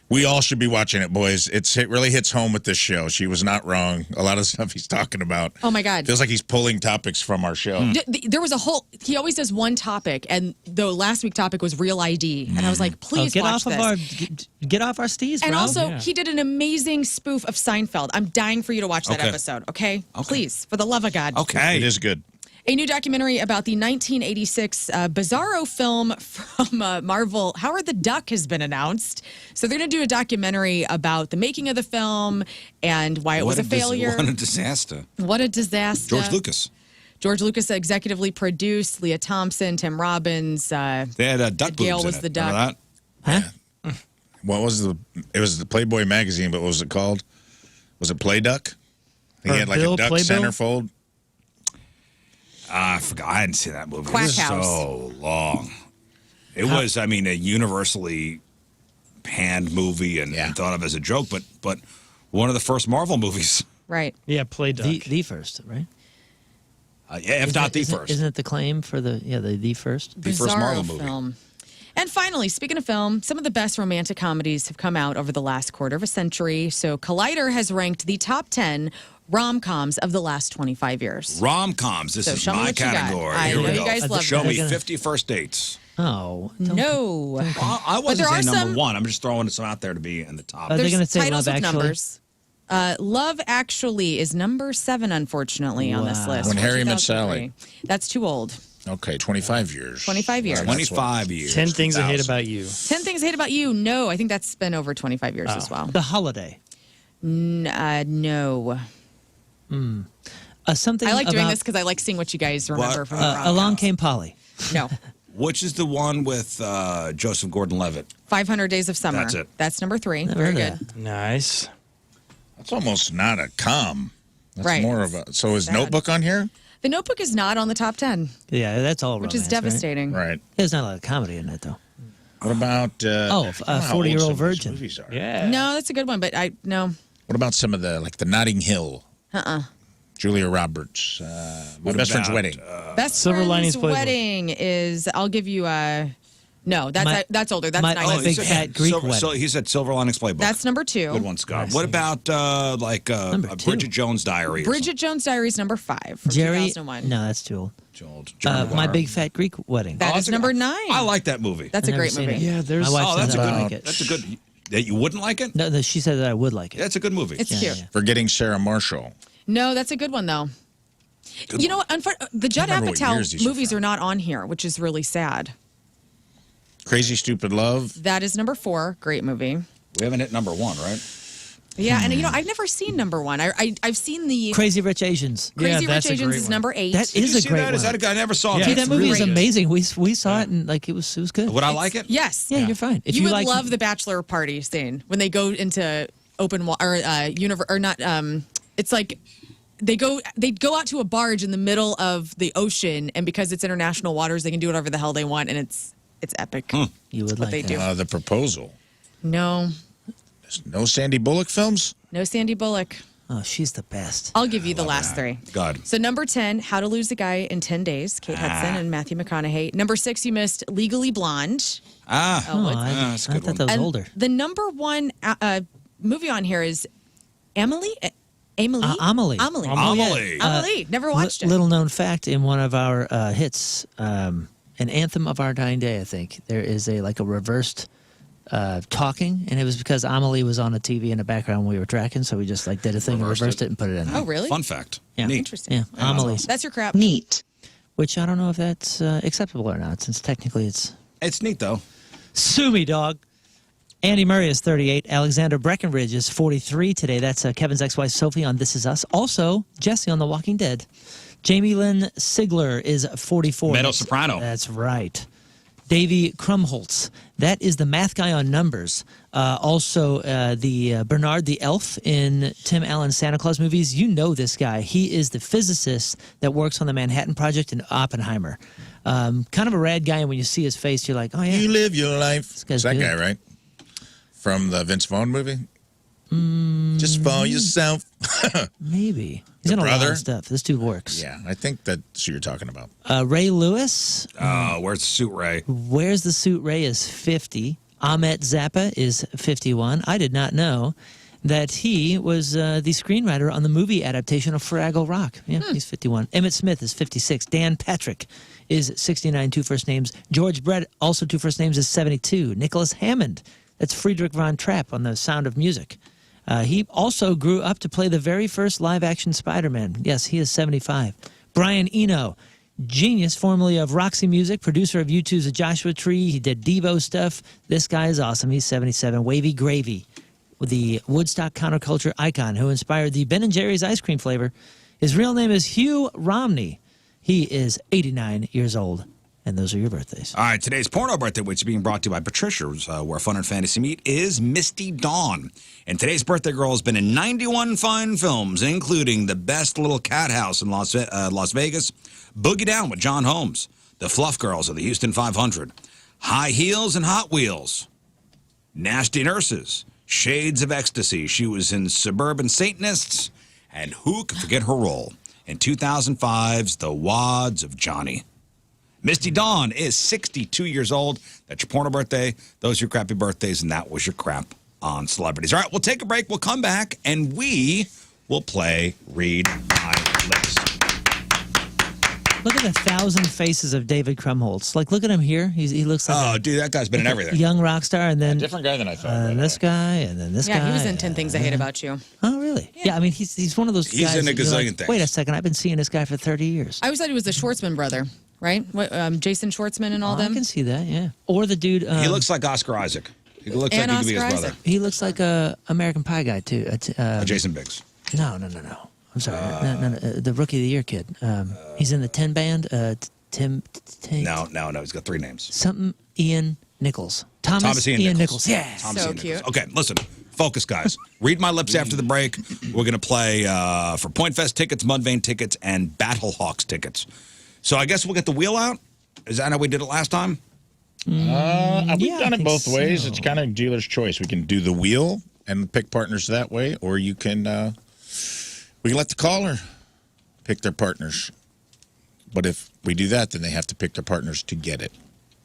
We all should be watching it, boys. It really hits home with this show. She was not wrong. A lot of stuff he's talking about. Oh my God. Feels like he's pulling topics from our show. There was a whole. He always does one topic, and the last week topic was real ID, and I was like, please get watch off this. of get off our steez, And bro. also, he did an amazing spoof of Seinfeld. I'm dying for you to watch that Okay. episode, okay? Please, for the love of God. Okay. It is good. A new documentary about the 1986 Bizarro film from Marvel, Howard the Duck, has been announced. So they're going to do a documentary about the making of the film and why it was a failure. What a disaster. What a disaster. George Lucas. George Lucas executively produced, Leah Thompson, Tim Robbins. They had duck boobs Gail in was it. the Remember duck. that? What was it was the Playboy magazine, but what was it called? Was it Play Duck? He Or had like Bill, a duck Playbill? centerfold. I forgot. I hadn't seen that movie. Quack It was House. so long. It was, I mean, a universally panned movie and thought of as a joke, but one of the first Marvel movies. Right. Yeah, Play Duck. the first, right? Yeah, if not the first. Isn't it the claim for the first? The first Marvel movie. Film. And finally, speaking of film, some of the best romantic comedies have come out over the last quarter of a century. So Collider has ranked the top 10 rom-coms of the last 25 years. Rom-coms. This So is show me my what you got. category. I Here we know you go. guys love Show this. me 50 first dates. Oh. No. Well, I But wasn't there are saying number some- one. I'm just throwing some out there to be in the top. Are they There's going to say titles Love with Actually? numbers. Love Actually is number 7, unfortunately, on this Wow. list. When from Harry Met 2003. Sally. That's too old. Okay, 25 years. 25 years. 25 years. 10 Things I Hate 2000. About You. 10 Things I Hate About You. No, I think that's been over 25 years as well. The Holiday. No. Something I like doing about, this because I like seeing what you guys remember What? from the rom-coms. Along Came Polly. No. Which is the one with Joseph Gordon-Levitt? 500 Days of Summer. That's it. That's number 3. Never Very heard good. of Nice. That's almost not a com. That's Right. more of a. So is Sad. Notebook on here? The Notebook is not on the top 10, Yeah, that's all which romance, is devastating. Right. There's not a lot of comedy in it, though. What about 40-Year-Old Virgin? Movies are. Yeah. No, that's a good one, but no. What about some of the Notting Hill? Julia Roberts. My Best Friend's Wedding. Best Silver Friend's Linings Playbook. Wedding is. I'll give you a. No, that's older. That's my 90s. big fat Greek Silver, wedding. so he said Silver Linings Playbook. That's number 2. good one, Scott. Nice. What about Number 2. Bridget Jones' Diary? or Bridget Jones' Diary is number 5 from Jerry. 2001. No, that's too old. something? My Big Fat Greek Wedding. That is number 9. I like that movie. That's a I've never great seen movie. it. Yeah, there's. My wife that's says a I good. don't like it. That's a good. That you wouldn't like it? No, she said that I would like it. That's a good movie. It's cute. Forgetting Sarah Marshall. No, that's a good one though. You know what? The Judd remember what years Apatow these are movies from. are not on here, which is really sad. Crazy Stupid Love. That is number 4. Great movie. We haven't hit number 1, right? Yeah, and I've never seen number 1. I've seen the Crazy Rich Asians. Crazy that's Rich a Asians great is one. number 8. That Did is you a see great that? one. Is that a guy? I never saw Yeah. that. Dude, that movie is great. amazing. We saw it and it was good. Would I like it? Yes. Yeah, you're fine. If you would like love the bachelor party scene when they go into open water or not. It's like they go out to a barge in the middle of the ocean, and because it's international waters, they can do whatever the hell they want, and it's epic. You would what like they that. do. The Proposal. No, There's no Sandy Bullock films? no Sandy Bullock. Oh, she's the best. I'll give you the last 3. God. So number 10, How to Lose a Guy in 10 Days, Kate Hudson and Matthew McConaughey. Number 6, you missed Legally Blonde. Ah. Oh, that's a I good thought one. that was And older. the number 1 movie on here is Amelie. Amelie. Amelie. Amelie. Amelie. Never watched it. Little known fact in one of our hits, an anthem of our dying day. I think there is a reversed talking, and it was because Amelie was on a TV in the background when we were tracking, so we just did a thing and reversed it and put it in. Oh, really? Fun fact. Yeah. Neat. Interesting. Yeah, Amelie. That's your crap. Neat. Which I don't know if that's acceptable or not, since technically it's. It's neat though. Sue me, dog. Andy Murray is 38. Alexander Breckenridge is 43 today. That's Kevin's ex-wife Sophie on This Is Us. Also, Jesse on The Walking Dead. Jamie Lynn Sigler is 44. Meadow Soprano. That's right. Davey Krumholtz. That is the math guy on Numbers. Also, the Bernard the Elf in Tim Allen's Santa Claus movies. You know this guy. He is the physicist that works on the Manhattan Project in Oppenheimer. Kind of a rad guy, and when you see his face, you're like, oh, yeah. You live your life. guy's It's that good. guy, right? From the Vince Vaughn movie? Just for yourself. Maybe. He's The in a lot brother? of stuff. This dude works. Yeah, I think that's who you're talking about. Ray Lewis. Where's the suit, Ray? Where's the Suit Ray is 50. Ahmet Zappa is 51. I did not know that he was the screenwriter on the movie adaptation of Fraggle Rock. Yeah, he's 51. Emmett Smith is 56. Dan Patrick is 69, 2 first names. George Brett, also 2 first names, is 72. Nicholas Hammond, that's Friedrich von Trapp on The Sound of Music. He also grew up to play the very first live-action Spider-Man. Yes, he is 75. Brian Eno, genius, formerly of Roxy Music, producer of U2's The Joshua Tree. He did Devo stuff. This guy is awesome. He's 77. Wavy Gravy, the Woodstock counterculture icon who inspired the Ben & Jerry's ice cream flavor. His real name is Hugh Romney. He is 89 years old. And those are your birthdays. All right, today's porno birthday, which is being brought to you by Patricia's, where fun and fantasy meet, is Misty Dawn. And today's birthday girl has been in 91 fine films, including The Best Little Cat House in Las Vegas, Boogie Down with John Holmes, The Fluff Girls of the Houston 500, High Heels and Hot Wheels, Nasty Nurses, Shades of Ecstasy. She was in Suburban Satanists, and who could forget her role in 2005's The Wads of Johnny. Misty Dawn is 62 years old. That's your porno birthday. Those are your crappy birthdays, and that was your crap on celebrities. All right, we'll take a break. We'll come back, and we will play Read My Lips. Look at the 1,000 faces of David Krumholtz. Look at him here. He looks like Oh, dude, that guy's been in a everything. young rock star, and then Different guy than I thought. and this guy, and then this guy. Yeah, he was in 10 Things I Hate About You. Oh, really? Yeah, I mean, he's one of those He's guys. in a that you're gazillion like, things. Wait a second, I've been seeing this guy for 30 years. I always thought he was the Schwartzman brother, right? Jason Schwartzman and all I them. can see that, yeah. Or the dude. He looks like Oscar Isaac. He looks And like he could be his Oscar brother. Isaac. He looks like a American Pie guy too. Jason Biggs. No. I'm sorry. No. The Rookie of the Year kid. He's in the 10 band. Tim. No. He's got 3 names. Something Ian Nichols. Thomas Ian Nichols. Yeah. Thomas So Ian cute. Nichols. Okay, listen. Focus, guys. Read My Lips after the break. We're going to play for Point Fest tickets, Mudvayne tickets, and Battlehawks tickets. So I guess we'll get the wheel out. Is that how we did it last time? We've Yeah, I done it think both ways. so. It's kind of dealer's choice. We can do the wheel and pick partners that way, or you can we can let the caller pick their partners. But if we do that, then they have to pick their partners to get it.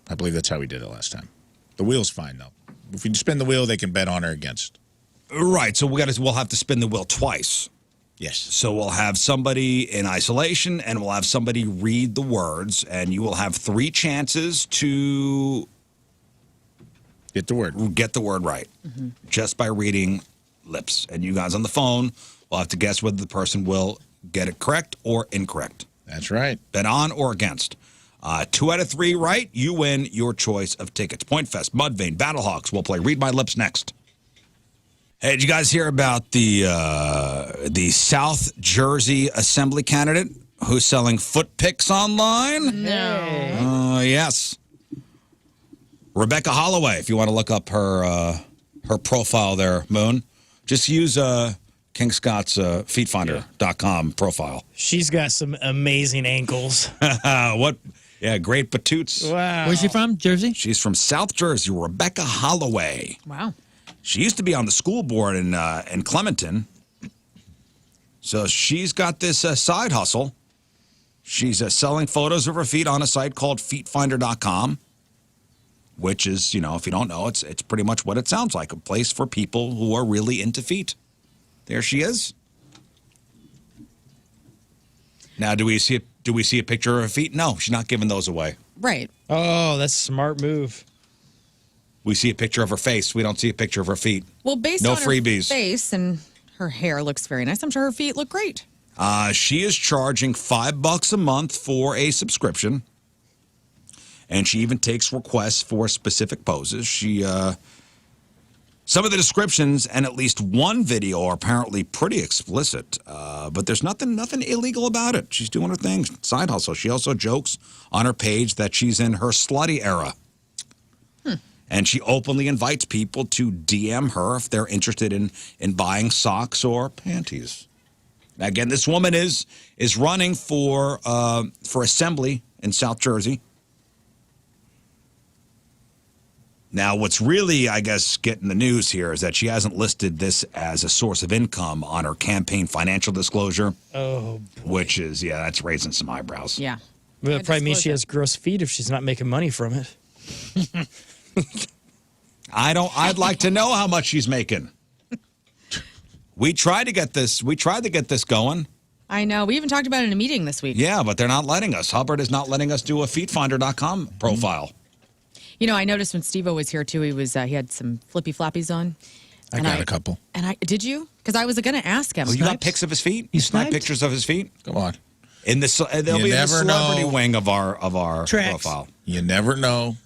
I believe that's how we did it last time. The wheel's fine though. If we spin the wheel, they can bet on or against. Right. So we'll have to spin the wheel twice. Yes. So we'll have somebody in isolation, and we'll have somebody read the words, and you will have 3 chances to Get the word. get the word right just by reading lips. And you guys on the phone will have to guess whether the person will get it correct or incorrect. That's right. Bet on or against. 2 out of 3 right, you win your choice of tickets. Point Fest, Mudvayne, Battlehawks. We'll play Read My Lips next. Hey, did you guys hear about the South Jersey Assembly candidate who's selling foot pics online? No. Yes. Rebecca Holloway, if you want to look up her profile there, Moon, just use King Scott's FeetFinder.com profile. She's got some amazing ankles. What? Yeah, great batoots. Wow. Where's she from? Jersey? She's from South Jersey, Rebecca Holloway. Wow. She used to be on the school board in Clementon. So she's got this side hustle. She's selling photos of her feet on a site called FeetFinder.com, which is, you know, if you don't know, it's pretty much what it sounds like, a place for people who are really into feet. There she is. Now, do we see a picture of her feet? No, she's not giving those away. Right. Oh, that's a smart move. We see a picture of her face. We don't see a picture of her feet. Well, based No on freebies. her face and her hair looks very nice, I'm sure her feet look great. She is charging $5 a month for a subscription, and she even takes requests for specific poses. Some of the descriptions and at least one video are apparently pretty explicit, but there's nothing illegal about it. She's doing her thing, side hustle. She also jokes on her page that she's in her slutty era. And she openly invites people to DM her if they're interested in buying socks or panties. Again, this woman is running for assembly in South Jersey. Now, what's really, I guess, getting the news here is that she hasn't listed this as a source of income on her campaign financial disclosure. Oh, which is, yeah, that's raising some eyebrows. Yeah. well, that probably means she disclosure. has gross feet if she's not making money from it. I'd like to know how much she's making. We tried to get this going. I know. We even talked about it in a meeting this week. Yeah, but they're not letting us. Hubbard is not letting us do a FeetFinder.com profile. You know, I noticed when Steve-O was here too, he had some flippy floppies on. I got a couple. And did you? Because I was going to ask him. Oh, you got pics of his feet? You sniped sniped? pictures of his feet? Come on. In the they'll You be in the never celebrity know. wing of our Tracks. profile. You never know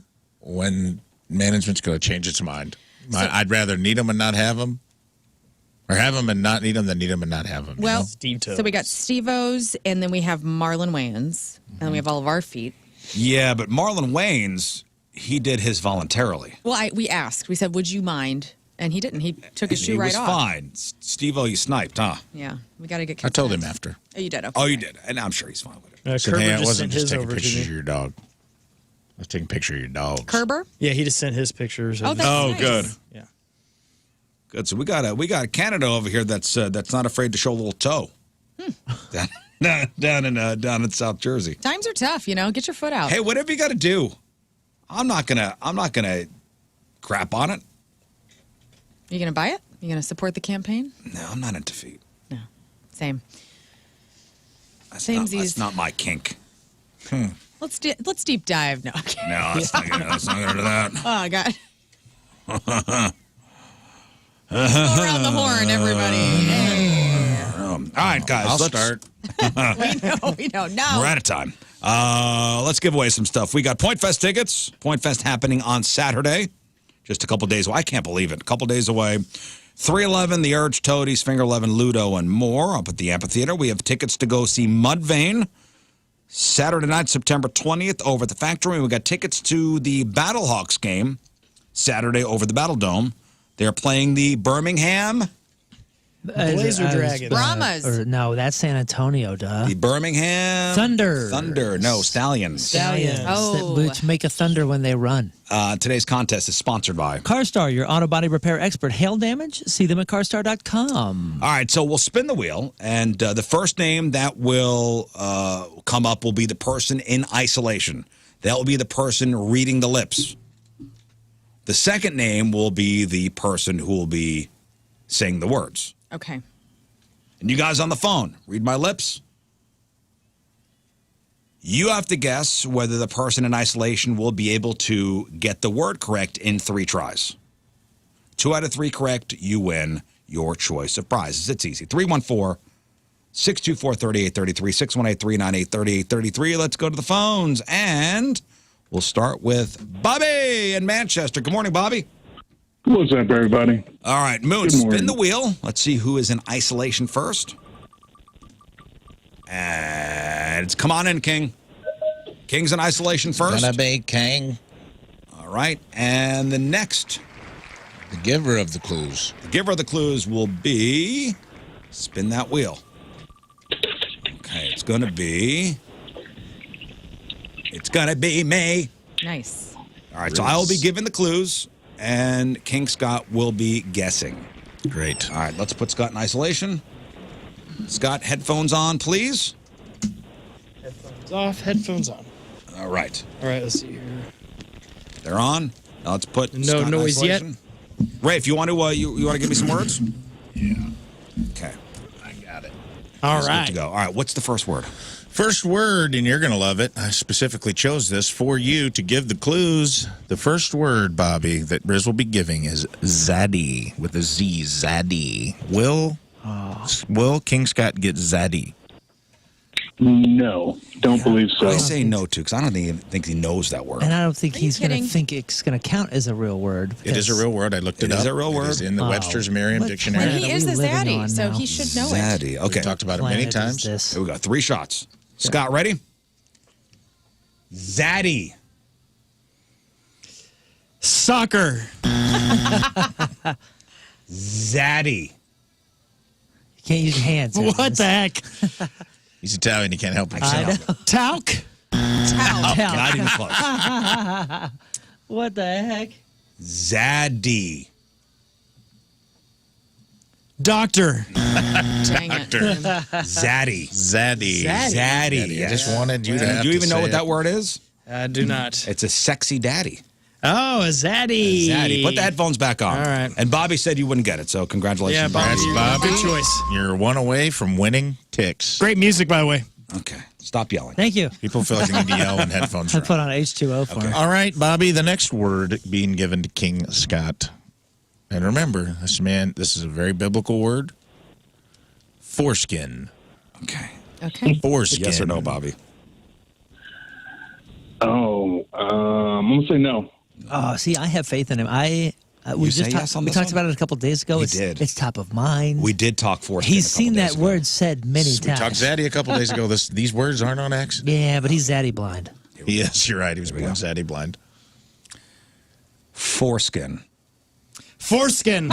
when management's going to change its mind. I'd rather need them and not have them, or have them and not need them than need them and not have them. Well, Steve Toes. so we got Steve-O's, and then we have Marlon Wayans, and then we have all of our feet. Yeah, but Marlon Wayans, he did his voluntarily. Well, we asked. We said, would you mind? And he didn't. He took his shoe He right was off. fine. Steve-O, you sniped, huh? Yeah. We got to get I told him consent. after. Oh, you did? Okay. Oh, you did. And I'm sure he's fine with it. I said, Kerber hey, I just wasn't sent just his taking over to pictures of me. your dog. I was taking pictures of your dogs. Kerber? Yeah, he just sent his pictures. Of Oh, his- that's Oh, nice. good. Yeah. Good. So we got Canada over here that's not afraid to show a little toe. down in South Jersey. Times are tough, you know. Get your foot out. Hey, whatever you got to do. I'm not gonna crap on it. You going to buy it? You going to support the campaign? No, I'm not into feet. No. Same. That's Samesies. not my kink. Let's deep dive. No, I'm kidding. No, that's not gonna do that. Oh, God. Go around the horn, everybody. All right, guys. I'll let's start. We don't know. We're out of time. Let's give away some stuff. We got Point Fest tickets. Point Fest happening on Saturday. Just a couple days away. I can't believe it. A couple days away. 311, The Urge, Toadies, Finger 11, Ludo, and more up at the amphitheater. We have tickets to go see Mudvayne Saturday night, September 20th, over at the factory. We got tickets to the Battlehawks game Saturday over the Battle Dome. They're playing the Birmingham Blazer dragons. Brahmas. Or no, that's San Antonio, duh. The Birmingham Thunder. No, Stallions. Stallions, Oh. which make a thunder when they run. Today's contest is sponsored by. CarStar, your auto body repair expert. Hail damage? See them at carstar.com. All right, so we'll spin the wheel, and the first name that will come up will be the person in isolation. That will be the person reading the lips. The second name will be the person who will be saying the words. Okay. And you guys on the phone, read my lips. You have to guess whether the person in isolation will be able to get the word correct in 3 tries. 2 out of 3 correct, you win your choice of prizes. It's easy. 314-624-3833, 618-398-3833. Let's go to the phones, and we'll start with Bobby in Manchester. Good morning, Bobby. What's up, everybody? All right, Moon, Good morning. spin the wheel. Let's see who is in isolation first. And it's come on in, King. King's in isolation first. Gonna be King, All right, and the next, the giver of the clues. the giver of the clues will be, spin that wheel. Okay, it's going to be me. Nice. All right, so I will be giving the clues, and King Scott will be guessing. Great. All right, let's put Scott in isolation. Scott, headphones on, please. Headphones off, headphones on. All right, All right, let's see here. they're on. Now let's put No Scott in noise yet. isolation. Rafe, you want to you want to give me some words? Yeah, Okay, I got it. All good right. to go. All right, what's the first word? First word, and you're going to love it. I specifically chose this for you to give the clues. The first word, Bobby, that Rizz will be giving is zaddy with a Z. Zaddy. Will King Scott get zaddy? No, don't believe so. I say no to because I don't think he knows that word. And I don't think Are you he's going to kidding? think it's going to count as a real word. It is a real word. I looked it It up. is a real word? It is in the Oh, Webster's Merriam what Dictionary. planet He are is we a living zaddy, on so now? he should know it. Zaddy. Okay, We talked about it many Planet is times. this? here we go. 3 shots. Scott, ready? Zaddy. Soccer. Zaddy. You can't use your hands. What the heck? He's Italian. He can't help I himself. know. Talc. Not even close. What the heck? Zaddy. Doctor. Dang it. Zaddy. Zaddy. Zaddy. I just wanted you to have Do you to even know say what it. that word is? I do not. It's a sexy daddy. Oh, a zaddy. Zaddy. Put the headphones back on. All right. And Bobby said you wouldn't get it, so congratulations. Yeah, Bobby. Congrats, Bobby. Good choice. You're one away from winning Ticks. Great music, by the way. Okay, stop yelling. Thank you. People feel like they need to yell when headphones I are put on. on H2O for him. All right, Bobby, the next word being given to King Scott. And remember, this is a very biblical word. Foreskin. Okay. Okay. Foreskin. Yes or no, Bobby? Oh, I'm gonna say no. Oh, see, I have faith in him. We say just yes on we this talked one? about it a couple days ago. We it's, did. It's top of mind. We did talk foreskin. He's a couple seen days that ago. word said many We talked times. Zaddy a couple days ago. These words aren't on accident. Yeah, but he's zaddy blind. Yes, you're right. He was born Zaddy blind. Foreskin. Foreskin.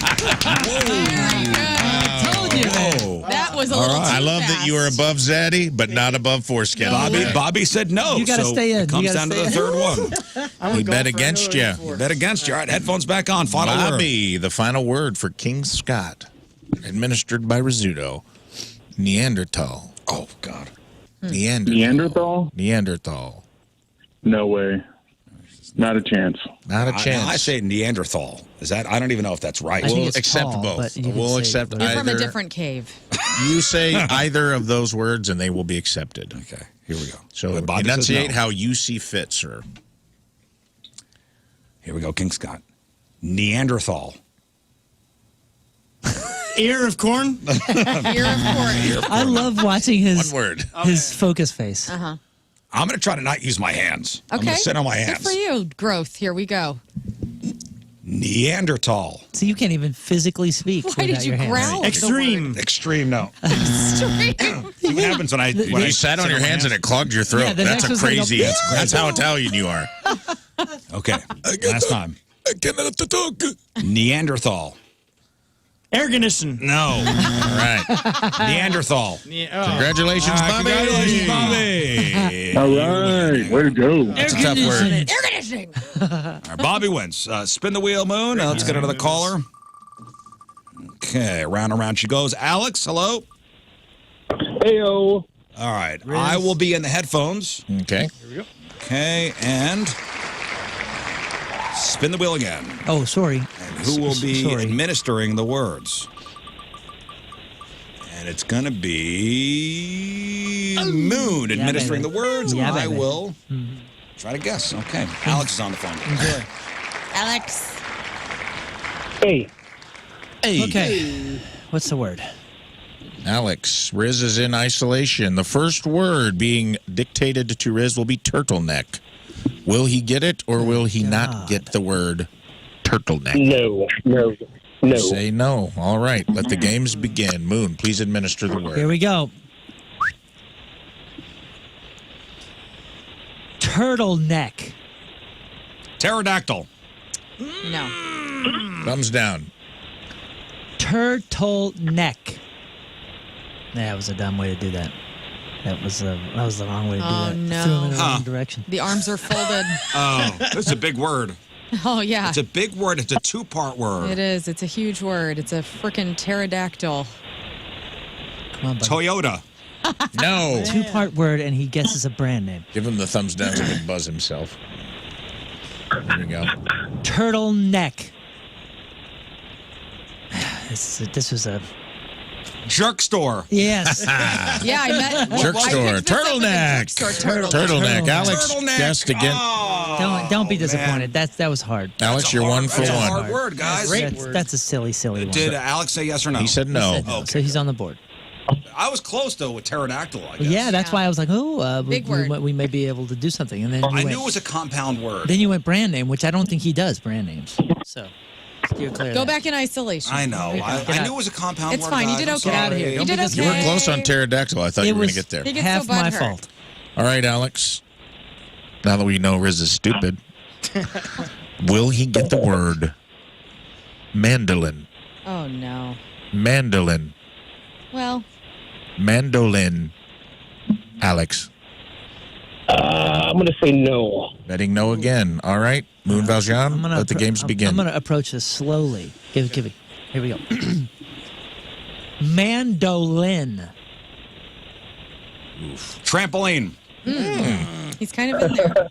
Very good. Told you, man. That was a little too I love that you are fast. above Zaddy, but not above foreskin. Bobby said no. You gotta so stay in. It comes You gotta down to the stay third one. He bet against you. Bet against you. All right, headphones back on. Final word. Bobby, the final word for King Scott, administered by Rizzuto. Neanderthal. Oh, God. Neanderthal? Neanderthal. No way. Not a chance. Not a chance. I say Neanderthal. Is that? I don't even know if that's right. I think We'll it's accept tall, both. but you can We'll say accept both. You're either. from a different cave. You say either of those words, and they will be accepted. Okay, here we go. So Bobby says enunciate no. how you see fit, sir. Here we go, King Scott. Neanderthal. Ear of corn. Ear of corn. I love watching his One word. his focus face. Uh-huh. I'm going to try to not use my hands. I'm Okay. going to sit on my Good hands. for you. Growth. Here we go. Neanderthal. So you can't even physically speak. Why without did you your hands. growl? Extreme. Extreme, no. Extreme. See what happens when I You sat on your hands and it clogged your throat. Yeah, the That's next a one's gonna go, crazy. That's how Italian you are. Okay, last time. I cannot talk. Neanderthal. Air condition. No. All right. Neanderthal. Congratulations, Bobby. Congratulations, Bobby. All right. Way to go. That's a tough word. Air conditioning. All right, Bobby wins. Spin the wheel, Moon. Let's get another caller. Okay, round and round she goes. Alex, hello. Heyo. All right, I will be in the headphones. Okay. Okay, and spin the wheel again. Oh, sorry. And who will be administering the words? And it's going to be Moon administering the words. Yeah, I baby. will try to guess. Okay, Alex is on the phone. Enjoy. Alex. Hey. Hey. Okay. What's the word? Alex, Rizz is in isolation. The first word being dictated to Rizz will be turtleneck. Will he get it or will he not get the word turtleneck? No. Say no. All right. Let the games begin. Moon, please administer the word. Here we go. Turtleneck. Pterodactyl. No. Thumbs down. Turtleneck. That was a dumb way to do that. That was the wrong way to do Oh, that. no. Threw him in the wrong direction. The arms are folded. Oh, that's a big word. Oh, yeah. It's a big word. It's a two-part word. It is. It's a huge word. It's a freaking pterodactyl. Come on, buddy. Toyota. No. Two-part word, and he guesses a brand name. Give him the thumbs down so he can buzz himself. There we go. Turtleneck. This was a... Jerk store. Yes. Yeah, I met. Jerk I store. picked this up in the Turtleneck. drugstore. Turtle. Turtleneck. Alex Turtleneck. guessed again. Oh, Don't be man. disappointed. That was hard. Alex, you're one for That's a one. hard word, guys. That's a silly one. Did Alex say yes or no? He said no. No, so he's on the board. I was close, though, with pterodactyl, I guess. Yeah, that's why I was like, Big word. we may be able to do something. And then Oh, you I went, knew it was a compound word. Then you went brand name, which I don't think he does brand names. So you're clear. Go back in isolation. I know. Get I out. knew it was a compound It's word. fine. You guys. did I'm okay. sorry. Get out of here. You Don't did be okay. You were close on pterodactyl. I thought you were going to get there. He gets half so my butthurt. fault. All right, Alex. Now that we know Rizz is stupid, will he get the word mandolin? Oh, no. Mandolin. Well, Mandolin. Alex. I'm going to say no. Betting no again. All right. Moon Valjean, let the games begin. I'm going to approach this slowly. Give it. Here we go. Mandolin. Trampoline. he's kind of in there.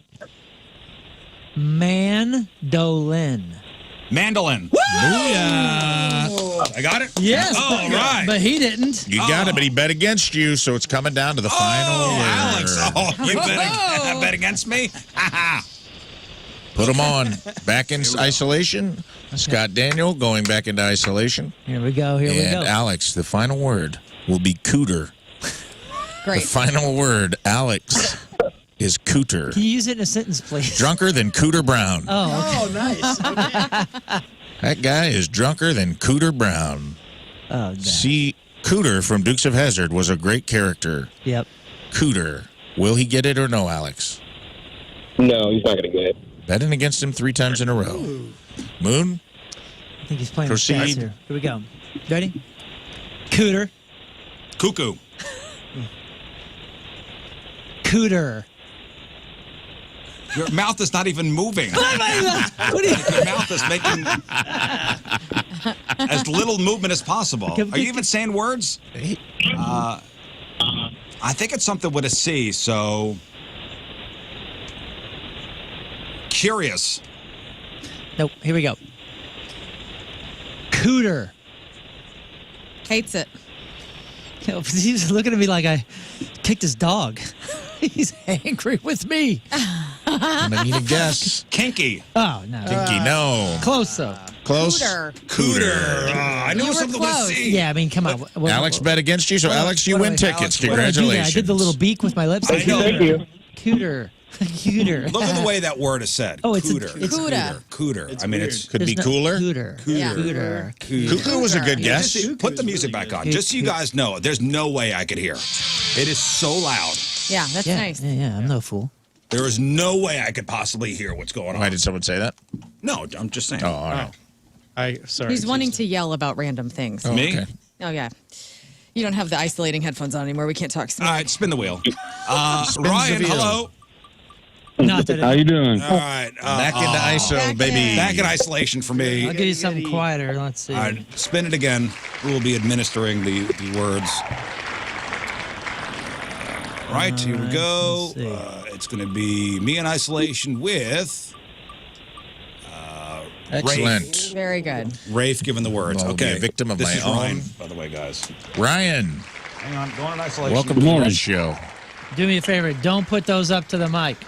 Mandolin. Mandolin. Booyah. I got it? Yes. Oh, right. But he didn't. You got it, but he bet against you, so it's coming down to the final word. Alex. Oh, you bet against me? Put him on. Back in isolation. Scott Daniel going back into isolation. Here we go. Here we And go. Alex, the final word will be cooter. Great. The final word, Alex, is cooter. Can you use it in a sentence, please? Drunker than Cooter Brown. Oh, nice. That guy is drunker than Cooter Brown. oh, damn. See, Cooter from Dukes of Hazzard was a great character. Yep. Cooter. Will he get it or no, Alex? No, he's not going to get it. Betting against him 3 times in a row. Moon? I think he's playing with Proceed. stats here. Here we go. Ready? Cooter. Cuckoo. Cooter. Your mouth is not even moving. What do you? Your mouth is making as little movement as possible. Are you even saying words? I think it's something with a C, so... Curious. Nope. Here we go. Cooter. Hates it. He's looking at me like I kicked his dog. He's angry with me. I'm going to need a guess. Kinky. Oh, no. Kinky, no. Close, though. Close. Cooter. I knew You were something with close. C. Yeah, I mean, come on. Alex bet against you, so Alex, you what win do I- tickets. Alex, what do I do I Congratulations. did the little beak with my lips. I know. Thank you. Cooter. Cooter. Look at the way that word is said. Oh, it's a- cooter. it's Cooter. Cooter. I mean, it's... Could be There's no- cooler. Cooter. Yeah. Cooter. Cuckoo was a good guess. Just put the music back on, just so you guys know. There's no way I could hear. It is so loud. Yeah, that's Yeah, nice. yeah, I'm no fool. There is no way I could possibly hear what's going on. Why did someone say that? No, I'm just saying. Oh, all right. Sorry. He's wanting to yell about random things. Oh, Me? okay. Oh, yeah. You don't have the isolating headphones on anymore. We can't talk. All right, spin the wheel. the Ryan, wheel. hello. Not that How you doing? All right. Back into ISO, Back baby. in. Back in isolation for me. I'll give you something quieter. Let's see. All right, spin it again. We will be administering the words. Right, here we go. let's see. It's going to be me in isolation with Excellent. Very good. Rafe giving the words. I'll be Okay. a victim of this my is Ryan, own. by the way, guys. Ryan, Hang on, going in isolation. welcome to the Rizz Show. Do me a favor. Don't put those up to the mic.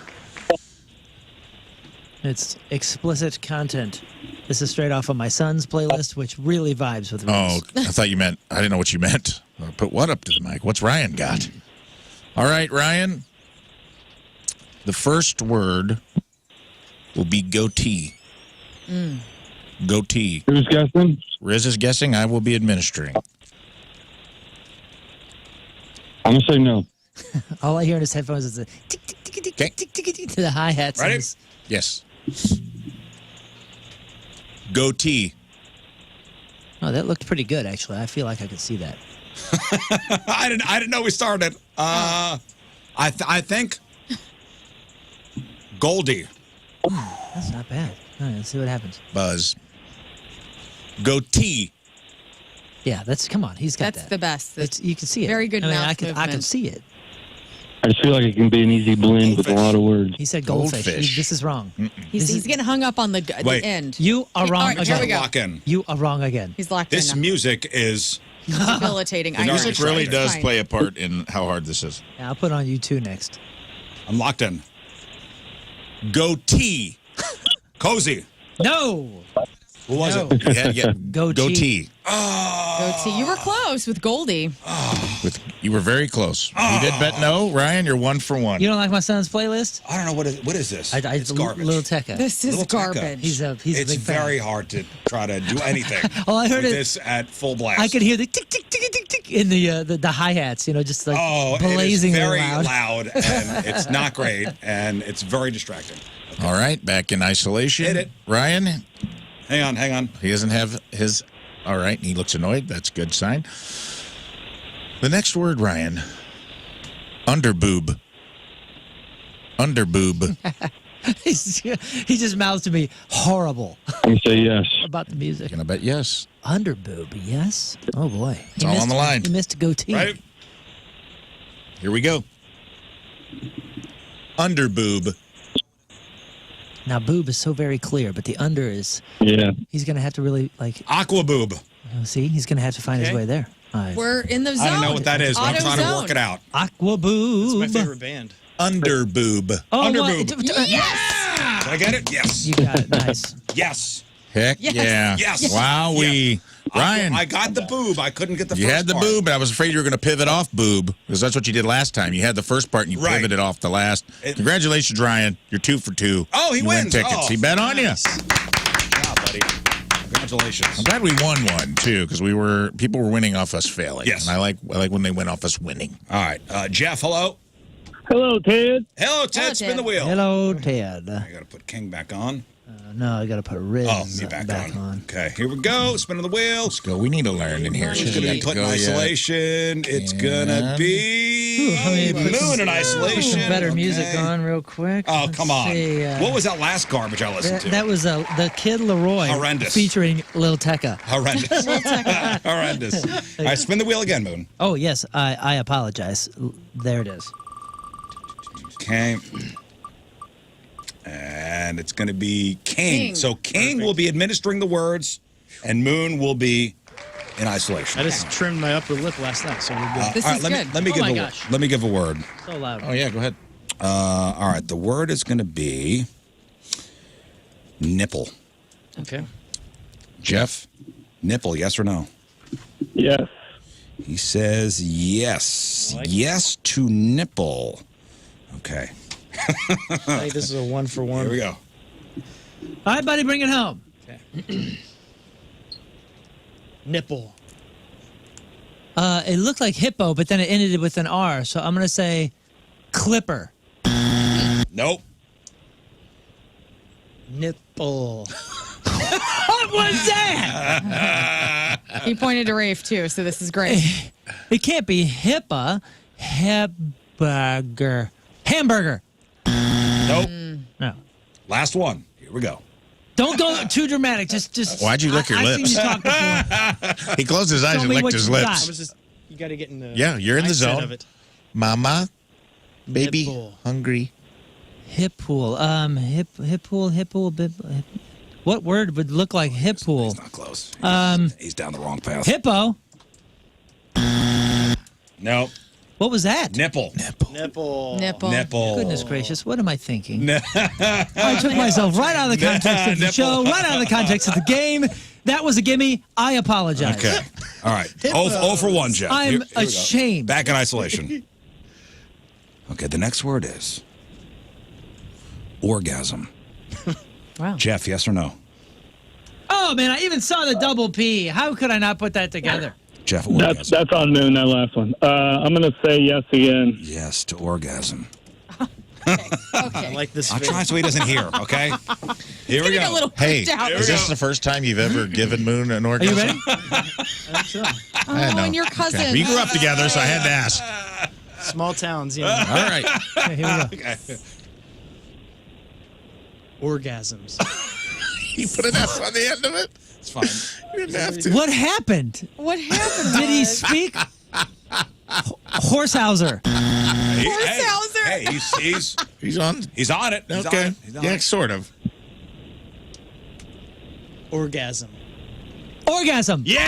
It's explicit content. This is straight off of my son's playlist, which really vibes with Oh, Rizz. I thought you meant, I didn't know what you meant. Put what up to the mic? What's Ryan got? All right, Ryan. The first word will be goatee. Goatee. Who's guessing? Rizz is guessing. I will be administering. I'm gonna say no. All I hear in his headphones is the tick, tick, tick, tick, tick, tick, tick, tick, to the hi-hats. Ready? and his- Yes. Goatee. Oh, that looked pretty good, actually. I feel like I could see that. I didn't know we started. I think Goldie. That's not bad. All right, let's see what happens. Buzz. Goatee. Yeah, come on. He's got That's that. the best. It's, you can see it. Very good I mean, mouth I can movement. see it. I just feel like it can be an easy blend with a lot of words. He said goldfish. Goldfish. This is wrong. He's getting hung up on the Wait. end. You are wrong All right, here again. we go. Lock in. You are wrong again. He's locked This in now. music is. Debilitating. I know. Music really It's does fine. play a part in how hard this is. Yeah, I'll put on you two next. I'm locked in. Goatee. Cozy. No. Who was No. it? You had to get Goatee. goatee. Goatee. You were close with Goldie. You were very close. You did bet no, Ryan. You're 1 for 1. You don't like my son's playlist? I don't know what is this. I It's garbage. Little Tekka. This is Little Tekka. garbage. He's a It's big fan. very hard to try to do anything. Oh, I heard with it. this at full blast. I could hear the tick tick tick tick tick in the hi-hats, just like Oh, it is blazing very loud. and it's not great, and it's very distracting. All right, back in isolation. Hit it. Ryan, Hang on. he doesn't have his. All right, he looks annoyed. That's a good sign. The next word, Ryan. Underboob. Underboob. He just mouths to me horrible I'm gonna say yes. about the music. Gonna bet yes. Underboob, yes. Oh boy, It's all on the line. He missed a goatee. Right? Here we go. Underboob. Now boob is so very clear, but the under is. Yeah. He's gonna have to really like. Aqua boob. See, he's gonna have to find his Okay. way there. All right. We're in the zone. I don't know what that is, but I'm Auto trying to zone. work it out. Aqua boob. It's my favorite band. Underboob. Oh, Underboob. what? Yes! Did I get it? Yes. You got it. Nice. Yes. Heck Yes. yeah. Yes. Wow, Ryan. I got the boob. I couldn't get the You first had the part. boob, and I was afraid you were going to pivot off boob, because that's what you did last time. You had the first part, and you Right. pivoted off the last. Congratulations, Ryan. You're 2 for 2. Oh, he you win wins. tickets. Oh, He bet on you. nice. Yeah, buddy. Congratulations. I'm glad we won one too, because people were winning off us failing. Yes. And I like when they win off us winning. All right. Jeff, hello. Hello, Ted. Hello, Ted. Hello, Spin Ted. the wheel. Hello, Ted. I got to put King back on. No, I got to put Rizz Oh, me back on. Okay, here we go. Spinning the wheel. Let's go. We need to learn in here. It's Shouldn't going to we be put in go yet? isolation. It's going to And- be Let me put Moon in isolation. Some better music Okay. on real quick. Oh, Let's come on. see, What was that last garbage I listened to? That was the Kid Leroy Horrendous. featuring Lil Tekka. Horrendous. Horrendous. All right, spin the wheel again, Moon. Oh yes, I apologize. There it is. Okay. And it's going to be King. So King will be administering the words, and Moon will be in isolation. I just trimmed my upper lip last night, so we're good. This all right, is let good. me Oh give my a gosh. let me give a word. So loud. Oh yeah, go ahead. All right, the word is going to be nipple. Okay. Jeff, nipple, yes or no? Yes. He says yes. I like it. Yes to nipple. Okay, I think this is a 1-for-1. here we go. All right, buddy, bring it home. Nipple. It looked like hippo, but then it ended with an R. So I'm gonna say clipper. Nope. Nipple. Oh What was that? He pointed to Rafe, too, so this is great. It can't be HIPAA. Hamburger. Nope. No. Last one. Here we go. Don't go too dramatic. Just. Why'd you lick your I've lips? seen you talk before. He closed his eyes Show and me licked what his you got. lips. You got to get in the. Yeah, you're in the mindset zone. of it. Mama, baby, Nipple. hungry. Hip pool. Hip pool. What word would look like hip pool? He's not close. He's down the wrong path. Hippo. Nope. What was that? Nipple. Nipple. Goodness gracious, what am I thinking? I took myself right out of the context of the show, right out of the context of the game. That was a gimme. I apologize. Okay. All right. 0 for 1, Jeff. I'm Here we go. ashamed. Back in isolation. Okay, the next word is orgasm. Wow. Jeff, yes or no? Oh, man, I even saw the double P. How could I not put that together? Jeff, orgasm. That's on Moon, that last one. I'm going to say yes again. Yes to orgasm. I like this. I'll try so he doesn't hear, okay? Here we Getting go. a little Hey, creeped out. is this the first time you've ever given Moon an Are orgasm? you ready? Oh, I know. and your cousin. Okay. We grew up together, so I had to ask. Small towns, you know. All right. Okay, here we go. Orgasms. You put an S on the end of it? It's fine. You didn't have to. What happened? What happened? Did he speak? Horsehauser. Horsehauser. Hey, He's on. he's on it. He's Okay. on it. He's on Yeah, it. sort of. Orgasm. Orgasm. Yeah!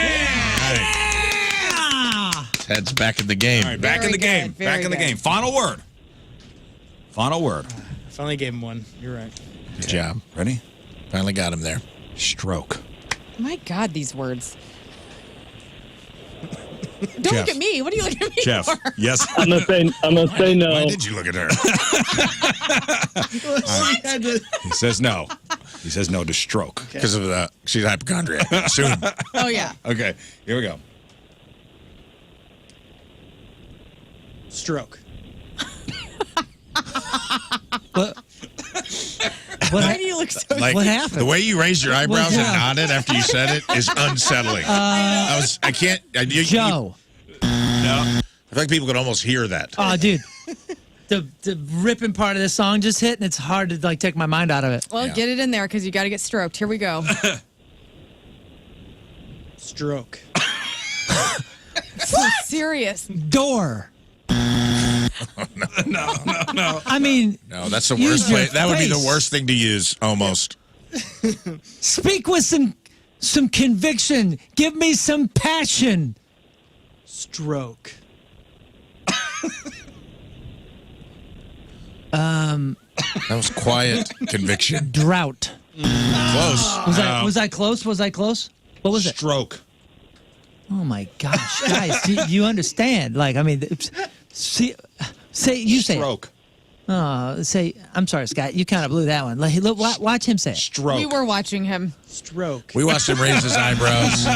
Ah! Head's back in the game. All right, back Very in the game. good, very Back in the good. game. Final word. Final word. Finally gave him one. You're right. Good job. Ready? Finally got him there. Stroke. My God, these words. Don't Jeff. look at me. What are you looking at me Jeff. for? Yes. I'm going to say no. Why did you look at her? He says no. He says no to stroke. Because of the she's hypochondriac. Soon. Oh, yeah. Okay, here we go. Stroke. What Why do you look so... Like What happened? the way you raised your eyebrows and happened? nodded after you said it is unsettling. I can't. Joe. No. I feel like people could almost hear that. Oh, dude. The ripping part of this song just hit, and it's hard to like take my mind out of it. Well, Yeah. get it in there because you got to get stroked. Here we go. Stroke. So serious. Door. No. I mean, No, that's the Use worst your way. That would be the face. worst thing to use, almost. speak with some conviction. Give me some passion. Stroke. That was quiet conviction. Drought. Close. Was I close? Was I close? What was it? Stroke. Oh my gosh, guys, do you understand? Like, I mean, say you say it. Stroke. Say, I'm sorry, Scott. You kind of blew that one. Like, look, watch him say it. Stroke. We were watching him. Stroke. We watched him raise his eyebrows.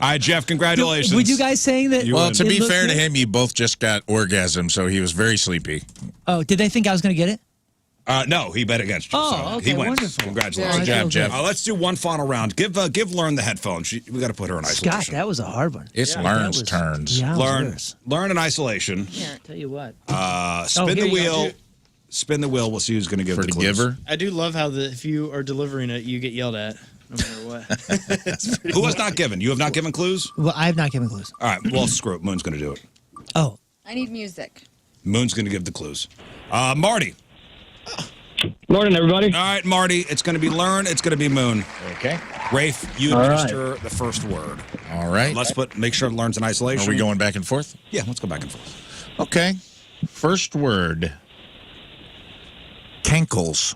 All right, Jeff, congratulations. Were you guys saying that? Well, to it be looked fair to good? him, you both just got orgasm, so he was very sleepy. Oh, did they think I was going to get it? No, he bet against you. Oh, so okay, he wins. wonderful. Congratulations. Good job, Jeff. Let's do one final round. Give Learn the headphones. We got to put her in isolation. Scott, that was a hard one. It's That Learn's was- turns. Yeah, Learn in isolation. Yeah, tell you what. Spin here the you go. wheel. Spin the wheel. We'll see who's going to give For the the clues. giver. I do love how if you are delivering it, you get yelled at no matter what. Who has not given? You have not given clues? Well, I have not given clues. All right. Well, screw it. Moon's going to do it. Oh, I need music. Moon's going to give the clues. Marty. Morning, everybody. All right, Marty. It's going to be Learn. It's going to be Moon. Okay. Rafe, you All administer the first word. All right. Make sure it Learn's in isolation. Are we going back and forth? Yeah, let's go back and forth. Okay. First word. Cankles.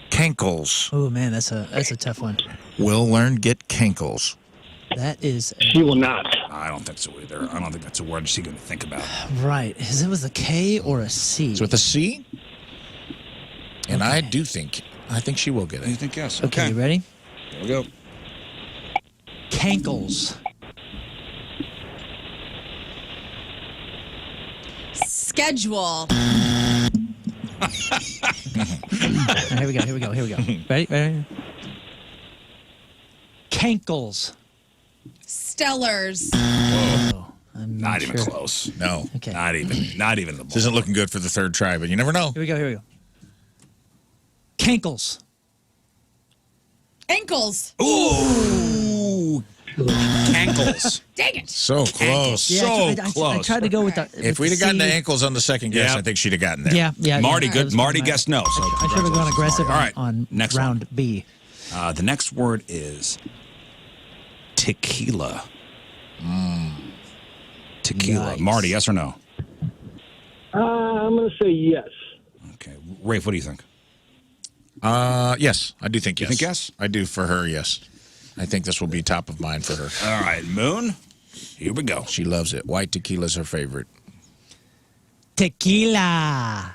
Cankles. oh man, that's a tough one. Will Learn get cankles? That is She will not. I don't think so either. I don't think that's a word she's going to think about. right. Is it with a K or a C? It's with a C. And I think she will get You it. think yes? Okay, you ready? Here we go. Cankles. Schedule. Here we go. Ready? Cankles. Stellars. Not even close. No. Okay. Not even the This isn't looking good for the third try, but you never know. Here we go. Cankles. Ankles. Ooh. Cankles. Dang it. So close. Yeah, So I close. tried to go with the. If we'd have gotten the ankles on the second guess, Yeah. I think she'd have gotten there. Yeah. Marty, yeah, good. that was Marty my- guessed no. So I should have gone aggressive All right. on Next round one. B. The next word is tequila. Tequila. Nice. Marty, yes or no? I'm going to say yes. Okay. Rafe, what do you think? Yes, I do think yes. think yes? I do for her, yes. I think this will be top of mind for her. All right, Moon. Here we go. She loves it. White tequila's her favorite. Tequila.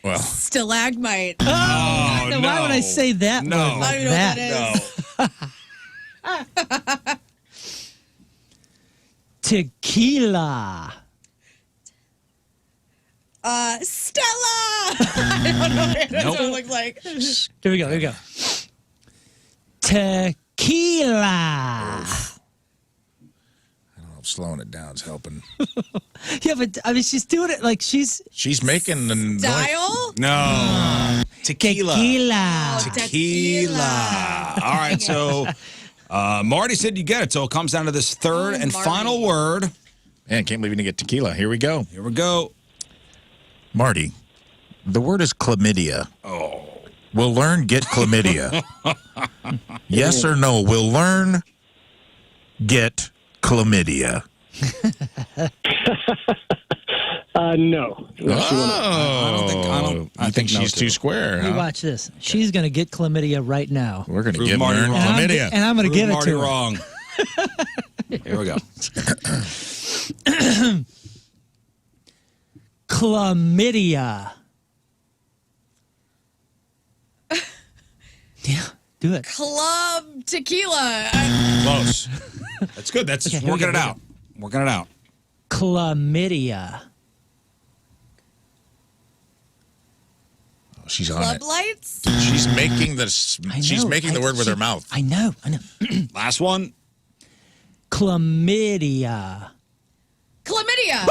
Well, Stalagmite. Oh, Now, why would I say that? No. word like I don't know what that? that is. Tequila. Stella. I don't know what that's what it looks like. Here we go. Tequila. I don't know if slowing it down is helping. Yeah, but I mean, she's doing it like she's She's making the noise. Dial. No. Tequila. tequila. Tequila. All right, so Marty said you get it. So it comes down to this third and Marty. final word. Man, can't believe you didn't get tequila. Here we go. Here we go. Marty, the word is chlamydia. Oh. Will Lern get chlamydia? Yes or no? Will Lern get chlamydia? No. I think no, she's too. too square. You Huh? watch this. She's gonna get chlamydia right now. We're going to Prove give Marty Lern wrong. chlamydia. And I'm gonna give it Marty to her. wrong. Here we go. Chlamydia. Yeah, do it. Club tequila. Close. That's good. That's Okay, here we working go, it here we out. Working it out. Chlamydia. She's on Club it. lights. She's making the I she's know. making the word with her mouth. I know. Last one. Chlamydia. Chlamydia.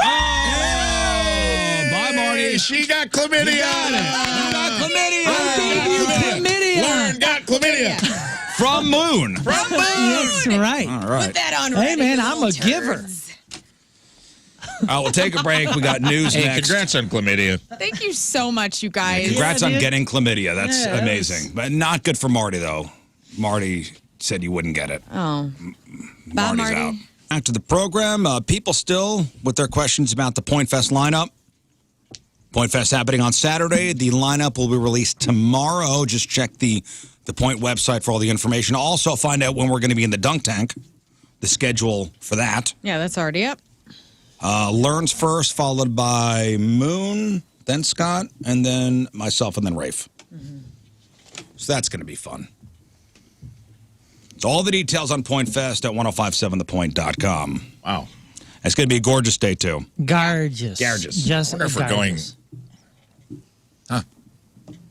Bye, Marty. She got chlamydia. You got chlamydia. Chlamydia. Lern got chlamydia. From Moon. That's right. All right. Put that on. Hey, ready, man, you I'm a little giver. turds. All right, we'll take a break. We got news Hey, next. congrats on chlamydia. Thank you so much, you guys. Congrats Yeah, on dude. getting chlamydia. That's Yeah, that amazing. But not good for Marty, though. Marty said you wouldn't get it. Oh. Bye, Marty's Marty. out. After the program, people still with their questions about the Point Fest lineup. Point Fest happening on Saturday. The lineup will be released tomorrow. Just check the Point website for all the information. Also, find out when we're going to be in the dunk tank, the schedule for that. Yeah, that's already up. Lern's first, followed by Moon, then Scott, and then myself, and then Rafe. So that's going to be fun. So all the details on Point Fest at 1057thepoint.com. Wow. It's going to be a gorgeous day, too. Gorgeous. Gorgeous. Just Wonder if we're gorgeous.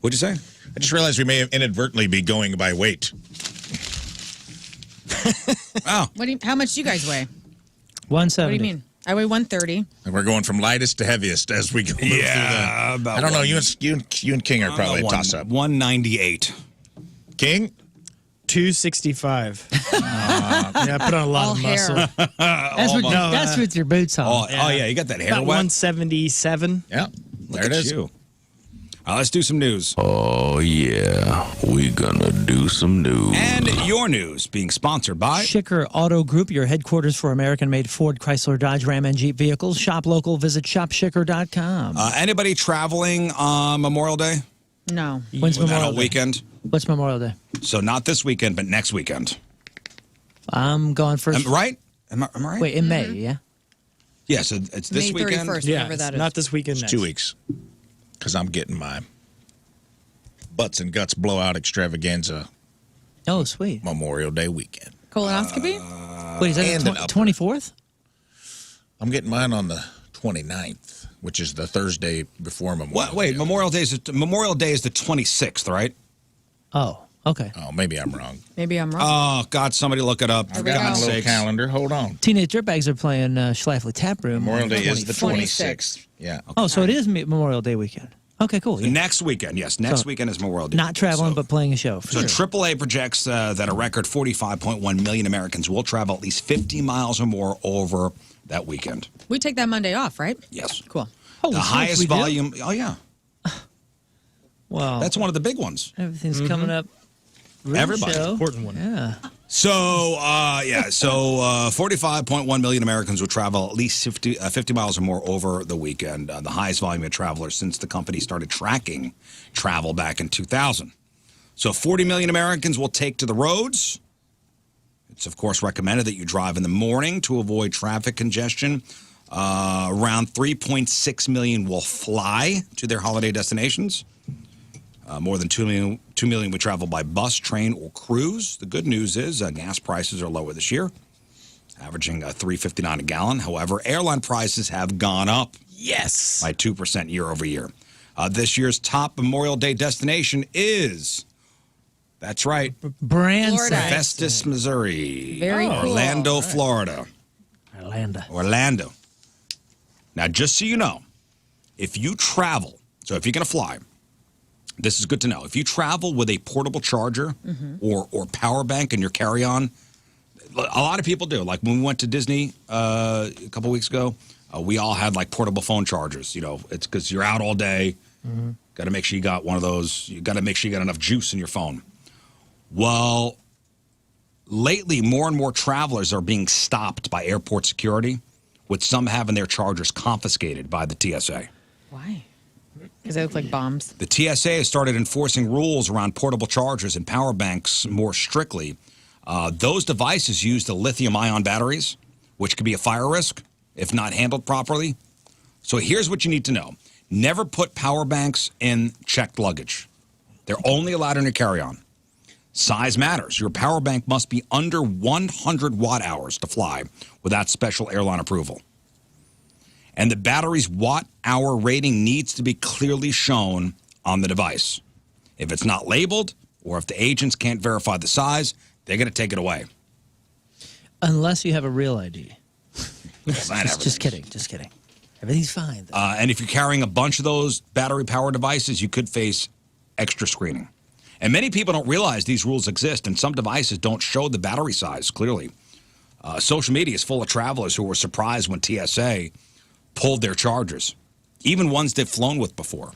What'd you say? I just realized we may inadvertently be going by weight. Oh, How much do you guys weigh? 170. What do you mean? I weigh 130. And we're going from lightest to heaviest as we go. yeah. Through About I don't know. one- You and King are probably a toss up. 198. King? 265. Yeah, I put on a lot All of hair. muscle. That's with your boots on. Oh, yeah, you got that hair About wet? 177. Yeah. Look There it at is. you. Let's do some news. Oh, yeah. We gonna do some news. And your news being sponsored by... Schicker Auto Group, your headquarters for American-made Ford, Chrysler, Dodge, Ram, and Jeep vehicles. Shop local. Visit shopschicker.com. anybody traveling on Memorial Day? No. When's That Memorial whole Day? weekend? What's Memorial Day? So not this weekend, but next weekend. I'm going first. Right? Am I right? Wait, in May, yeah? Yeah, so it's this May weekend. 31st, Yeah, whatever it's that is. not this weekend. Next. 2 weeks. Because I'm getting my butts and guts blowout extravaganza Oh, sweet. Memorial Day weekend. Colonoscopy? Wait, is that and the an upper. 24th? I'm getting mine on the 29th, which is the Thursday before Memorial What? Wait, Day. Memorial Day is the 26th, right? Oh, Okay. Oh, maybe I'm wrong. Maybe I'm wrong. Oh, God, somebody look it up. There we Got my go. little sakes. calendar. Hold on. Teenage Dirtbags are playing Schlafly Tap Room. Memorial Day is the 26th. 26th. Yeah. Oh, so it is Memorial Day weekend. Okay, cool. Yeah. Next weekend, yes. Next So, weekend is Memorial Day. Not traveling, but playing a show. For So sure. AAA projects that a record 45.1 million Americans will travel at least 50 miles or more over that weekend. We take that Monday off, right? Yes. Cool. Holy The smokes, highest we do? volume. Oh, yeah. Wow. That's one of the big ones. Everything's coming up. Everybody. RizzShow. Important one. Yeah. So, 45.1 million Americans will travel at least 50 miles or more over the weekend, the highest volume of travelers since the company started tracking travel back in 2000. So 40 million Americans will take to the roads. It's, of course, recommended that you drive in the morning to avoid traffic congestion. Around 3.6 million will fly to their holiday destinations. More than 2 million would travel by bus, train, or cruise. The good news is gas prices are lower this year, averaging $3.59 a gallon. However, airline prices have gone up. Yes. By 2% year over year. This year's top Memorial Day destination is, that's right, Branson. Florida. Festus, Missouri. Very cool. Orlando, Florida. Orlando. Now, just so you know, if you travel, so if you're going to fly, this is good to know. If you travel with a portable charger or power bank in your carry-on, a lot of people do. Like when we went to Disney a couple weeks ago, we all had like portable phone chargers. You know, it's because you're out all day. Got to make sure you got one of those. You got to make sure you got enough juice in your phone. Well, lately, more and more travelers are being stopped by airport security, with some having their chargers confiscated by the TSA. Why? Because they look like bombs. The TSA has started enforcing rules around portable chargers and power banks more strictly. Those devices use the lithium-ion batteries, which could be a fire risk if not handled properly. So here's what you need to know. Never put power banks in checked luggage. They're only allowed in your carry-on. Size matters. Your power bank must be under 100 watt-hours to fly without special airline approval. And the battery's watt-hour rating needs to be clearly shown on the device. If it's not labeled, or if the agents can't verify the size, they're going to take it away. Unless you have a real ID. Just kidding. Everything's fine. And if you're carrying a bunch of those battery-powered devices, you could face extra screening. And many people don't realize these rules exist, and some devices don't show the battery size clearly. Social media is full of travelers who were surprised when TSA pulled their chargers, even ones they've flown with before.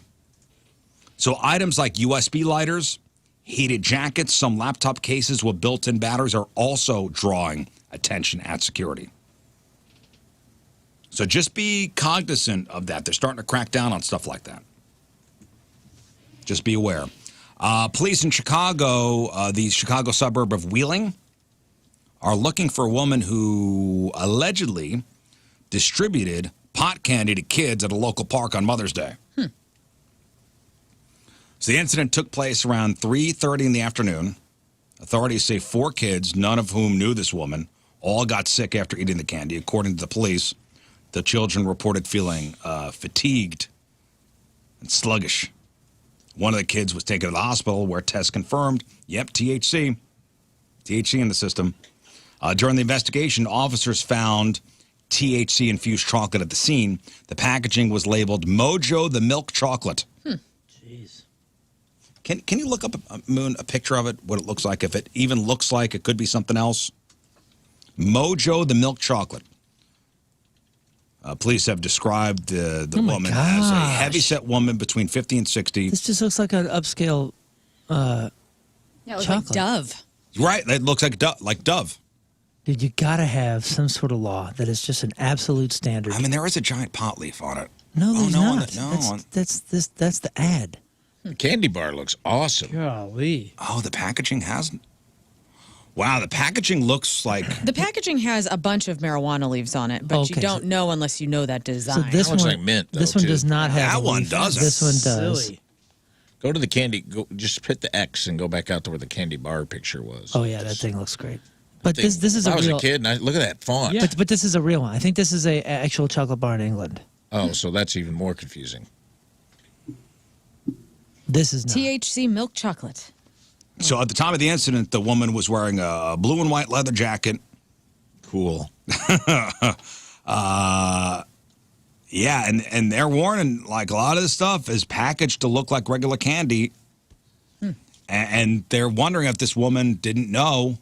So items like USB lighters, heated jackets, some laptop cases with built-in batteries are also drawing attention at security. So just be cognizant of that. They're starting to crack down on stuff like that. Just be aware. Police in Chicago, the Chicago suburb of Wheeling, are looking for a woman who allegedly distributed pot candy to kids at a local park on Mother's Day. So the incident took place around 3:30 in the afternoon. Authorities say 4 kids, none of whom knew this woman, all got sick after eating the candy. According to the police, the children reported feeling fatigued and sluggish. One of the kids was taken to the hospital where tests confirmed, THC in the system. During the investigation, officers found THC-infused chocolate at the scene. The packaging was labeled Mojo the Milk Chocolate. Jeez. Can you look up, Moon, a picture of it, what it looks like, if it even looks like it could be something else? Mojo the Milk Chocolate. Police have described the woman as a heavyset woman between 50 and 60. This just looks like an upscale Yeah, it looks like chocolate. Dove. Right, it looks like Dove. Dude, you gotta have some sort of law that is just an absolute standard. I mean, there is a giant pot leaf on it. No, there's no, not. no. That's the ad. The candy bar looks awesome. Golly. Oh, the packaging has... Wow, the packaging looks like... The packaging has a bunch of marijuana leaves on it, but you Okay, don't know unless you know that design. So this looks one, like mint, though, this one too. does not have. That a one leaf. doesn't. This one does. Silly. Go to the candy. Just hit the X and go back out to where the candy bar picture was. Oh yeah, that thing looks great. But this is I a was real. a kid, and I look at that font. Yeah. But this is a real one. I think this is a actual chocolate bar in England. Oh, so that's even more confusing. This is not. THC milk chocolate. So at the time of the incident, the woman was wearing a blue and white leather jacket. Cool. Yeah, and they're warning, like, a lot of this stuff is packaged to look like regular candy. And they're wondering if this woman didn't know.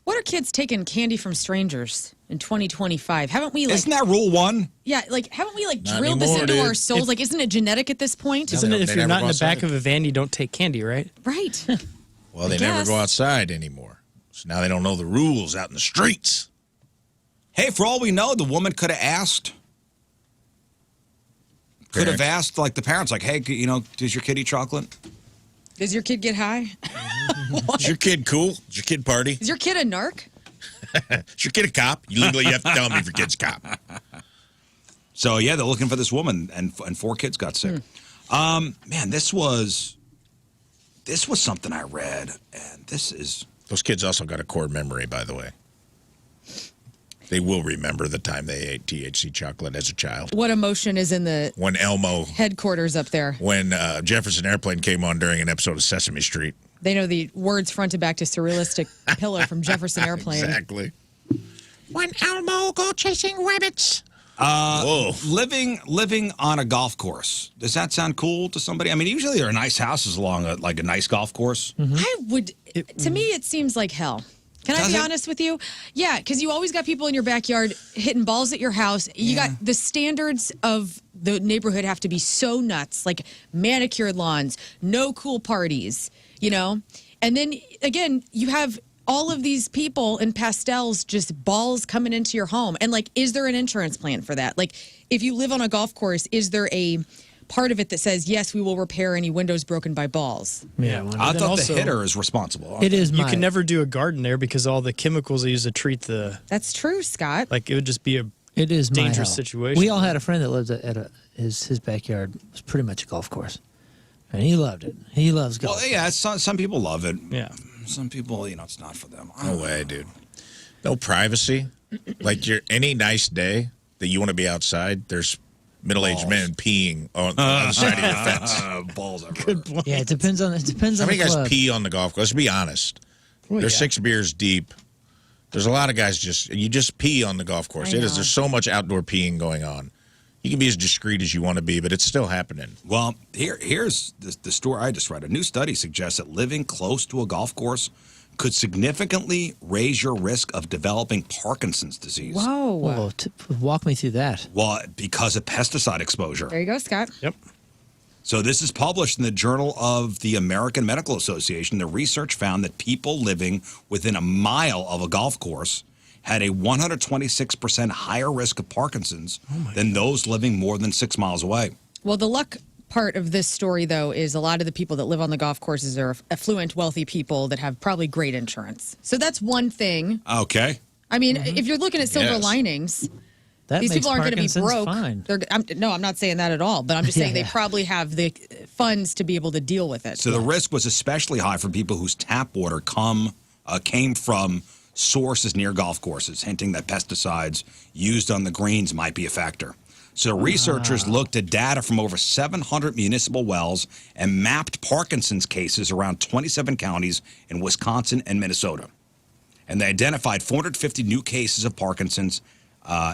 What are kids taking candy from strangers in 2025? Haven't we, like... Isn't that rule one? Yeah, like, haven't we, like, Not drilled this anymore, into dude. our souls? Like, isn't it genetic at this point? Isn't it they if you're never not go in the back outside. of a van, you don't take candy, right? Right. Well, they I never guess. go outside anymore. So now they don't know the rules out in the streets. Hey, for all we know, the woman could have asked. Could have Parents. asked, like, the parents, like, hey, you know, does your kid eat chocolate? Does your kid get high? Is your kid cool? Is your kid party? Is your kid a narc? Is your kid a cop? You legally have to tell me if your kid's a cop. So, yeah, they're looking for this woman, and 4 kids got sick. Man, this was something I read, and this is... Those kids also got a core memory, by the way. They will remember the time they ate THC chocolate as a child. What emotion is in the When Elmo, headquarters up there? when Jefferson Airplane came on during an episode of Sesame Street. They know the words front to back to Surrealistic Pillow from Jefferson Airplane. Exactly. When Elmo go chasing rabbits. Whoa. Living on a golf course. Does that sound cool to somebody? I mean, usually there are nice houses along a nice golf course. I would, to me, it seems like hell. Can I Does be it? honest with you? Yeah, because you always got people in your backyard hitting balls at your house. You got the standards of the neighborhood have to be so nuts, like manicured lawns, no cool parties, you know? And then, again, you have all of these people in pastels, just balls coming into your home. And, like, is there an insurance plan for that? Like, if you live on a golf course, is there a part of it that says, yes, we will repair any windows broken by balls? Yeah. I then thought also, the hitter is responsible. It is You my. can never do a garden there because all the chemicals they use to treat the, That's true, Scott. like, it would just be a It is my dangerous hell. situation. We all had a friend that lived at his backyard was pretty much a golf course, and he loved it. He loves golf. Well, yeah, some people love it. Yeah. Some people, you know, it's not for them. No way, dude. No privacy. Like any nice day that you want to be outside, there's middle-aged men peeing on the other side of your fence. Balls everywhere. Yeah, it depends on How the many guys club. pee on the golf course? Let's be honest. There's 6 beers deep. There's a lot of guys you just pee on the golf course. I know. There's so much outdoor peeing going on. You can be as discreet as you want to be, but it's still happening. Well, here's the story I just read. A new study suggests that living close to a golf course could significantly raise your risk of developing Parkinson's disease. Whoa. Whoa, walk me through that. Well, because of pesticide exposure. There you go, Scott. Yep. So this is published in the Journal of the American Medical Association. The research found that people living within a mile of a golf course had a 126% higher risk of Parkinson's than those living more than 6 miles away. Well, the luck part of this story, though, is a lot of the people that live on the golf courses are affluent, wealthy people that have probably great insurance. So that's one thing. Okay. I mean, if you're looking at silver Yes. linings, That these makes people aren't going to be Parkinson's broke. Fine. I'm not saying that at all, but I'm just saying Yeah. they probably have the funds to be able to deal with it. So the risk was especially high for people whose tap water came from sources near golf courses, hinting that pesticides used on the greens might be a factor. So researchers looked at data from over 700 municipal wells and mapped Parkinson's cases around 27 counties in Wisconsin and Minnesota. And they identified 450 new cases of Parkinson's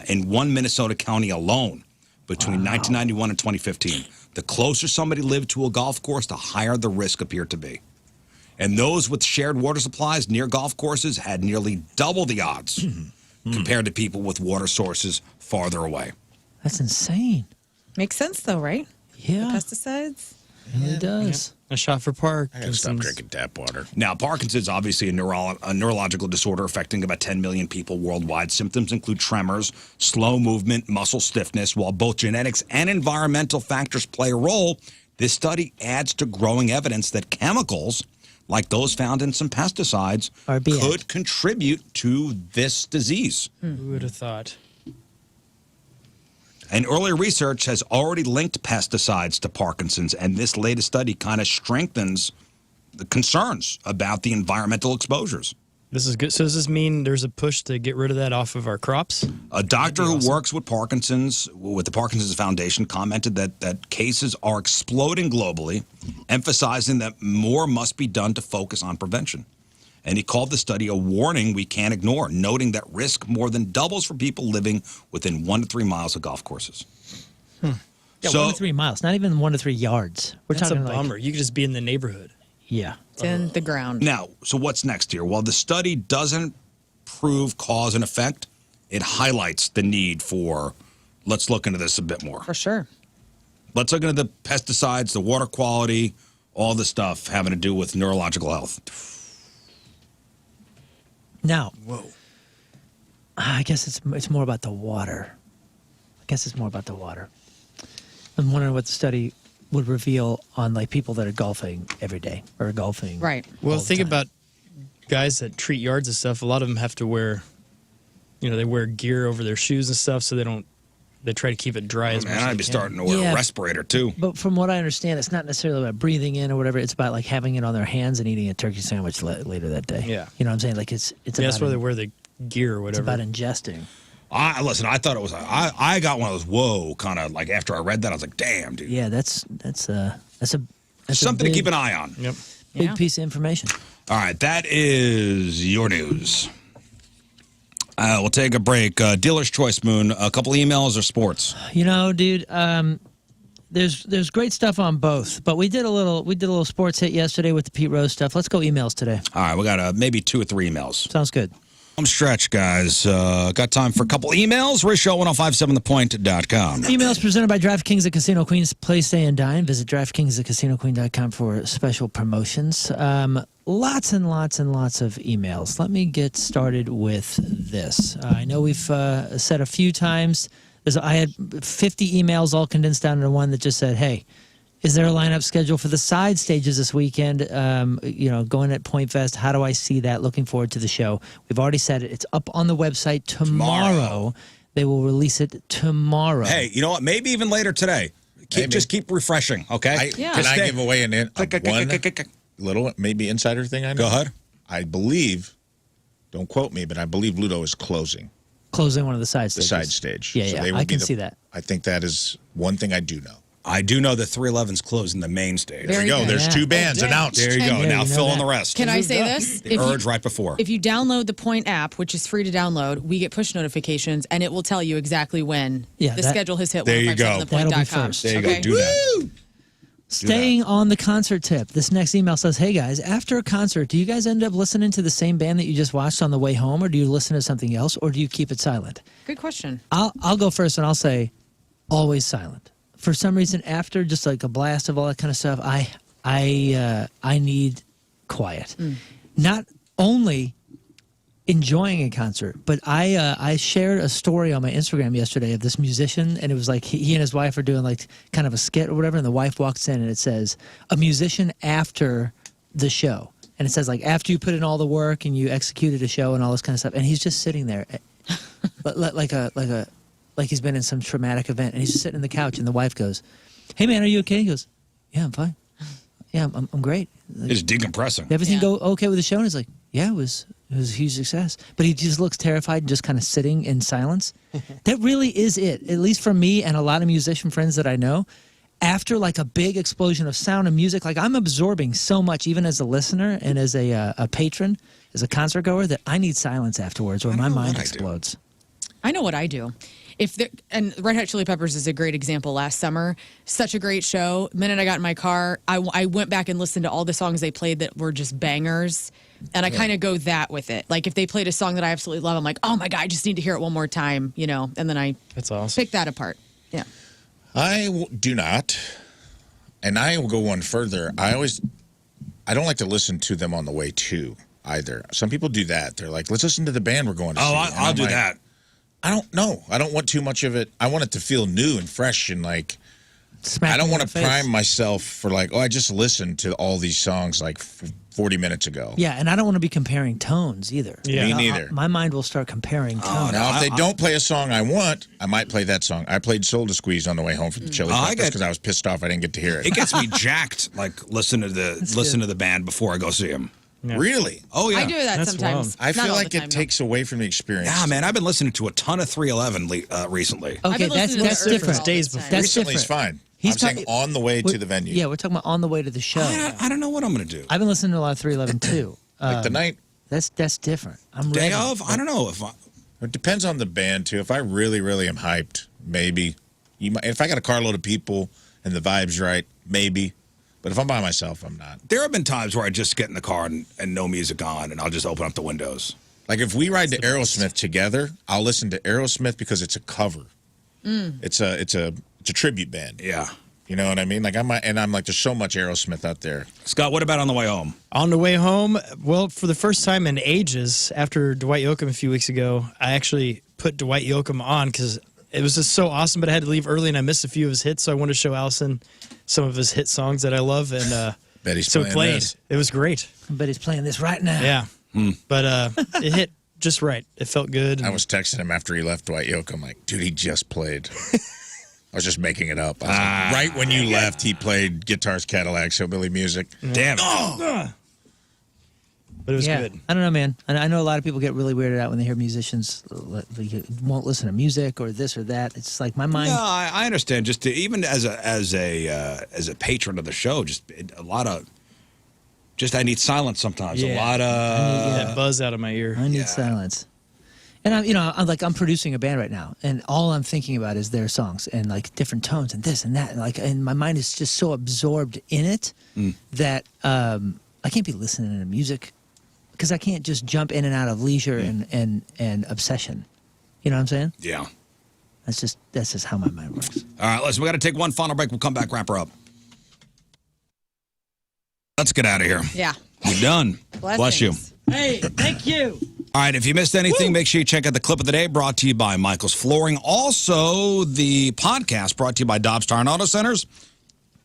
in one Minnesota county alone between 1991 and 2015. The closer somebody lived to a golf course, the higher the risk appeared to be. And those with shared water supplies near golf courses had nearly double the odds compared to people with water sources farther away. That's insane. Makes sense, though, right? Yeah, Pesticides. it really does. A shot for I gotta stop Parkinson's. drinking tap water. Now, Parkinson's is obviously a neurological disorder affecting about 10 million people worldwide. Symptoms include tremors, slow movement, muscle stiffness. While both genetics and environmental factors play a role, this study adds to growing evidence that chemicals, like those found in some pesticides, Are BS. could contribute to this disease. Who would have thought? And earlier research has already linked pesticides to Parkinson's, and this latest study kind of strengthens the concerns about the environmental exposures. This is good. So does this mean there's a push to get rid of that off of our crops? A doctor who works with the Parkinson's Foundation, commented that cases are exploding globally, emphasizing that more must be done to focus on prevention. And he called the study a warning we can't ignore, noting that risk more than doubles for people living within 1 to 3 miles of golf courses. Yeah, So- 1 to 3 miles, not even 1 to 3 yards. We're That's a talking bummer. You could just be in the neighborhood. Yeah. It's in the ground. Now, so what's next here? Well, the study doesn't prove cause and effect. It highlights the need for, let's look into this a bit more. For sure. Let's look into the pesticides, the water quality, all the stuff having to do with neurological health. Now, I guess it's more about the water. I'm wondering what the study would reveal on like people that are golfing every day or golfing. Right. Well, all the think time. about guys that treat yards and stuff. A lot of them have to wear, they wear gear over their shoes and stuff, so they try to keep it dry as much as Man, they I'd be can. starting to wear Yeah. a respirator too. But from what I understand, it's not necessarily about breathing in or whatever. It's about like having it on their hands and eating a turkey sandwich later that day. Yeah. You know what I'm saying? Like it's Yeah, about that's why they wear the gear or it's whatever. about ingesting. Listen, I thought it was. I got one of those whoa kind of like after I read that I was like, damn, dude. Yeah, that's Something a to keep an eye on. Yep. big Yeah. piece of information. All right, that is your news. We'll take a break. Dealer's choice, Moon. A couple emails or sports. You know, dude, there's great stuff on both, but we did a little sports hit yesterday with the Pete Rose stuff. Let's go emails today. All right, we got maybe 2 or 3 emails. Sounds good. I'm stretch, guys. Got time for a couple emails. RizzShow1057thepoint.com. Emails presented by DraftKings at Casino Queen's. Play, stay, and dine. Visit DraftKings at CasinoQueen.com for special promotions. Lots and lots and lots of emails. Let me get started with this. I know we've said a few times. I had 50 emails all condensed down into one that just said, hey, is there a lineup schedule for the side stages this weekend? Going at Point Fest. How do I see that? Looking forward to the show. We've already said it. It's up on the website tomorrow. They will release it tomorrow. Hey, you know what? Maybe even later today. Just keep refreshing, okay? Can I give away one little maybe insider thing I know? Go ahead. I believe, don't quote me, but I believe Ludo is closing Closing one of the side the stages. side stage. Yeah, they will I be can see that. I think that is one thing I do know. I do know that 311's closing the main stage. There you go. good. There's Yeah. 2 bands dang. announced. There you go. Yeah, Now you know fill in that. the rest. Can I say this? The Urge right before. If you download the Point app, which is free to download, we get push notifications, and it will tell you exactly when Yeah, the that- schedule has hit. There you go. 1057thepoint.com. That'll be first. There you Okay? go. Do that. Staying on the concert tip, this next email says, hey guys, after a concert, do you guys end up listening to the same band that you just watched on the way home, or do you listen to something else, or do you keep it silent? Good question. I'll go first, and I'll say always silent. For some reason, after just like a blast of all that kind of stuff, I need quiet. Not only enjoying a concert, but I shared a story on my Instagram yesterday of this musician, and it was like he and his wife are doing like kind of a skit or whatever, and the wife walks in and it says, a musician after the show. And it says like, after you put in all the work and you executed a show and all this kind of stuff, and he's just sitting there like he's been in some traumatic event, and he's just sitting on the couch, and the wife goes, hey man, are you okay? He goes, yeah, I'm fine. Yeah, I'm great. Like, It's decompressing. everything Yeah. go okay with the show? And he's like, yeah, it was a huge success. But he just looks terrified and just kind of sitting in silence. That really is it, at least for me and a lot of musician friends that I know. After like a big explosion of sound and music, like I'm absorbing so much, even as a listener and as a patron, as a concert goer, that I need silence afterwards, or my know mind what I do. explodes. I know what I do. And Red Hot Chili Peppers is a great example last summer. Such a great show. The minute I got in my car, I went back and listened to all the songs they played that were just bangers. And I kind of go that with it. Like if they played a song that I absolutely love, I'm like, oh my God, I just need to hear it one more time, And then I That's awesome. pick that apart. Yeah. I do not, and I will go one further. I don't like to listen to them on the way to either. Some people do that. They're like, let's listen to the band we're going to see. And I'll I'm do like, that. I don't know. I don't want too much of it. I want it to feel new and fresh and like. Smack I don't me in want the to face. prime myself for like, I just listened to all these songs like 40 minutes ago. Yeah, and I don't want to be comparing tones either. Yeah. Me neither. My mind will start comparing tones. Now, if they don't play a song I want, I might play that song. I played Soul to Squeeze on the way home from the Chili I Peppers get- because I was pissed off I didn't get to hear it. It gets me jacked, like listen to the band before I go see them. Yeah. Really? Oh, yeah. I do that That's sometimes. I Not feel all like the time, it no. takes away from the experience. Yeah, man, I've been listening to a ton of 311 recently. I've Okay, been listening that's to the different. Earth Days all the before. time. That's Recently's different. fine. He's I'm saying talking- on the way to the venue. Yeah, we're talking about on the way to the show. I don't know what I'm going to do. I've been listening to a lot of 311 too. Like the night. That's different. I'm Day ready. of? I don't know if I... It depends on the band, too. If I really, really am hyped, maybe. If I got a carload of people and the vibe's right, maybe. But if I'm by myself, I'm not. There have been times where I just get in the car and no music on, and I'll just open up the windows. Like if we ride to Aerosmith together, I'll listen to Aerosmith because it's a cover. It's a tribute band. Yeah. You know what I mean? Like I'm like, there's so much Aerosmith out there. Scott, what about on the way home? On the way home, well, for the first time in ages, after Dwight Yoakam a few weeks ago, I actually put Dwight Yoakam on because it was just so awesome, but I had to leave early and I missed a few of his hits, so I wanted to show Allison some of his hit songs that I love, and Bet he's so playing it played. this. It was great. But he's playing this right now. Yeah. But it hit just right. It felt good. I was texting him after he left Dwight Yoakam. I'm like, dude, he just played. I was just making it up. I was like, right when you left, he played Guitars, Cadillacs, Hillbilly Music. Damn it. But it was Yeah. good. I don't know, man. I know a lot of people get really weirded out when they hear musicians like, won't listen to music or this or that. It's like my mind. No, I understand. Just to, even as a patron of the show, just a lot of... Just I need silence sometimes. A lot I of... need that buzz out of my ear. I need silence. And I'm producing a band right now, and all I'm thinking about is their songs and like different tones and this and that, and my mind is just so absorbed in it that I can't be listening to music because I can't just jump in and out of leisure and obsession. You know what I'm saying? Yeah. That's just how my mind works. All right, listen, we got to take one final break. We'll come back, wrap her up. Let's get out of here. Yeah. You're done. Bless you. Blessings. Hey, thank you. All right, if you missed anything, make sure you check out the clip of the day brought to you by Michael's Flooring. Also, the podcast brought to you by Dobbs Tire and Auto Centers.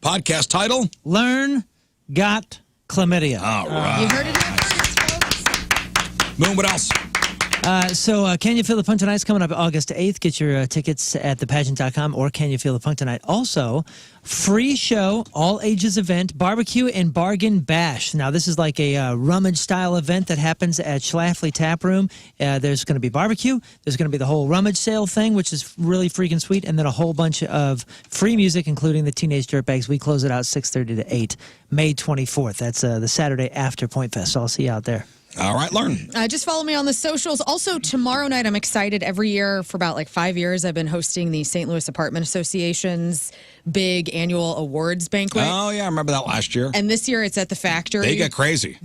Podcast title? Lern got chlamydia. All right. You heard it here first, folks. Moon, what else? So Can You Feel the Punk Tonight's coming up August 8th. Get your tickets at thepageant.com or Can You Feel the Punk Tonight. Also, free show, all ages event, barbecue and bargain bash. Now, this is like a rummage style event that happens at Schlafly Tap Room. There's going to be barbecue. There's going to be the whole rummage sale thing, which is really freaking sweet. And then a whole bunch of free music, including the Teenage Dirtbags. We close it out 6:30 to 8, May 24th. That's the Saturday after Point Fest. So I'll see you out there. All right, Lern. Just follow me on the socials. Also, tomorrow night, I'm excited. Every year for about like 5 years, I've been hosting the St. Louis Apartment Association's big annual awards banquet. Oh, yeah, I remember that last year. And this year, it's at the Factory. They get crazy.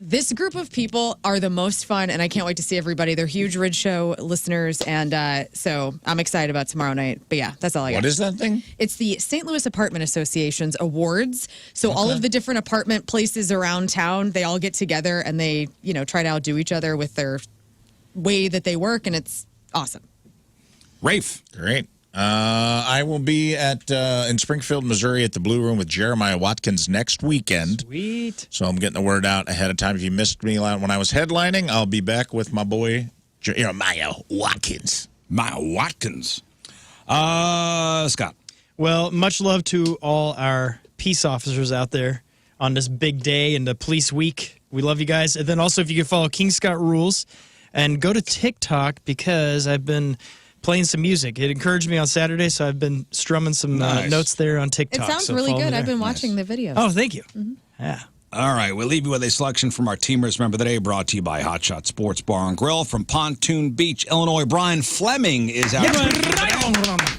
This group of people are the most fun, and I can't wait to see everybody. They're huge RizzShow listeners, and so I'm excited about tomorrow night. But yeah, that's all I got. What is that thing? It's the St. Louis Apartment Association's awards. So all of the different apartment places around town, they all get together and they, try to outdo each other with their way that they work, and it's awesome. Rafe. Great. I will be in Springfield, Missouri at the Blue Room with Jeremiah Watkins next weekend. Sweet. So I'm getting the word out ahead of time. If you missed me when I was headlining, I'll be back with my boy Jeremiah Watkins. Scott. Well, much love to all our peace officers out there on this big day in the police week. We love you guys. And then also, if you can follow King Scott Rules and go to TikTok, because I've been playing some music. It encouraged me on Saturday, so I've been strumming some notes there on It TikTok. sounds so really follow me good. there. I've been watching the videos. Oh, thank you. Yeah. All right, we'll leave you with a selection from our Teamers Member of the Day, brought to you by Hot Shot Sports Bar and Grill from Pontoon Beach, Illinois. Brian Fleming is out.